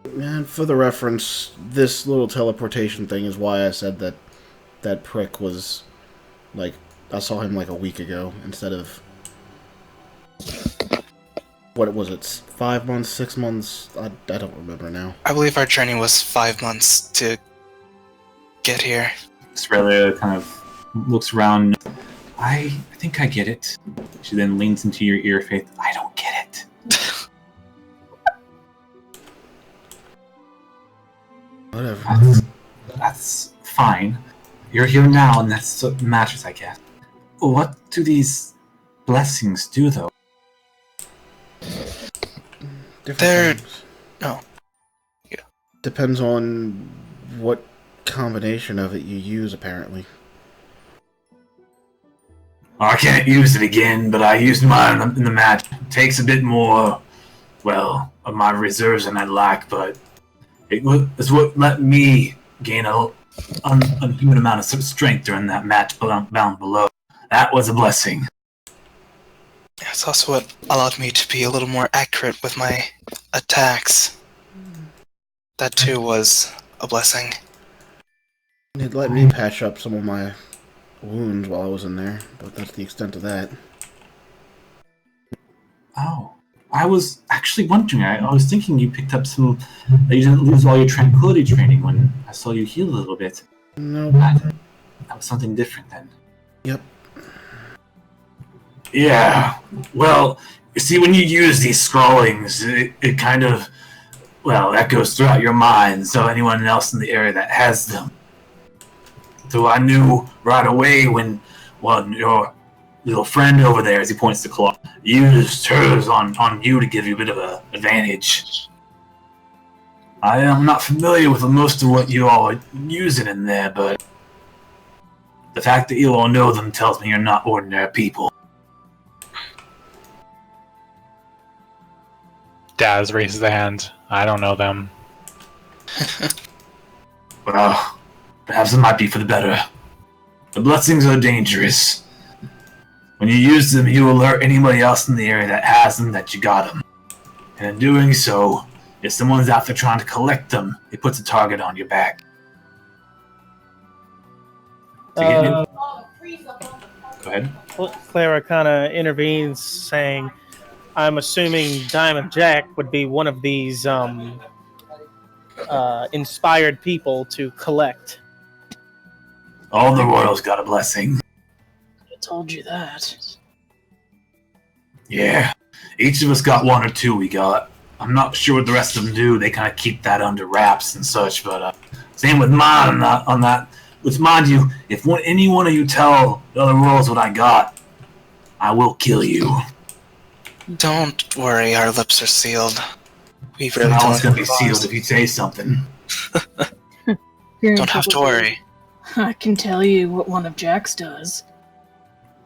Speaker 2: And for the reference, this little teleportation thing is why I said that that prick was, like, I saw him like a week ago instead of, what was it, 5 months, 6 months? I don't remember now.
Speaker 5: I believe our journey was 5 months to get here.
Speaker 1: Australia kind of looks around. I think I get it. She then leans into your ear, Faith. I don't get it.
Speaker 2: Whatever.
Speaker 1: That's fine. You're here now, and that's what matters, I guess. What do these blessings do, though?
Speaker 2: Different
Speaker 5: They're-
Speaker 2: things.
Speaker 5: oh. Yeah.
Speaker 2: Depends on what combination of it you use, apparently.
Speaker 1: I can't use it again, but I used mine in the match. It takes a bit more, well, of my reserves than I'd like, but it's what let me gain an unhuman amount of strength during that match down below. That was a blessing.
Speaker 5: It's also what allowed me to be a little more accurate with my attacks. That too was a blessing.
Speaker 2: It let me patch up some of my wounds while I was in there, but that's the extent of that.
Speaker 1: Oh, I was actually wondering. I was thinking you picked up some. That you didn't lose all your tranquility training when I saw you heal a little bit.
Speaker 2: No.
Speaker 1: That was something different then.
Speaker 2: Yep.
Speaker 1: Yeah. Well, you see, when you use these scrawlings, it kind of, well, echoes throughout your mind. So anyone else in the area that has them. So I knew right away when, well, your little friend over there, as he points to Claw, used hers on you to give you a bit of an advantage. I am not familiar with most of what you all are using in there, but the fact that you all know them tells me you're not ordinary people.
Speaker 3: Daz raises a hand. I don't know them.
Speaker 1: Well, perhaps it might be for the better. The blessings are dangerous. When you use them, you alert anybody else in the area that has them that you got them. And in doing so, if someone's out there trying to collect them, it puts a target on your back. To get in- Go ahead.
Speaker 4: Clara kind of intervenes, saying, I'm assuming Diamond Jack would be one of these inspired people to collect.
Speaker 1: All the royals got a blessing.
Speaker 6: I told you that.
Speaker 1: Yeah. Each of us got one or two we got. I'm not sure what the rest of them do. They kind of keep that under wraps and such, but same with mine on that. Which, mind you, if any one of you tell the other royals what I got, I will kill you.
Speaker 5: Don't worry, our lips are sealed. We really
Speaker 1: Now
Speaker 5: don't
Speaker 1: it's gonna be sealed if you say something.
Speaker 5: Don't have to worry.
Speaker 6: I can tell you what one of Jack's does.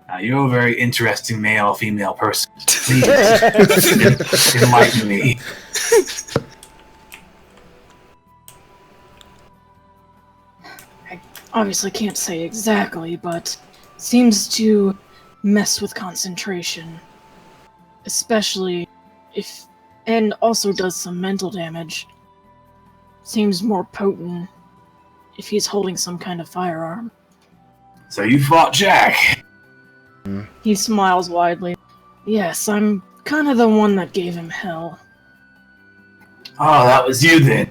Speaker 1: Now, you're a very interesting male-female person. Please, enlighten me.
Speaker 6: I obviously can't say exactly, but seems to mess with concentration. Especially if... and also does some mental damage. Seems more potent if he's holding some kind of firearm.
Speaker 1: So you fought Jack?
Speaker 6: He smiles widely. Yes, I'm kind of the one that gave him hell.
Speaker 1: Oh, that was you then.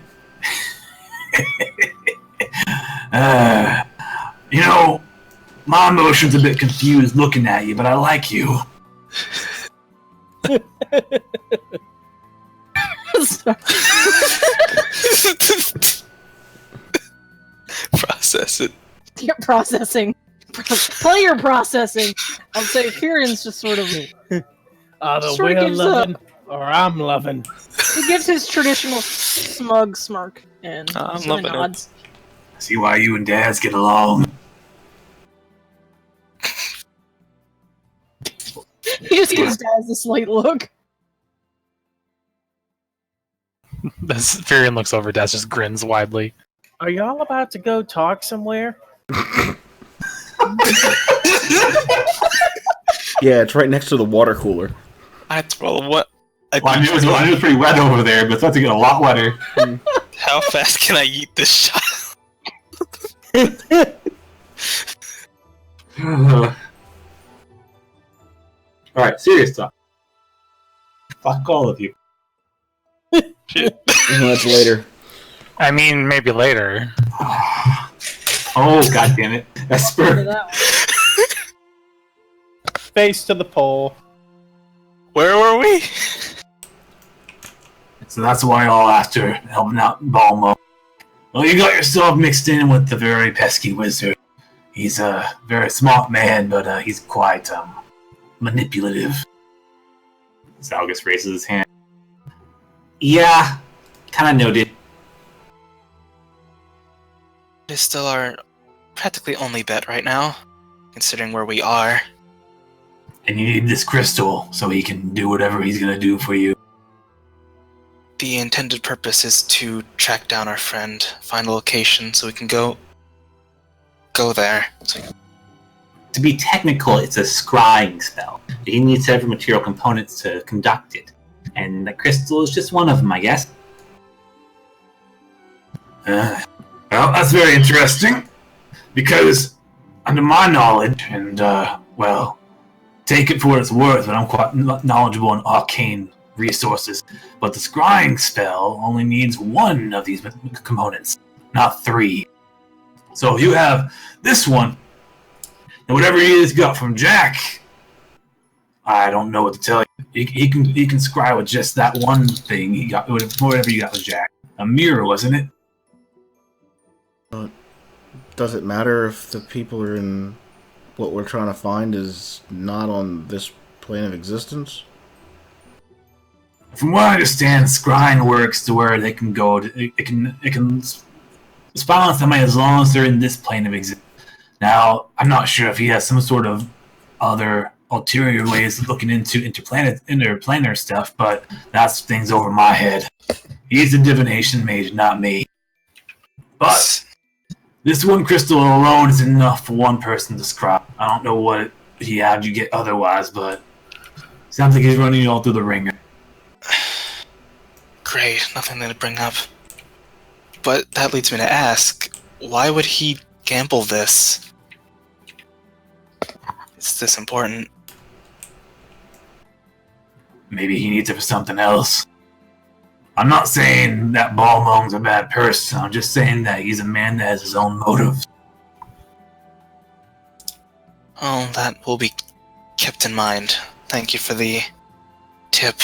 Speaker 1: You know, my emotion's a bit confused looking at you, but I like you.
Speaker 5: Process it.
Speaker 6: You're processing. Player processing. I'll say Kieran's just sort of...
Speaker 4: Either
Speaker 6: Sure
Speaker 4: we're
Speaker 6: gives
Speaker 4: loving or I'm loving.
Speaker 6: He gives his traditional smug smirk and
Speaker 5: I'm
Speaker 6: sort of
Speaker 5: loving it.
Speaker 6: nods.
Speaker 1: See why you and Daz get along.
Speaker 6: He just gives Daz a slight look.
Speaker 3: As Furion looks over, Daz just grins widely.
Speaker 4: Are y'all about to go talk somewhere?
Speaker 2: Yeah, it's right next to the water cooler.
Speaker 5: I had to roll a what?
Speaker 1: Well, I knew it was pretty wet over there, but it's about to get a lot wetter.
Speaker 5: How fast can I eat this shot?
Speaker 1: Alright, serious talk. Fuck all of you.
Speaker 2: That's later.
Speaker 3: I mean, maybe later.
Speaker 1: Oh, god damn it. Esper.
Speaker 4: Face to the pole.
Speaker 5: Where were we?
Speaker 1: So that's why y'all after helping out Balmo. Well, you got yourself mixed in with the very pesky wizard. He's a very smart man, but he's quite manipulative. Salgus raises his hand. Yeah, kind of noted.
Speaker 5: It is still our practically only bet right now, considering where we are.
Speaker 1: And you need this crystal so he can do whatever he's gonna do for you.
Speaker 5: The intended purpose is to track down our friend, find a location so we can go there.
Speaker 1: To be technical, it's a scrying spell. He needs several material components to conduct it. And the crystal is just one of them, I guess. Well, that's very interesting. Because, under my knowledge, and, well, take it for what it's worth, but I'm quite knowledgeable in arcane resources. But the scrying spell only needs one of these components, not three. So if you have this one, and whatever he has got from Jack, I don't know what to tell you. He can scry with just that one thing he got, whatever you got with Jack. A mirror, wasn't it?
Speaker 2: Does it matter if the people are in what we're trying to find is not on this plane of existence?
Speaker 1: From what I understand, scrying works to where they can go. It can spy on somebody as long as they're in this plane of existence. Now, I'm not sure if he has some sort of other ulterior ways of looking into interplanar stuff, but that's things over my head. He's a divination mage, not me. But this one crystal alone is enough for one person to scry. I don't know what he had you get otherwise, but sounds like he's running you all through the ringer.
Speaker 5: Great, nothing to bring up. But that leads me to ask, why would he gamble this? It's this important.
Speaker 1: Maybe he needs it for something else. I'm not saying that Balmong's a bad person. I'm just saying that he's a man that has his own motives.
Speaker 5: Oh, that will be kept in mind. Thank you for the tip.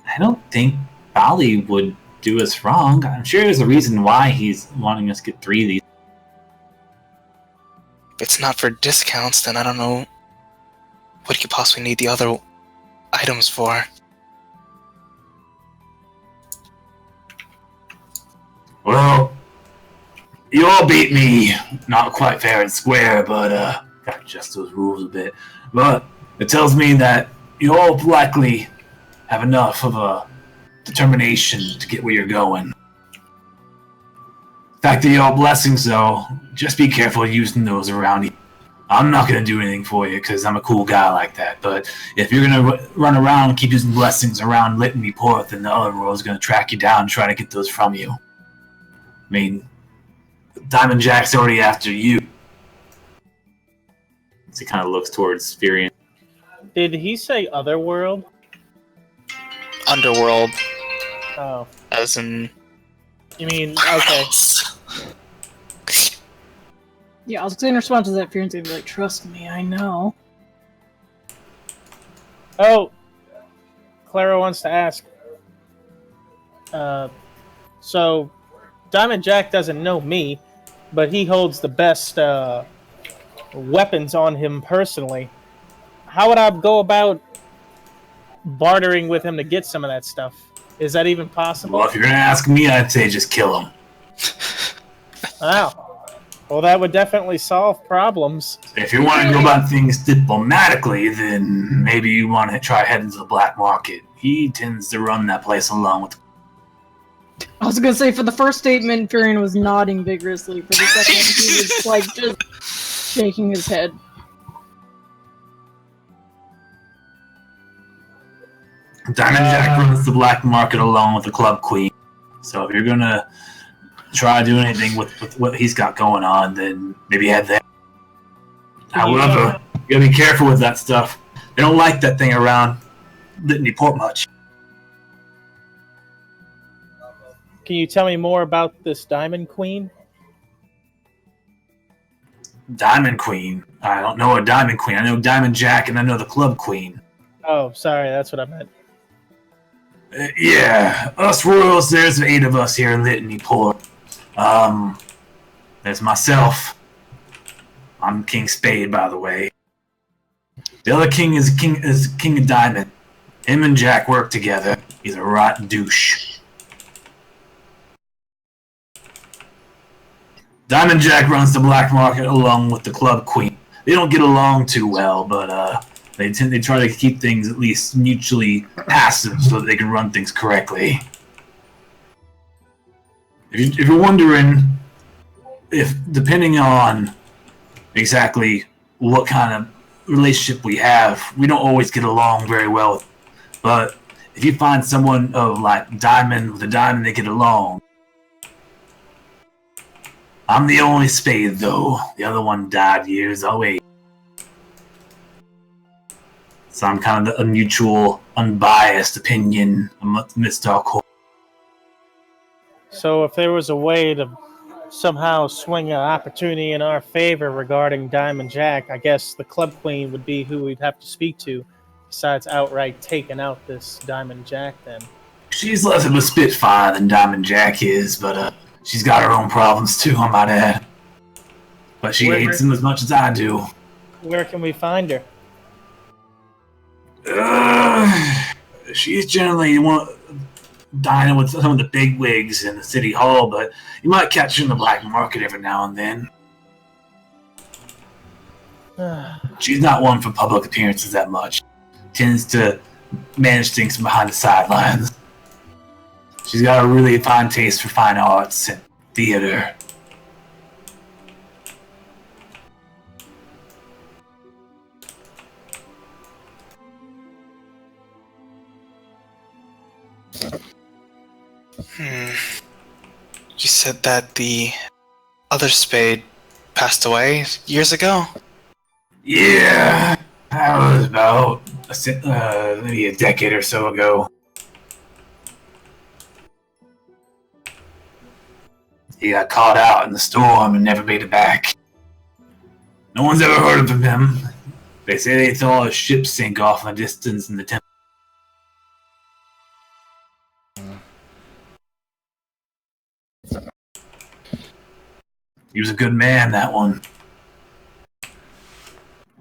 Speaker 1: I don't think Bali would do us wrong. I'm sure there's a reason why he's wanting us to get 3 of these.
Speaker 5: If it's not for discounts, then I don't know what he could possibly need the other items for.
Speaker 1: Well, you all beat me. Not quite fair and square, but gotta adjust those rules a bit. But it tells me that you all likely have enough of a determination to get where you're going. The fact that you all blessings, though, just be careful using those around you. I'm not going to do anything for you because I'm a cool guy like that, but if you're going to run around and keep using blessings around letting me pour, then the other world's going to track you down and try to get those from you. I mean, Diamond Jack's already after you. So he kind of looks towards Furion.
Speaker 4: Did he say otherworld?
Speaker 5: Underworld,
Speaker 4: Oh.
Speaker 5: as in...
Speaker 4: You mean, okay.
Speaker 6: Yeah, I was going to respond to that fear and be like, trust me, I know.
Speaker 4: Oh, Clara wants to ask. So, Diamond Jack doesn't know me, but he holds the best weapons on him personally. How would I go about bartering with him to get some of that stuff? Is that even possible?
Speaker 1: Well, if you're going to ask me, I'd say just kill him.
Speaker 4: Wow. Well, that would definitely solve problems.
Speaker 1: If you want to go about things diplomatically, then maybe you want to try heading to the black market. He tends to run that place along with...
Speaker 6: I was going to say, for the first statement, Furion was nodding vigorously. For the second, he was, like, just shaking his head.
Speaker 1: Diamond Jack runs the black market along with the Club Queen. So if you're gonna try to do anything with what he's got going on, then maybe head there. However, you gotta be careful with that stuff. They don't like that thing around Litany Port much.
Speaker 4: Can you tell me more about this Diamond Queen?
Speaker 1: Diamond Queen? I don't know a Diamond Queen. I know Diamond Jack and I know the Club Queen.
Speaker 4: Oh, sorry, that's what I meant.
Speaker 1: Yeah, us royals, there's 8 of us here in Litany Port. There's myself. I'm King Spade, by the way. The other king is King of Diamond. Him and Jack work together. He's a right douche. Diamond Jack runs the black market along with the Club Queen. They don't get along too well, but they try to keep things at least mutually passive so that they can run things correctly. If you're wondering if, depending on exactly what kind of relationship we have, we don't always get along very well. But if you find someone of like Diamond with a Diamond, they get along. I'm the only Spade, though. The other one died years away. So I'm kind of a mutual, unbiased opinion amidst our court.
Speaker 4: So if there was a way to somehow swing an opportunity in our favor regarding Diamond Jack, I guess the Club Queen would be who we'd have to speak to, besides outright taking out this Diamond Jack then.
Speaker 1: She's less of a Spitfire than Diamond Jack is, but she's got her own problems too, I might add. But she hates him as much as I do.
Speaker 4: Where can we find her?
Speaker 1: She's generally dining with some of the big wigs in the city hall, but you might catch her in the black market every now and then. She's not one for public appearances that much. Tends to manage things from behind the sidelines. She's got a really fine taste for fine arts and theater.
Speaker 5: You said that the other Spade passed away years ago?
Speaker 1: Yeah, that was about maybe a decade or so ago. He got caught out in the storm and never made it back. No one's ever heard of him. They say they saw a ship sink off in the distance in the temple. He was a good man, that one.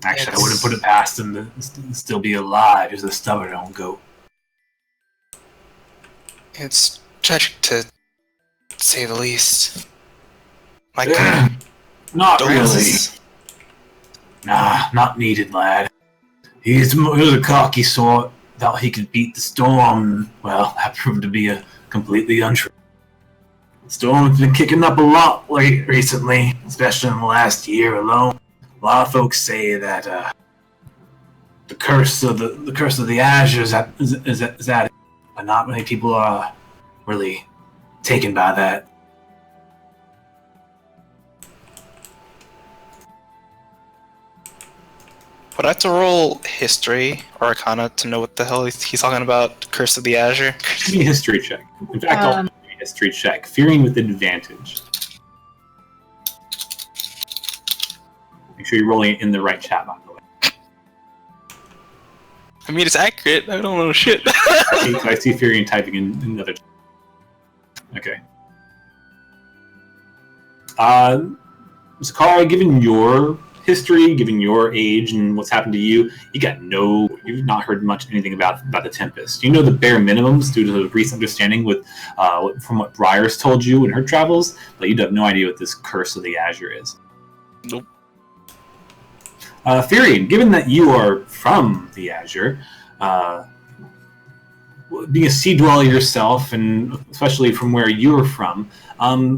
Speaker 1: Actually, I wouldn't put it past him to still be alive. He was a stubborn old goat.
Speaker 5: It's tragic to say the least. My
Speaker 1: Not really. Nah, not needed, lad. He was a cocky sort. Thought he could beat the storm. Well, that proved to be completely untrue. The storm's been kicking up a lot recently, especially in the last year alone. A lot of folks say that the curse of the Azure is at it, but not many people are really taken by that.
Speaker 5: Would I have to roll history or Arcana to know what the hell he's talking about? Curse of the Azure?
Speaker 1: Give me a history check. In fact, I'll give you a history check. Fearing with advantage. Make sure you're rolling it in the right chat, by the way.
Speaker 5: I mean, it's accurate. I don't know shit.
Speaker 1: I see Furion typing in another. Okay. Zakara, given your history, given your age and what's happened to you, you've not heard much anything about the Tempest. You know the bare minimums due to the recent understanding with from what Briar's told you in her travels, but you have no idea what this Curse of the Azure is.
Speaker 5: Nope.
Speaker 1: Furion, given that you are from the Azure, being a sea dweller yourself, and especially from where you're from,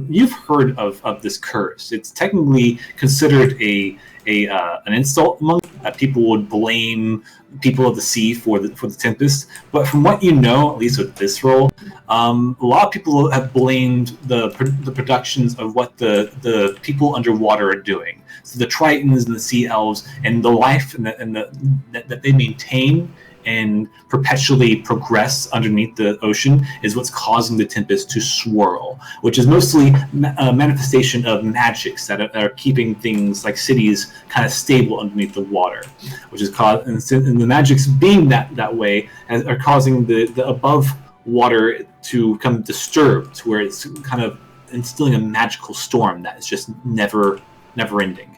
Speaker 1: you've heard of this curse. It's technically considered a an insult among that people would blame people of the sea for the tempest. But from what you know, at least with this role, a lot of people have blamed the productions of what the people underwater are doing. So the Tritons and the Sea Elves and the life that they maintain and perpetually progress underneath the ocean is what's causing the tempest to swirl, which is mostly a manifestation of magics that are keeping things like cities kind of stable underneath the water, which is caused, and the magics being that way are causing the above water to become disturbed, where it's kind of instilling a magical storm that is just never ending.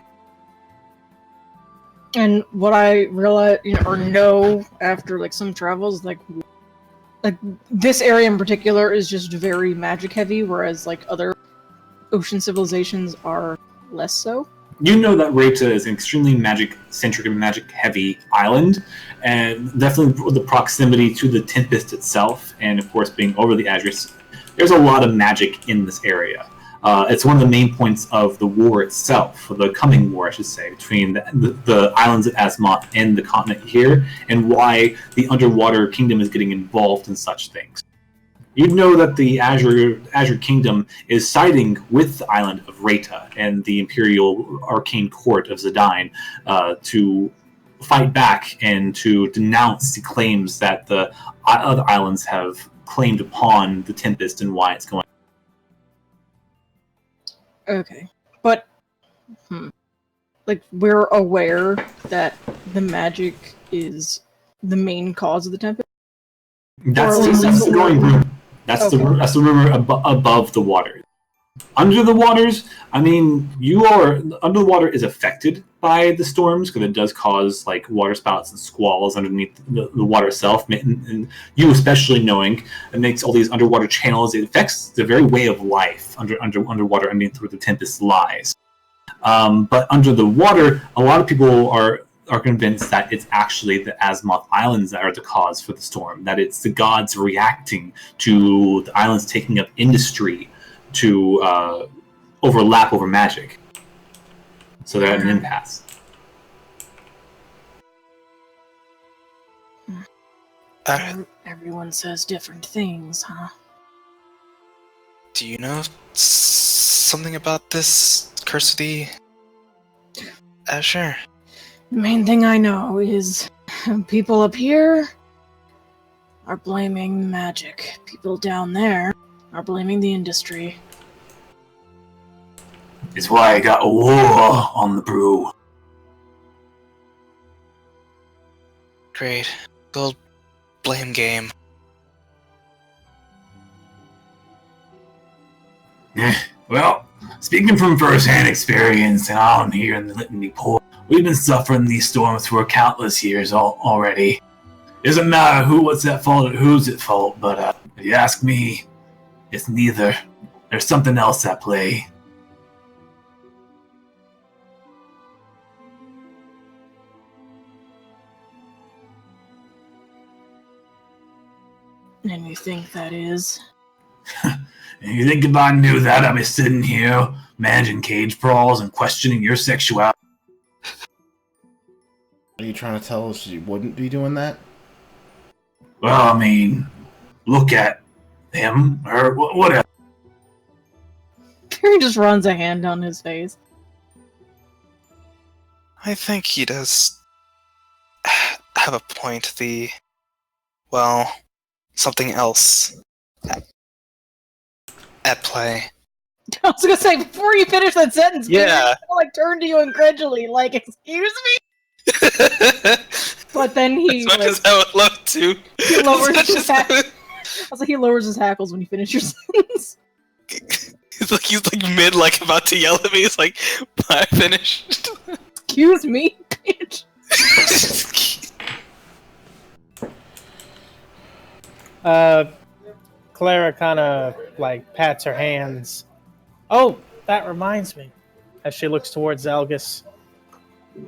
Speaker 6: And what I realize, or know after like some travels, like this area in particular is just very magic heavy, whereas like other ocean civilizations are less so.
Speaker 1: You know that Reta is an extremely magic-centric and magic-heavy island, and definitely the proximity to the Tempest itself, and of course being over the Azure, there's a lot of magic in this area. It's one of the main points of the war itself, or the coming war, I should say, between the islands of Azimuth and the continent here, and why the underwater kingdom is getting involved in such things. You know that the Azure Kingdom is siding with the island of Reta and the Imperial Arcane Court of Zidane to fight back and to denounce the claims that the other islands have claimed upon the Tempest and why it's going.
Speaker 6: Okay, but like we're aware that the magic is the main cause of the tempest.
Speaker 1: That's the going rumor. That's the rumor above the water. Under the waters, I mean, under the water is affected by the storms because it does cause like water spouts and squalls underneath the water itself. And you, especially knowing, it makes all these underwater channels. It affects the very way of life underwater underneath where the tempest lies. But under the water, a lot of people are convinced that it's actually the Azimuth Islands that are the cause for the storm. That it's the gods reacting to the islands taking up industry to overlap over magic. So they're at an impasse.
Speaker 6: Everyone says different things, huh?
Speaker 5: Do you know something about this Curse of the Azure?
Speaker 6: The main thing I know is people up here are blaming magic. People down there are blaming the industry.
Speaker 1: It's why I got a war on the brew.
Speaker 5: Great. Good blame game.
Speaker 1: Well, speaking from first-hand experience down here in the Litany Port, we've been suffering these storms for countless years already. Doesn't matter what's at fault or who's at fault, but if you ask me, it's neither. There's something else at play.
Speaker 6: And you think that is?
Speaker 1: And you think if I knew that, I'd be sitting here managing cage brawls and questioning your sexuality?
Speaker 2: Are you trying to tell us you wouldn't be doing that?
Speaker 1: Well, I mean, look at him, or whatever.
Speaker 6: He just runs a hand down his face.
Speaker 5: I think he does have a point. Something else at play.
Speaker 6: I was gonna say, before you finish that sentence,
Speaker 5: Yeah.
Speaker 6: Peter, turn to you incredulously, excuse me? But then he,
Speaker 5: as much as I would love to.
Speaker 6: He lowers his hackles. I was like, he lowers his hackles when you finish your sentence.
Speaker 5: He's like mid, about to yell at me. He's like, I finished.
Speaker 6: Excuse me, bitch.
Speaker 4: Clara kind of pats her hands. Oh, that reminds me. As she looks towards Zelgus,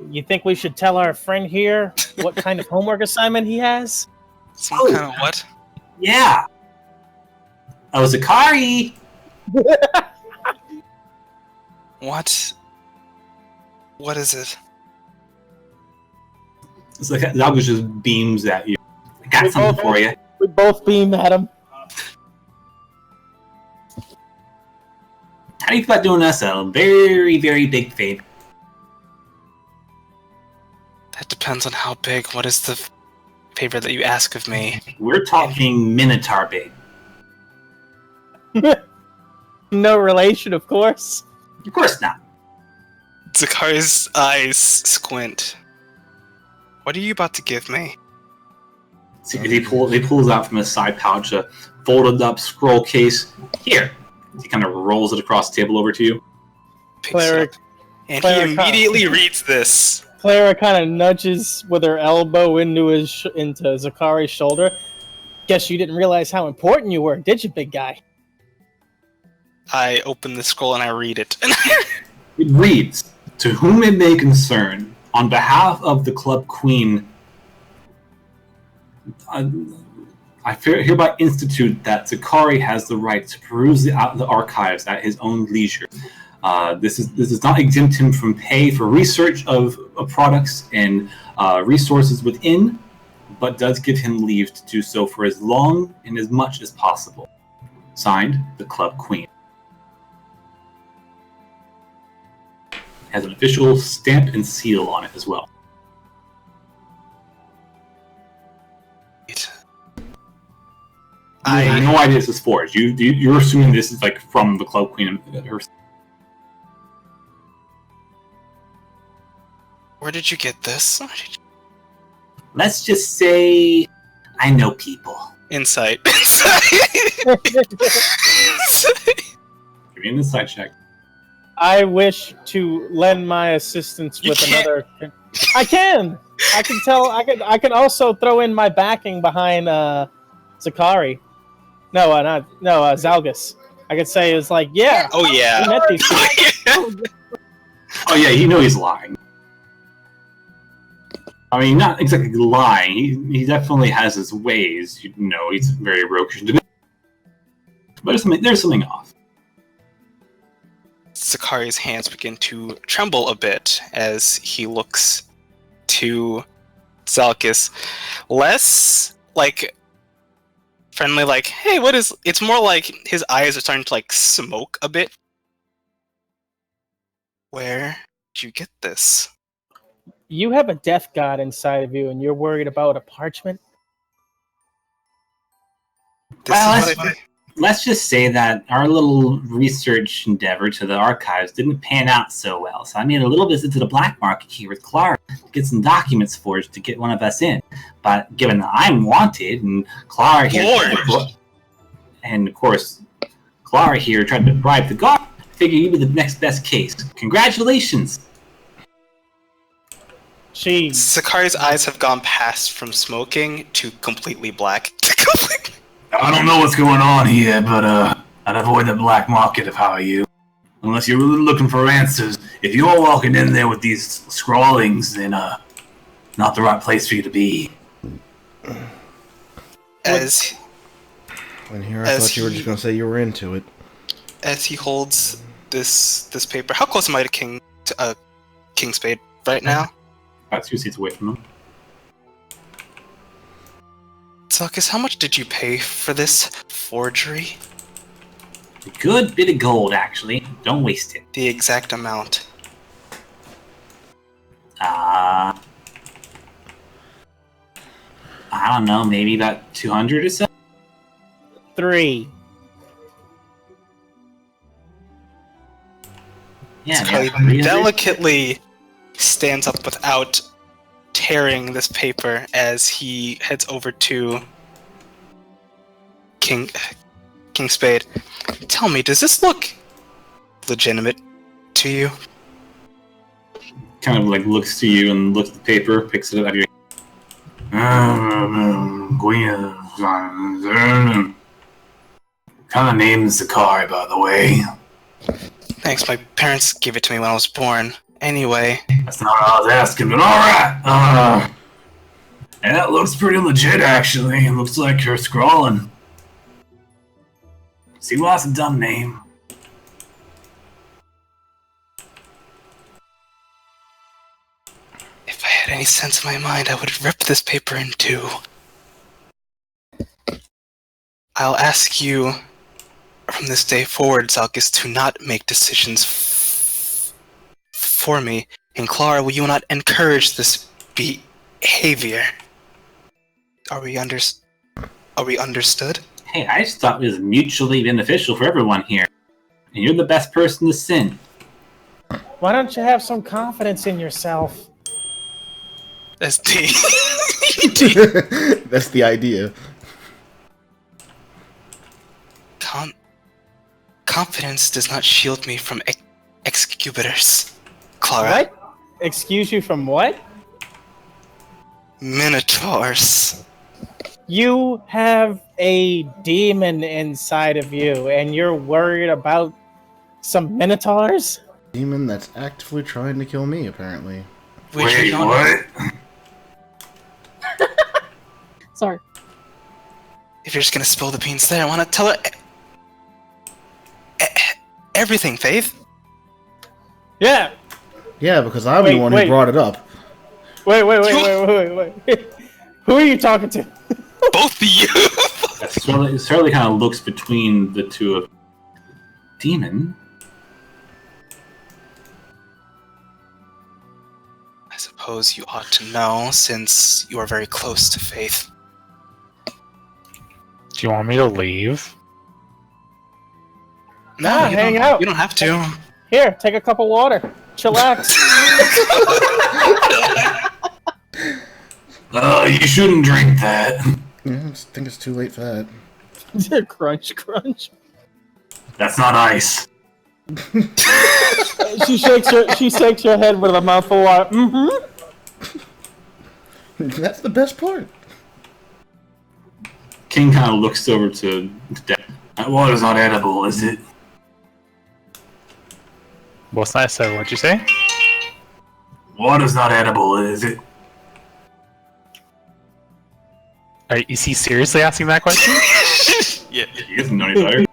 Speaker 4: you think we should tell our friend here what kind of homework assignment he has?
Speaker 5: Some kind of what?
Speaker 1: Yeah. Oh, Zakari.
Speaker 5: What? What is it?
Speaker 1: It's like Zalgus just beams at you. I got
Speaker 4: We
Speaker 1: something
Speaker 4: both-
Speaker 1: for you.
Speaker 4: We both beam at him.
Speaker 1: How do you feel about doing us a very, very big favor?
Speaker 5: That depends on how big. What is the favor that you ask of me?
Speaker 1: We're talking Minotaur big.
Speaker 4: No relation, of course.
Speaker 1: Of course not.
Speaker 5: Zakari's eyes squint. What are you about to give me?
Speaker 1: See, he pulls out from his side pouch a folded up scroll case. Here. He kind of rolls it across the table over to you.
Speaker 5: Picks it
Speaker 4: Cleric.
Speaker 5: up, and
Speaker 4: Cleric
Speaker 5: he immediately reads this.
Speaker 4: Clara kind of nudges with her elbow into Zakari's shoulder. Guess you didn't realize how important you were, did you, big guy?
Speaker 5: I open the scroll and I read it.
Speaker 1: It reads, "To whom it may concern, on behalf of the Club Queen, I hereby institute that Zakari has the right to peruse the archives at his own leisure. This does not exempt him from pay for research of products and resources within, but does give him leave to do so for as long and as much as possible. Signed, the Club Queen." Has an official stamp and seal on it as well. I have no idea this is forged. You're assuming this is like from the Club Queen herself.
Speaker 5: Where did you get this?
Speaker 1: Let's just say I know people.
Speaker 5: Insight.
Speaker 1: Give me an insight check.
Speaker 4: I wish to lend my assistance
Speaker 5: You
Speaker 4: with
Speaker 5: can't.
Speaker 4: another. I can. I can tell. I can also throw in my backing behind Zakari. Zalgus. I could say it's like, yeah.
Speaker 5: Oh
Speaker 4: I
Speaker 5: yeah.
Speaker 4: met these people.
Speaker 1: Oh yeah, you know he's lying. I mean, not exactly lying. He definitely has his ways. You know, he's very roguish. But there's something off.
Speaker 5: Zakari's hands begin to tremble a bit as he looks to Zalkus. Less like friendly, like, hey, what is... It's more like his eyes are starting to like smoke a bit. Where did you get this?
Speaker 4: You have a death god inside of you, and you're worried about a parchment.
Speaker 5: This
Speaker 1: Well,
Speaker 5: is what I
Speaker 1: Let's just say that our little research endeavor to the archives didn't pan out so well. So I made a little visit to the black market here with Clara to get some documents forged to get one of us in. But given that I'm wanted and Clara here, and of course Clara here tried to bribe the guard, I figure you'd be the next best case. Congratulations.
Speaker 4: She
Speaker 5: Zakari's eyes have gone past from smoking to completely black.
Speaker 7: I don't know what's going on here, but I'd avoid the black market if I were you. Unless you're really looking for answers. If you're walking in there with these scrawlings, then not the right place for you to be.
Speaker 5: As
Speaker 2: And here I
Speaker 5: As
Speaker 2: thought you were
Speaker 5: he-
Speaker 2: just going to say you were into it.
Speaker 5: as he holds this paper, how close am I to King Spade right now?
Speaker 1: About 2 seats away from them.
Speaker 5: Zalkus, how much did you pay for this forgery?
Speaker 1: A good bit of gold, actually. Don't waste it.
Speaker 5: The exact amount.
Speaker 1: I don't know, maybe about 200 or so?
Speaker 4: 3.
Speaker 1: Yeah,
Speaker 5: Zakari
Speaker 1: 300.
Speaker 5: delicately stands up without tearing this paper as he heads over to King Spade. Tell me, does this look legitimate to you?
Speaker 1: Kind of like looks to you and looks at the paper, picks it up out of your
Speaker 7: Kind of name's Zakari, by the way.
Speaker 5: Thanks, my parents gave it to me when I was born. Anyway,
Speaker 7: That's not what I was asking, but alright. That looks pretty legit, actually. It looks like you're scrawling. See, well, that's a dumb name.
Speaker 5: if I had any sense in my mind, I would rip this paper in two. I'll ask you from this day forward, Zalkis, to not make decisions for me. And Clara, will you not encourage this behavior? Are we understood?
Speaker 1: Hey, I just thought it was mutually beneficial for everyone here. And you're the best person to sin.
Speaker 4: Why don't you have some confidence in yourself?
Speaker 5: That's D.
Speaker 2: That's the idea.
Speaker 5: Confidence does not shield me from executors, Clara.
Speaker 4: What? Excuse you from what?
Speaker 5: Minotaurs.
Speaker 4: You have a demon inside of you, and you're worried about some minotaurs?
Speaker 2: Demon that's actively trying to kill me, apparently.
Speaker 7: Wait, what?
Speaker 6: Sorry.
Speaker 5: If you're just gonna spill the beans there, I want to tell her everything, Faith.
Speaker 4: Yeah.
Speaker 2: Yeah, because I'm the one who brought it up.
Speaker 4: Wait. Who are you talking to?
Speaker 5: Both of you.
Speaker 1: Certainly kind of looks between the two of Demon.
Speaker 5: I suppose you ought to know, since you are very close to Faith.
Speaker 3: Do you want me to leave?
Speaker 5: No,
Speaker 4: hang out.
Speaker 5: You don't have to.
Speaker 4: Here, take a cup of water. Chillax.
Speaker 7: You shouldn't drink that.
Speaker 2: Yeah, I think it's too late for that.
Speaker 4: Crunch.
Speaker 7: That's not ice.
Speaker 4: She shakes her head with a mouthful of water. Mm-hmm.
Speaker 2: That's the best part.
Speaker 1: King kind of looks over to Death.
Speaker 7: That water's not edible, is it?
Speaker 3: What's that, sir? What'd you say?
Speaker 7: Water's not edible, is it?
Speaker 3: Is he seriously asking that question?
Speaker 5: Yeah.
Speaker 1: He doesn't know any better.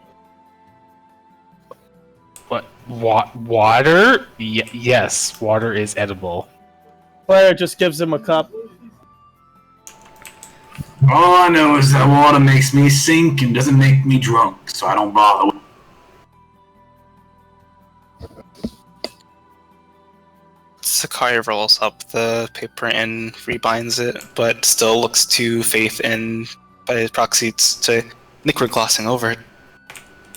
Speaker 3: What? Water? Yes, water is edible.
Speaker 4: Claire just gives him a cup.
Speaker 7: All I know is that water makes me sink and doesn't make me drunk, so I don't bother with it.
Speaker 5: Sakai rolls up the paper and rebinds it, but still looks to Faith and, by proxy, to Nick, we're glossing over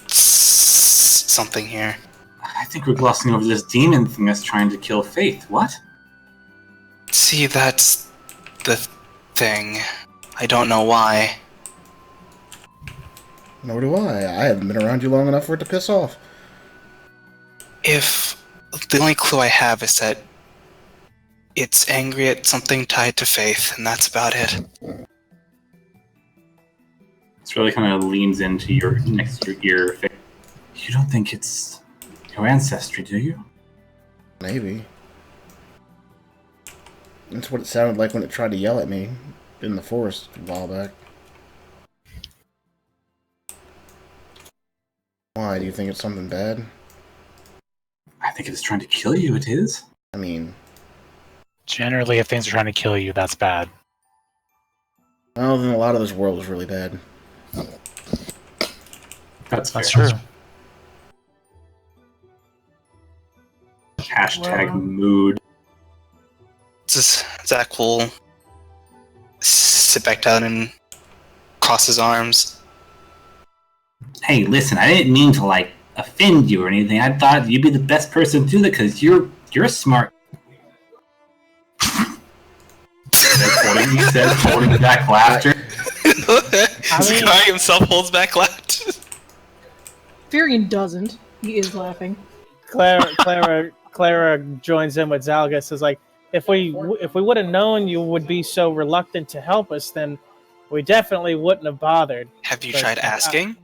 Speaker 5: something here.
Speaker 1: I think we're glossing over this demon thing that's trying to kill Faith. What?
Speaker 5: See, that's the thing. I don't know why.
Speaker 2: Nor do I. I haven't been around you long enough for it to piss off.
Speaker 5: If the only clue I have is that it's angry at something tied to Faith, and that's about it.
Speaker 1: It's really kind of leans into your next to your ear. Faith. You don't think it's your ancestry, do you?
Speaker 2: Maybe. That's what it sounded like when it tried to yell at me in the forest a while back. Why? Do you think it's something bad?
Speaker 1: I think it's trying to kill you. It is.
Speaker 2: I mean...
Speaker 3: Generally, if things are trying to kill you, that's bad.
Speaker 2: Well, then a lot of this world is really bad.
Speaker 1: That's
Speaker 3: true.
Speaker 1: Hashtag mood.
Speaker 5: Zach will sit back down and cross his arms.
Speaker 1: Hey, listen, I didn't mean to, offend you or anything. I thought you'd be the best person to do that because you're smart. He says, holding back laughter.
Speaker 5: Sakai himself holds back laughter.
Speaker 6: Furion doesn't. He is laughing.
Speaker 4: Clara joins in with Zalgus. Is like, if we would have known you would be so reluctant to help us, then we definitely wouldn't have bothered.
Speaker 5: Have you tried asking?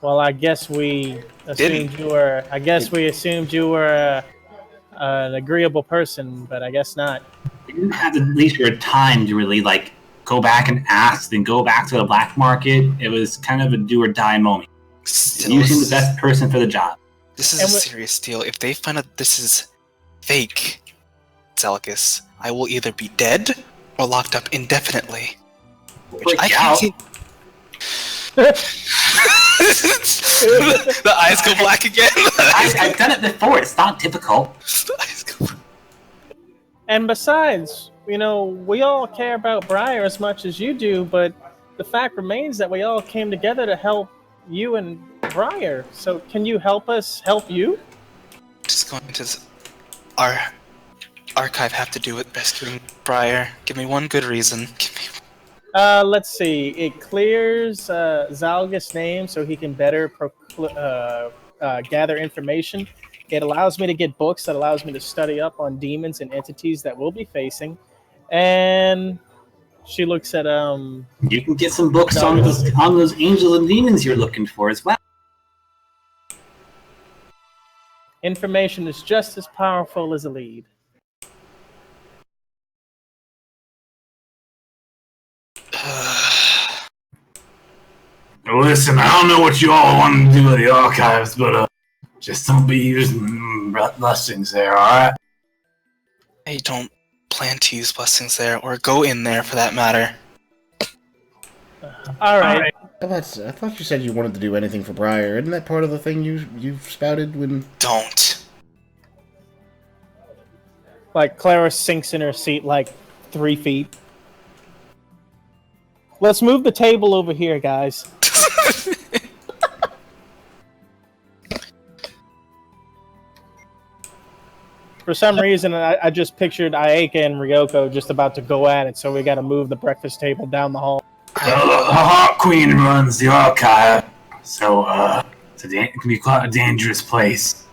Speaker 4: Well, I guess we assumed you were. I guess we assumed you were an agreeable person, but I guess not.
Speaker 1: You didn't have at least your time to really go back and ask, then go back to the black market. It was kind of a do or die moment.
Speaker 5: Still,
Speaker 1: You seem the best person for the job.
Speaker 5: This is a serious deal. If they find out this is fake, Zelkis, I will either be dead or locked up indefinitely. Which
Speaker 1: Break
Speaker 5: I can't
Speaker 1: out.
Speaker 5: see. The eyes go black again.
Speaker 1: I've done it before. It's not difficult.
Speaker 5: The eyes go black.
Speaker 4: And besides, we all care about Briar as much as you do, but the fact remains that we all came together to help you and Briar. So can you help us help you?
Speaker 5: Just going to our archive have to do with rescuing Briar? Give me one good reason.
Speaker 4: Let's see. It clears Zalgus' name so he can better gather information. It allows me to get books that allows me to study up on demons and entities that we'll be facing. And she looks at
Speaker 1: You can get some books on those angels and demons you're looking for as well.
Speaker 4: information is just as powerful as a lead.
Speaker 7: Listen, I don't know what you all want to do with the archives, but just don't be using blessings there, alright?
Speaker 5: I don't plan to use blessings there, or go in there for that matter.
Speaker 4: All right.
Speaker 2: I thought you said you wanted to do anything for Briar. Isn't that part of the thing you spouted when...
Speaker 5: Don't.
Speaker 4: Like, Clara sinks in her seat like 3 feet. Let's move the table over here, guys. For some reason, I just pictured Ayaka and Ryoko just about to go at it, so we gotta move the breakfast table down the hall.
Speaker 7: Well, the Hawk Queen runs the archive, so it can be quite a dangerous place.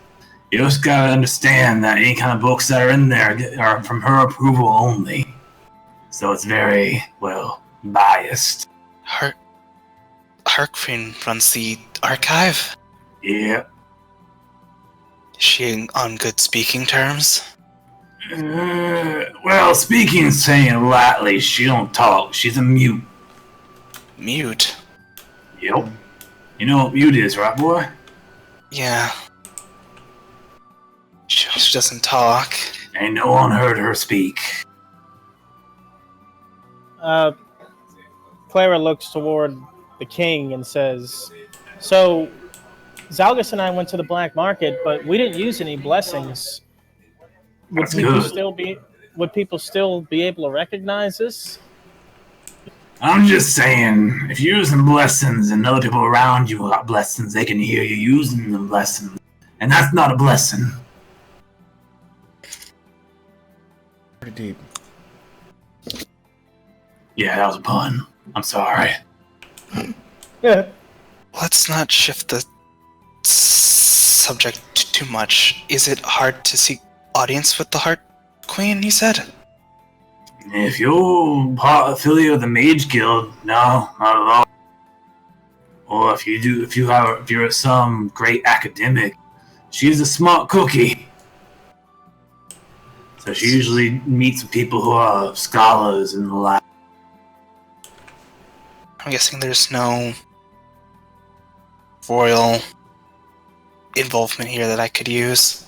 Speaker 7: You just gotta understand that any kind of books that are in there are from her approval only. So it's very, well, biased.
Speaker 5: Harkfin runs the archive?
Speaker 7: Yeah.
Speaker 5: Is she on good speaking terms?
Speaker 7: Well, speaking and saying lightly, she don't talk. She's a mute.
Speaker 5: Mute?
Speaker 7: Yep. You know what mute is, right, boy?
Speaker 5: Yeah. She doesn't talk.
Speaker 7: Ain't no one heard her speak.
Speaker 4: Clara looks toward the king and says, "So, Zalgus and I went to the black market, but we didn't use any blessings. Would
Speaker 7: That's
Speaker 4: people
Speaker 7: good.
Speaker 4: still be able to recognize this?"
Speaker 7: I'm just saying, if you're using blessings and other people around you got blessings, they can hear you using them blessings. And that's not a blessing.
Speaker 2: Pretty deep.
Speaker 7: Yeah, that was a pun. I'm sorry.
Speaker 4: Yeah.
Speaker 5: Let's not shift the subject too much. Is it hard to seek audience with the Heart Queen, he said?
Speaker 7: If you're affiliated with the Mage Guild, no, not at all. Or if you're some great academic, she's a smart cookie. So she usually meets with people who are scholars and the like.
Speaker 5: I'm guessing there's no royal involvement here that I could use.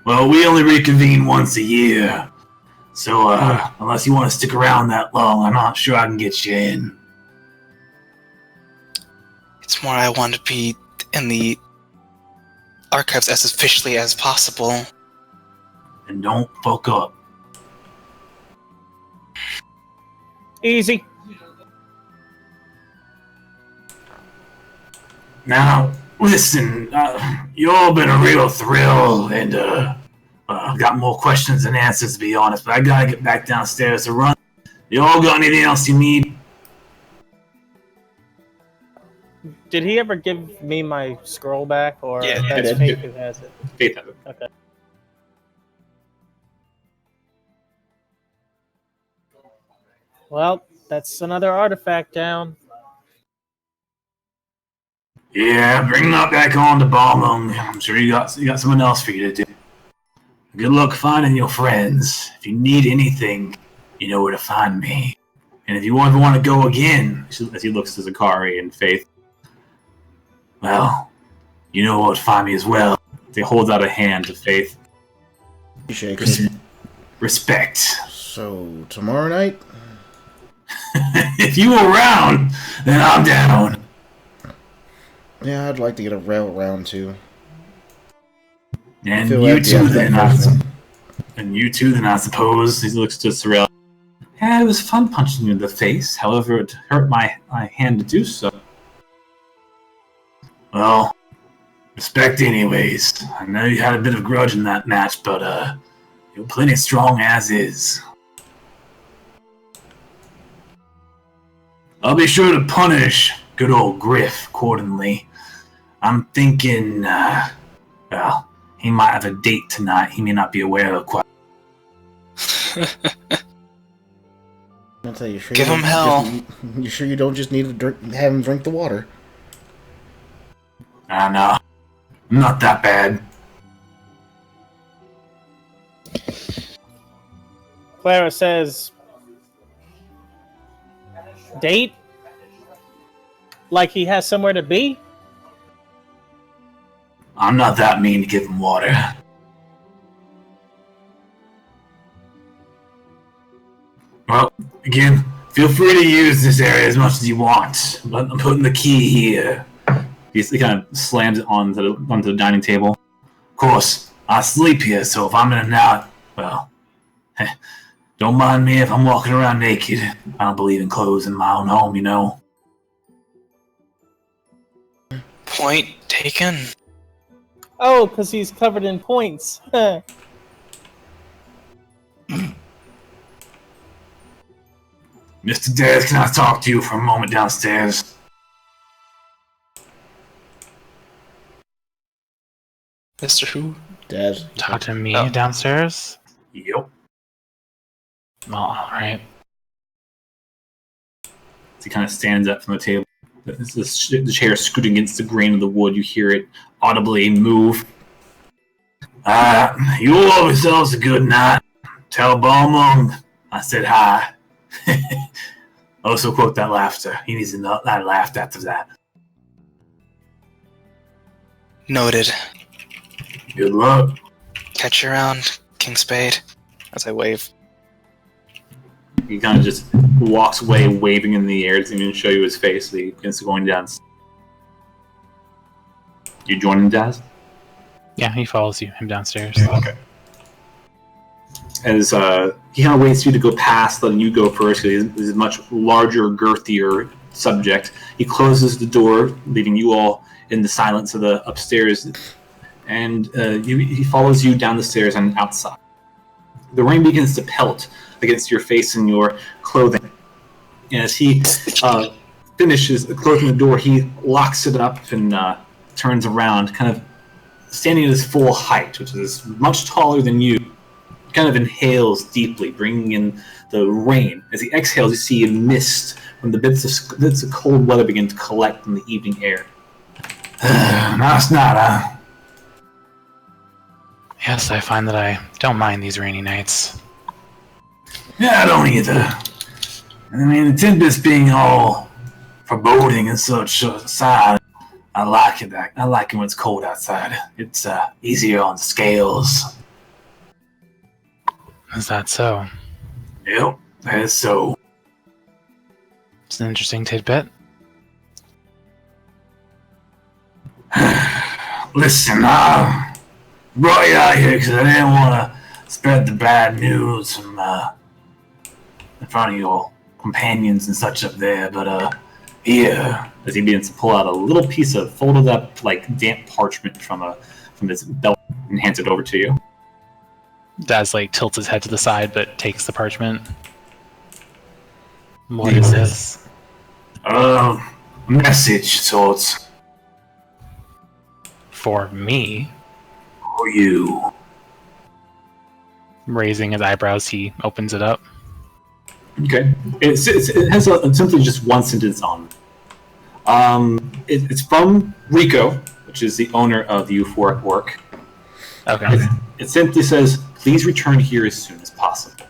Speaker 7: Well, we only reconvene once a year. So, unless you want to stick around that long, I'm not sure I can get you in.
Speaker 5: It's more I want to be in the archives as officially as possible.
Speaker 7: And don't fuck up.
Speaker 4: Easy.
Speaker 7: Now, listen, you all been a real thrill, and got more questions than answers, to be honest, but I gotta get back downstairs to run. You all got anything else you need?
Speaker 4: Did he ever give me my scroll back, or
Speaker 5: Yeah,
Speaker 4: that's
Speaker 1: did.
Speaker 4: Faith who has it?
Speaker 1: Faith has it.
Speaker 4: Okay. Well, that's another artifact down.
Speaker 7: Yeah, bring that back on to Balmung. I'm sure you got someone else for you to do. Good luck finding your friends. If you need anything, you know where to find me. And if you ever want to go again,
Speaker 1: As he looks to Zakari and Faith,
Speaker 7: well, you know where to find me as well.
Speaker 1: he holds out a hand to Faith.
Speaker 2: He shakes it.
Speaker 7: respect.
Speaker 2: So, tomorrow night?
Speaker 7: If you were around, then I'm down.
Speaker 2: Yeah, I'd like to get a rail round too.
Speaker 7: And
Speaker 2: Feel
Speaker 7: you
Speaker 2: empty
Speaker 7: too,
Speaker 2: after
Speaker 7: then.
Speaker 2: that first one.
Speaker 7: And you too, then, I suppose.
Speaker 1: He looks to Sorrel. Yeah, it was fun punching you in the face. However, it hurt my hand to do so.
Speaker 7: Well, respect anyways. I know you had a bit of grudge in that match, but, you're plenty strong as is. I'll be sure to punish good old Griff accordingly. I'm thinking, well, he might have a date tonight he may not be aware of quite.
Speaker 2: I'll tell you, sure
Speaker 5: Give
Speaker 2: you
Speaker 5: him
Speaker 2: don't
Speaker 5: hell.
Speaker 2: You sure you don't just need to have him drink the water?
Speaker 7: I know. I'm not that bad.
Speaker 4: Clara says, date? Like he has somewhere to be?
Speaker 7: I'm not that mean to give him water. Well, again, feel free to use this area as much as you want, but I'm putting the key here.
Speaker 1: He kind of slams it onto the dining table.
Speaker 7: Of course, I sleep here, so if I'm in and out, well, don't mind me if I'm walking around naked. I don't believe in clothes in my own home, you know.
Speaker 5: Point taken.
Speaker 4: Oh, because he's covered in points.
Speaker 7: Mr. Dez, can I talk to you for a moment downstairs?
Speaker 5: Mr. Who?
Speaker 2: Dad.
Speaker 3: Talk to me
Speaker 5: Oh.
Speaker 3: downstairs?
Speaker 7: Yep.
Speaker 3: Well, alright.
Speaker 1: He kind of stands up from the table. The chair scooting against the grain of the wood. You hear it audibly move.
Speaker 7: You all yourselves a good night. Tell Balmung I said hi. Also quote that laughter. He needs to not laughed after that.
Speaker 5: Noted.
Speaker 7: Good luck.
Speaker 5: Catch you around, King Spade. As I wave.
Speaker 1: He kind of just walks away, waving in the air. Doesn't even show you his face. So he begins going down. You join him, Daz?
Speaker 3: Yeah, he follows him downstairs.
Speaker 1: Okay. As he kind of waits for you to go past, letting you go first, because he's a much larger, girthier subject. He closes the door, leaving you all in the silence of the upstairs, and he follows you down the stairs and outside. The rain begins to pelt against your face and your clothing. And as he finishes closing the door, he locks it up and turns around, kind of standing at his full height, which is much taller than you. Kind of inhales deeply, bringing in the rain. As he exhales, you see a mist when the bits of cold weather begin to collect in the evening air.
Speaker 7: Nice night, huh?
Speaker 3: Yes, I find that I don't mind these rainy nights.
Speaker 7: Yeah, I don't either. I mean, the tempest being all foreboding and such aside, I like it. I like it when it's cold outside. It's easier on the scales.
Speaker 3: Is that so?
Speaker 7: Yep, that's so.
Speaker 3: It's an interesting tidbit.
Speaker 7: Listen, I brought you out here because I didn't want to spread the bad news from in front of your companions and such up there, but here.
Speaker 1: As he begins to pull out a little piece of folded up, like damp parchment from his belt and hands it over to you.
Speaker 3: Daz tilts his head to the side, but takes the parchment. What is this?
Speaker 7: Message sorts
Speaker 3: For me?
Speaker 7: for you.
Speaker 3: Raising his eyebrows, he opens it up.
Speaker 1: Okay. It has simply just one sentence on it. It's from Rico, which is the owner of the Euphoric Work.
Speaker 3: Okay.
Speaker 1: It simply says, "Please return here as soon as possible."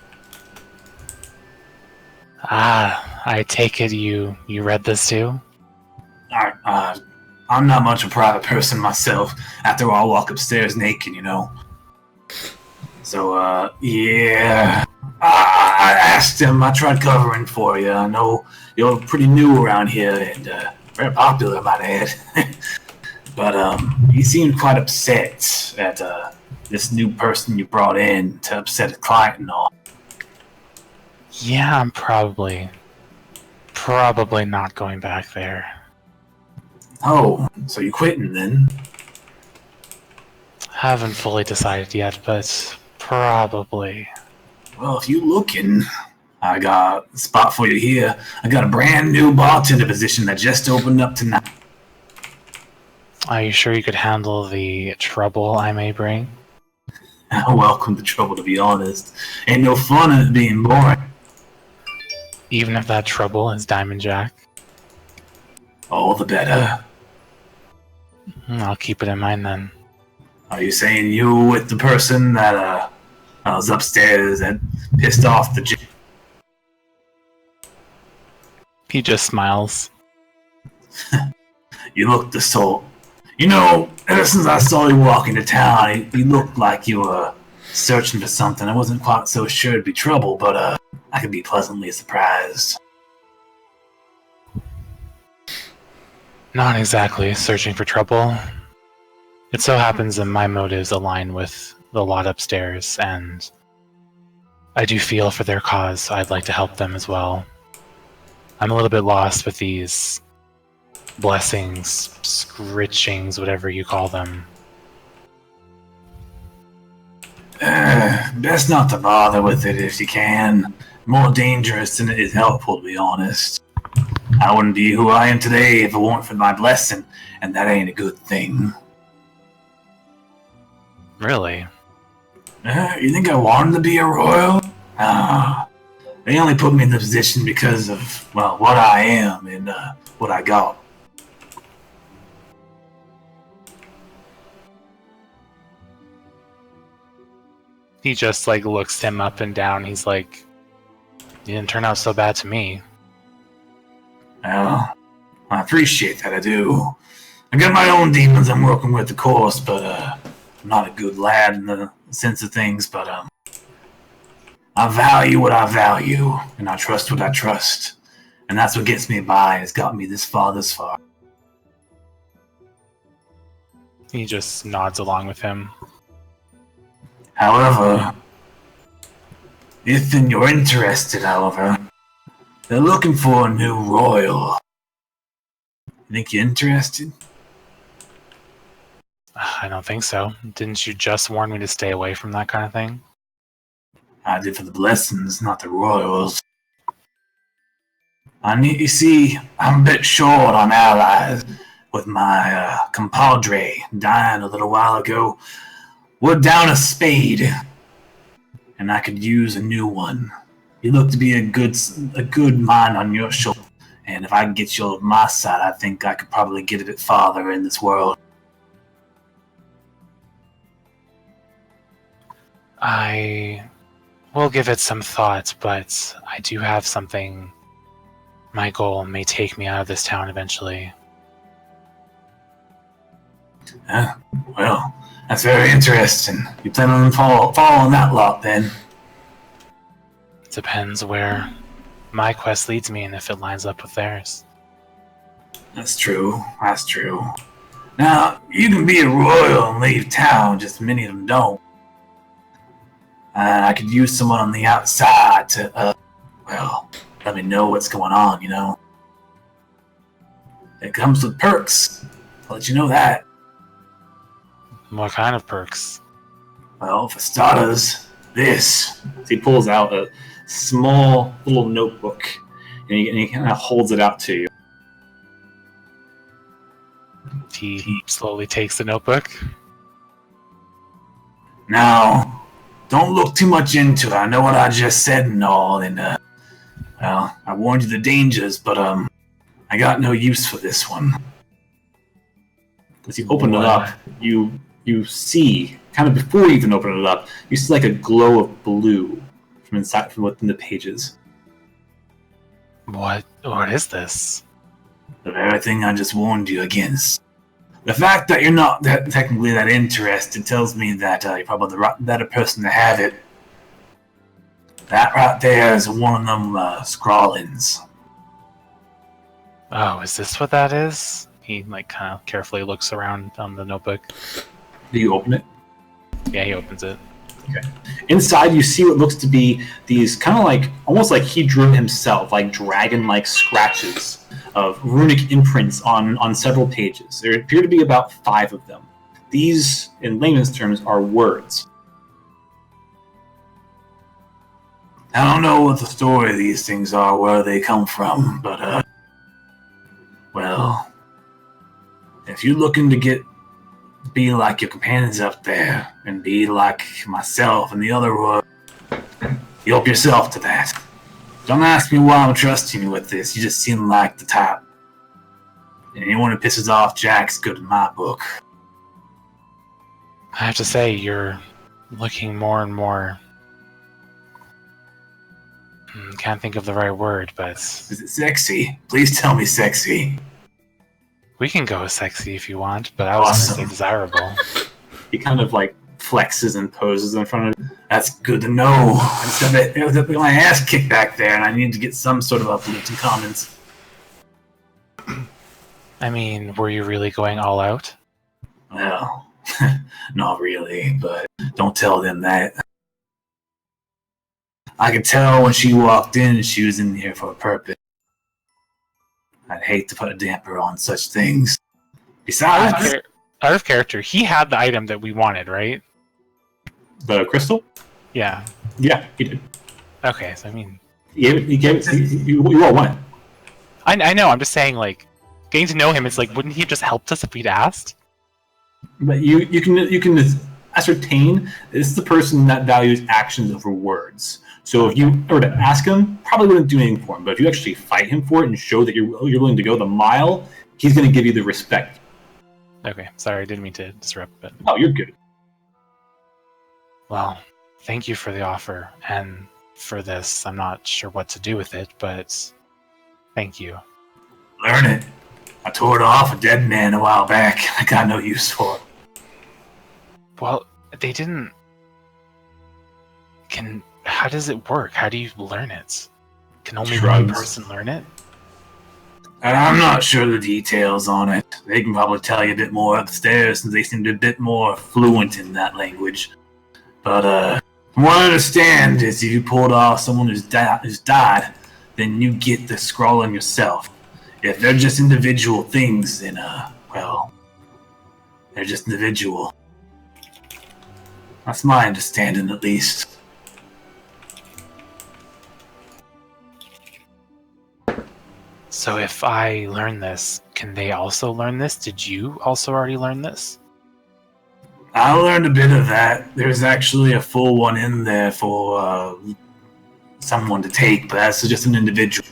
Speaker 3: I take it you read this too?
Speaker 7: I'm not much a private person myself. After all, I walk upstairs naked, you know. So, yeah. I asked him, I tried covering for you. I know you're pretty new around here and very popular, I might add. But he seemed quite upset at this new person you brought in to upset a client and all.
Speaker 3: Yeah, I'm probably not going back there.
Speaker 7: Oh, so you're quitting then?
Speaker 3: Haven't fully decided yet, but probably.
Speaker 7: Well, if you looking, I got a spot for you here. I got a brand new bartender position that just opened up tonight.
Speaker 3: Are you sure you could handle the trouble I may bring?
Speaker 7: I welcome the trouble, to be honest. Ain't no fun in it being boring.
Speaker 3: Even if that trouble is Diamond Jack?
Speaker 7: All the better.
Speaker 3: I'll keep it in mind then.
Speaker 7: Are you saying you with the person that was upstairs that pissed off the
Speaker 3: He just smiles.
Speaker 7: You look the sort. You know, ever since I saw you walk into town, you looked like you were searching for something. I wasn't quite so sure it'd be trouble, but I could be pleasantly surprised.
Speaker 3: Not exactly searching for trouble. It so happens that my motives align with the lot upstairs, and I do feel for their cause. I'd like to help them as well. I'm a little bit lost with these blessings, scritchings, whatever you call them.
Speaker 7: Best not to bother with it if you can. More dangerous than it is helpful, to be honest. I wouldn't be who I am today if it weren't for my blessing, and that ain't a good thing.
Speaker 3: Really?
Speaker 7: You think I wanted to be a royal? They only put me in the position because of, well, what I am and what I got.
Speaker 3: He just like looks him up and down. He's like, "You didn't turn out so bad to me."
Speaker 7: Well, I appreciate that, I do. I got my own demons I'm working with, of course, but I'm not a good lad in the sense of things, but I value what I value, and I trust what I trust. And that's what gets me by, it's got me this far.
Speaker 3: He just nods along with him.
Speaker 7: However, if you're interested, they're looking for a new royal. You think you're interested?
Speaker 3: I don't think so. Didn't you just warn me to stay away from that kind of thing?
Speaker 7: I did for the blessings, not the royals. You see, I'm a bit short on allies with my compadre dying a little while ago. We're down a spade, and I could use a new one. You look to be a good mind on your shoulder, and if I can get you on my side, I think I could probably get a bit farther in this world.
Speaker 3: I will give it some thought, but I do have something. My goal may take me out of this town eventually.
Speaker 7: Well, that's very interesting. You plan on following that lot, then?
Speaker 3: Depends where my quest leads me and if it lines up with theirs.
Speaker 7: That's true. Now, you can be a royal and leave town, just many of them don't. And I could use someone on the outside to, let me know what's going on, you know? It comes with perks. I'll let you know that.
Speaker 3: What kind of perks?
Speaker 7: Well, for starters, this.
Speaker 1: So he pulls out a small little notebook, and he kind of holds it out to you.
Speaker 3: He slowly takes the notebook.
Speaker 7: Now, don't look too much into it. I know what I just said and all, and, I warned you the dangers, but, I got no use for this one.
Speaker 1: As you open it up, you see, kind of before you even open it up, you see like a glow of blue from within the pages.
Speaker 3: What is this?
Speaker 7: The very thing I just warned you against. The fact that you're not technically that interested tells me that you're probably the better person to have it. That right there is one of them scrawlings.
Speaker 3: Oh, is this what that is? He like kind of carefully looks around on the notebook.
Speaker 1: Do you open it?
Speaker 3: Yeah, he opens it.
Speaker 1: Okay. Inside, you see what looks to be these kind of like, almost like he drew it himself, like dragon-like scratches of runic imprints on several pages. There appear to be about 5 of them. These, in layman's terms, are words.
Speaker 7: I don't know what the story of these things are, where they come from, but, well, if you're looking to be like your companions up there, and be like myself and the other world, you help yourself to that. Don't ask me why I'm trusting you with this, you just seem like the type. And anyone who pisses off Jack's good in my book.
Speaker 3: I have to say, you're looking more and more... Can't think of the right word, but...
Speaker 7: Is it sexy? Please tell me sexy.
Speaker 3: We can go sexy if you want, but I was
Speaker 7: Awesome.
Speaker 3: going to say desirable.
Speaker 1: He kind of like flexes and poses in front of it.
Speaker 7: That's good to know. It was my ass kicked back there, and I need to get some sort of uplifting comments.
Speaker 3: I mean, were you really going all out?
Speaker 7: Well, not really, but don't tell them that. I could tell when she walked in she was in here for a purpose. I'd hate to put a damper on such things. Besides,
Speaker 3: Out of character, he had the item that we wanted, right?
Speaker 1: The crystal?
Speaker 3: Yeah.
Speaker 1: Yeah, he did.
Speaker 3: Okay, so I mean...
Speaker 1: He gave it to you. You all want it.
Speaker 3: I know, I'm just saying, like, getting to know him, it's like, wouldn't he have just helped us if we'd asked?
Speaker 1: But you can ascertain this is the person that values actions over words. So if you were to ask him, probably wouldn't do anything for him. But if you actually fight him for it and show that you're willing to go the mile, he's going to give you the respect.
Speaker 3: Okay, sorry, I didn't mean to disrupt, but...
Speaker 1: Oh, you're good.
Speaker 3: Well, thank you for the offer, and for this. I'm not sure what to do with it, but thank you.
Speaker 7: learn it. I tore it off a dead man a while back. I got no use for it.
Speaker 3: Well, they didn't... How does it work? How do you learn it? Can only one person learn it?
Speaker 7: And I'm not sure the details on it. They can probably tell you a bit more upstairs since they seem to be a bit more fluent in that language. But from what I understand is if you pulled off someone who's died, then you get the scrolling yourself. If they're just individual things, then, well, they're just individual. That's my understanding, at least.
Speaker 3: So if I learn this, can they also learn this? Did you also already learn this?
Speaker 7: I learned a bit of that. There's actually a full one in there for someone to take, but that's just an individual.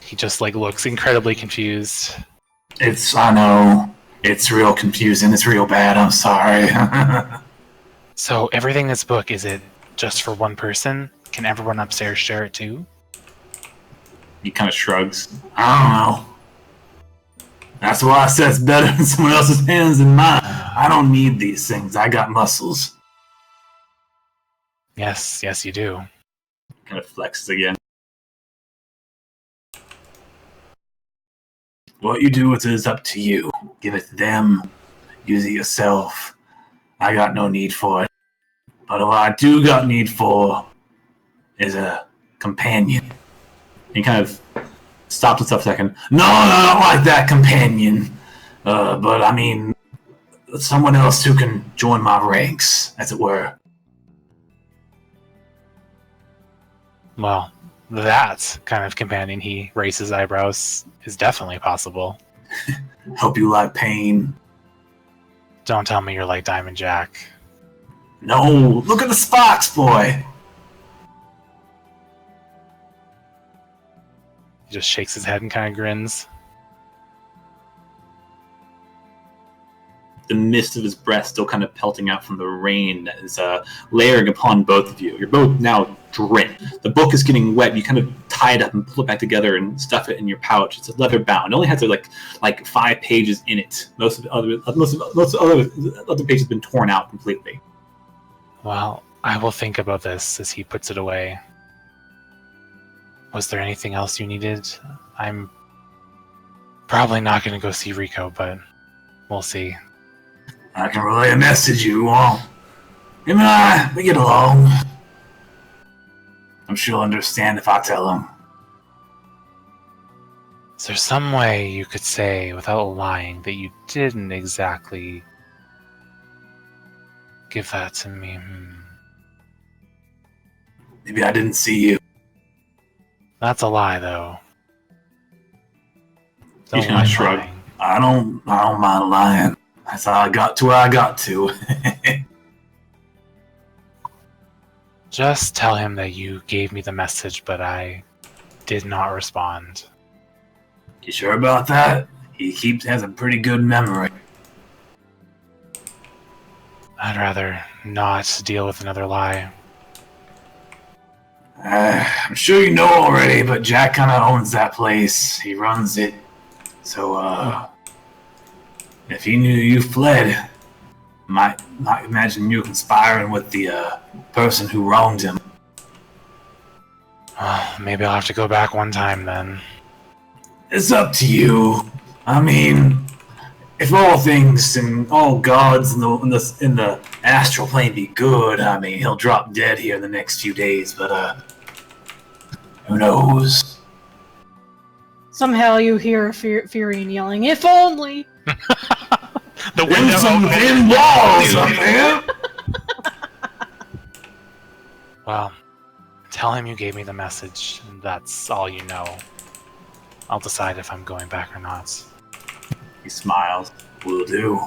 Speaker 3: He just like looks incredibly confused.
Speaker 7: I know. It's real confusing. It's real bad. I'm sorry.
Speaker 3: So everything in this book, is it just for one person? Can everyone upstairs share it too?
Speaker 1: He kind of shrugs.
Speaker 7: I don't know. That's why I said it's better in someone else's hands than mine. I don't need these things. I got muscles.
Speaker 3: Yes, you do.
Speaker 1: Kind of flexes again.
Speaker 7: What you do with it is up to you. Give it to them. Use it yourself. I got no need for it. But what I do got need for is a companion.
Speaker 1: He kind of stops himself a second.
Speaker 7: No, I don't like that companion. But I mean, someone else who can join my ranks, as it were.
Speaker 3: Well, that kind of companion, he raises eyebrows, is definitely possible.
Speaker 7: Hope you like pain.
Speaker 3: Don't tell me you're like Diamond Jack.
Speaker 7: No, look at the spots, boy.
Speaker 3: He just shakes his head and kind of grins.
Speaker 1: The mist of his breath still kind of pelting out from the rain that is layering upon both of you. You're both now drenched. The book is getting wet. You kind of tie it up and pull it back together and stuff it in your pouch. It's leather bound. It only has like 5 pages in it. Most of the other pages have been torn out completely.
Speaker 3: Well, I will think about this as he puts it away. Was there anything else you needed? I'm probably not going to go see Rico, but we'll see.
Speaker 7: I can relay a message you want. Him and I, we get along. I'm sure he'll understand if I tell him.
Speaker 3: Is there some way you could say, without lying, that you didn't exactly give that to me?
Speaker 7: Maybe I didn't see you.
Speaker 3: That's a lie, though.
Speaker 1: He's gonna shrug.
Speaker 3: lying.
Speaker 7: I don't mind lying. That's how I got to where I got to.
Speaker 3: Just tell him that you gave me the message, but I did not respond.
Speaker 7: You sure about that? He has a pretty good memory.
Speaker 3: I'd rather not deal with another lie.
Speaker 7: I'm sure you know already, but Jack kind of owns that place. He runs it. So, if he knew you fled, might imagine you conspiring with the person who wronged him.
Speaker 3: Maybe I'll have to go back one time then.
Speaker 7: It's up to you. I mean, if all things and all gods in the astral plane be good, I mean, he'll drop dead here in the next few days. But who knows?
Speaker 6: Somehow you hear Furion yelling, "If only!"
Speaker 3: The
Speaker 7: There's
Speaker 3: window
Speaker 7: some
Speaker 3: opened.
Speaker 7: thin walls up there.
Speaker 3: Well, tell him you gave me the message, and that's all you know. I'll decide if I'm going back or not.
Speaker 1: He smiles.
Speaker 7: Will do.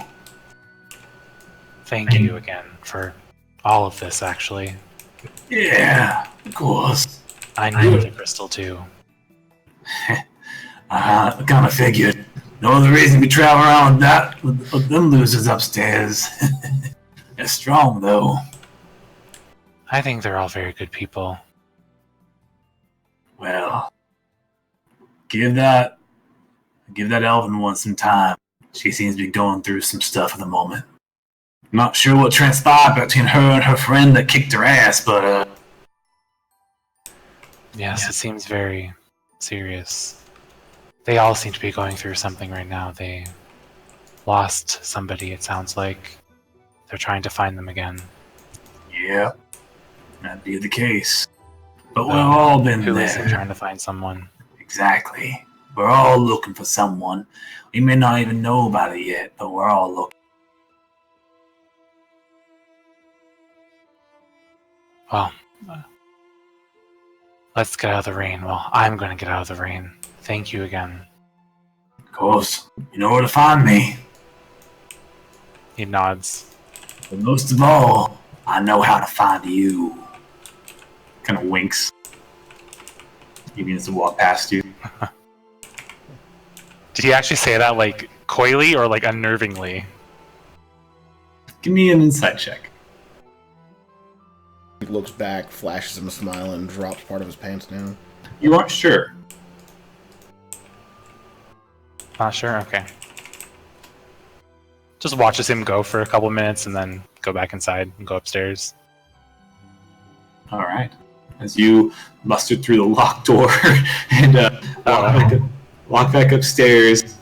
Speaker 3: Thank you again for all of this, actually.
Speaker 7: Yeah, of course.
Speaker 3: I need the crystal too.
Speaker 7: I kind of figured. No other reason we travel around with them losers upstairs. They're strong, though.
Speaker 3: I think they're all very good people.
Speaker 7: Well, give that elven one some time. She seems to be going through some stuff at the moment. Not sure what transpired between her and her friend that kicked her ass, but
Speaker 3: Yes, it seems very serious. They all seem to be going through something right now. They lost somebody, it sounds like. They're trying to find them again.
Speaker 7: yeah, that'd be the case. But we've all been
Speaker 3: Who is
Speaker 7: there.
Speaker 3: trying to find someone?
Speaker 7: Exactly. We're all looking for someone. We may not even know about it yet, but we're all looking.
Speaker 3: Well, let's get out of the rain. Well, I'm going to get out of the rain. Thank you again.
Speaker 7: Of course, you know where to find me.
Speaker 3: He nods.
Speaker 7: But most of all, I know how to find you.
Speaker 1: Kind of winks. He means to walk past you.
Speaker 3: Did he actually say that like coyly or like unnervingly?
Speaker 1: Give me an insight check.
Speaker 2: He looks back, flashes him a smile, and drops part of his pants down.
Speaker 1: You aren't sure.
Speaker 3: Not sure? Okay. Just watches him go for a couple minutes and then go back inside and go upstairs.
Speaker 1: All right. As you muster through the locked door and walk back upstairs,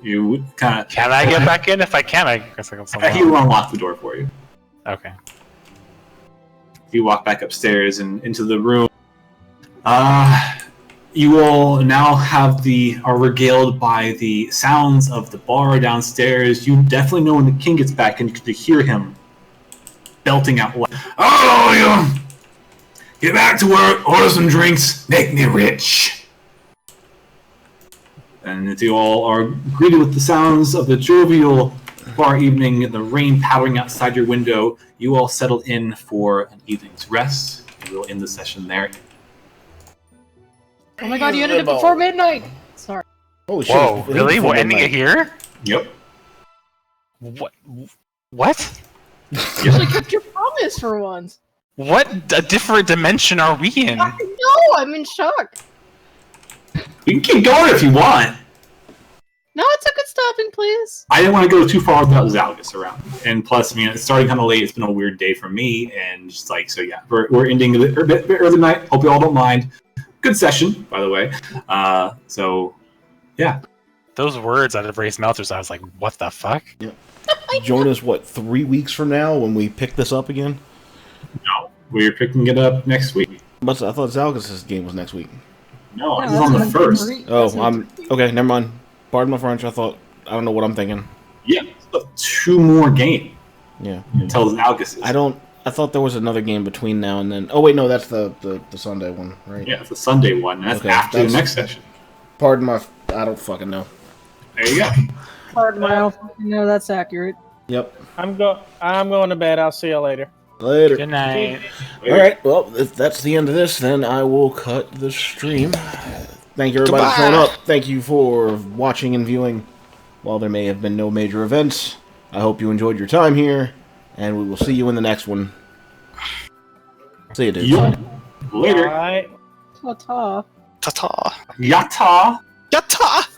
Speaker 1: you kind of...
Speaker 3: Can I get back in? If I can, I guess I can somehow.
Speaker 1: He will unlock the door for you.
Speaker 3: Okay.
Speaker 1: You walk back upstairs and into the room. You will now are regaled by the sounds of the bar downstairs. You definitely know when the king gets back and you can hear him belting out.
Speaker 7: Oh, you! Get back to work, order some drinks, make me rich.
Speaker 1: And as you all are greeted with the sounds of the jovial bar evening, the rain pattering outside your window, you all settle in for an evening's rest. And we'll end the session there.
Speaker 6: Oh my god, you ended it before midnight! Sorry.
Speaker 2: Holy shit.
Speaker 3: Whoa,
Speaker 2: it is
Speaker 3: really?
Speaker 2: before
Speaker 3: We're ending it
Speaker 2: midnight.
Speaker 3: here?
Speaker 1: Yep.
Speaker 3: What? What?
Speaker 6: You actually kept your promise for once.
Speaker 3: What a different dimension are we in?
Speaker 6: No, I'm in shock.
Speaker 1: We can keep going if you want.
Speaker 6: No, it's a good stopping place.
Speaker 1: I didn't want to go too far without Zalgus around. And plus, I mean, it's starting kind of late. It's been a weird day for me. And just like, so yeah, we're ending a bit early tonight. Hope you all don't mind. Good session, by the way. So, yeah.
Speaker 3: Those words out of Ray's mouth, I was like, what the fuck?
Speaker 2: Yep. Join us, 3 weeks from now when we pick this up again?
Speaker 1: No, we're picking it up next week.
Speaker 2: But I thought Zalgus' game was next week.
Speaker 1: No, it's on the 1st.
Speaker 2: Oh, okay, never mind. Pardon my French, I don't know what I'm thinking.
Speaker 1: Yeah, 2 more games.
Speaker 2: Yeah.
Speaker 1: Until Zalgus is.
Speaker 2: I thought there was another game between now and then. Oh wait, no, that's the Sunday one, right?
Speaker 1: Yeah, it's the Sunday one. That's after the next session.
Speaker 2: Pardon my... I don't fucking know.
Speaker 1: There you go.
Speaker 6: Pardon my... No, that's accurate.
Speaker 2: Yep.
Speaker 4: I'm going to bed. I'll see you later.
Speaker 2: Later.
Speaker 3: Good night.
Speaker 2: Alright, well, if that's the end of this, then I will cut the stream. Thank you everybody for showing up. Thank you for watching and viewing. While there may have been no major events, I hope you enjoyed your time here, and we will see you in the next one. See you, dude.
Speaker 1: Yep. Later.
Speaker 4: All right.
Speaker 6: Ta-ta.
Speaker 5: Ta-ta.
Speaker 1: Yata.
Speaker 5: Yatta!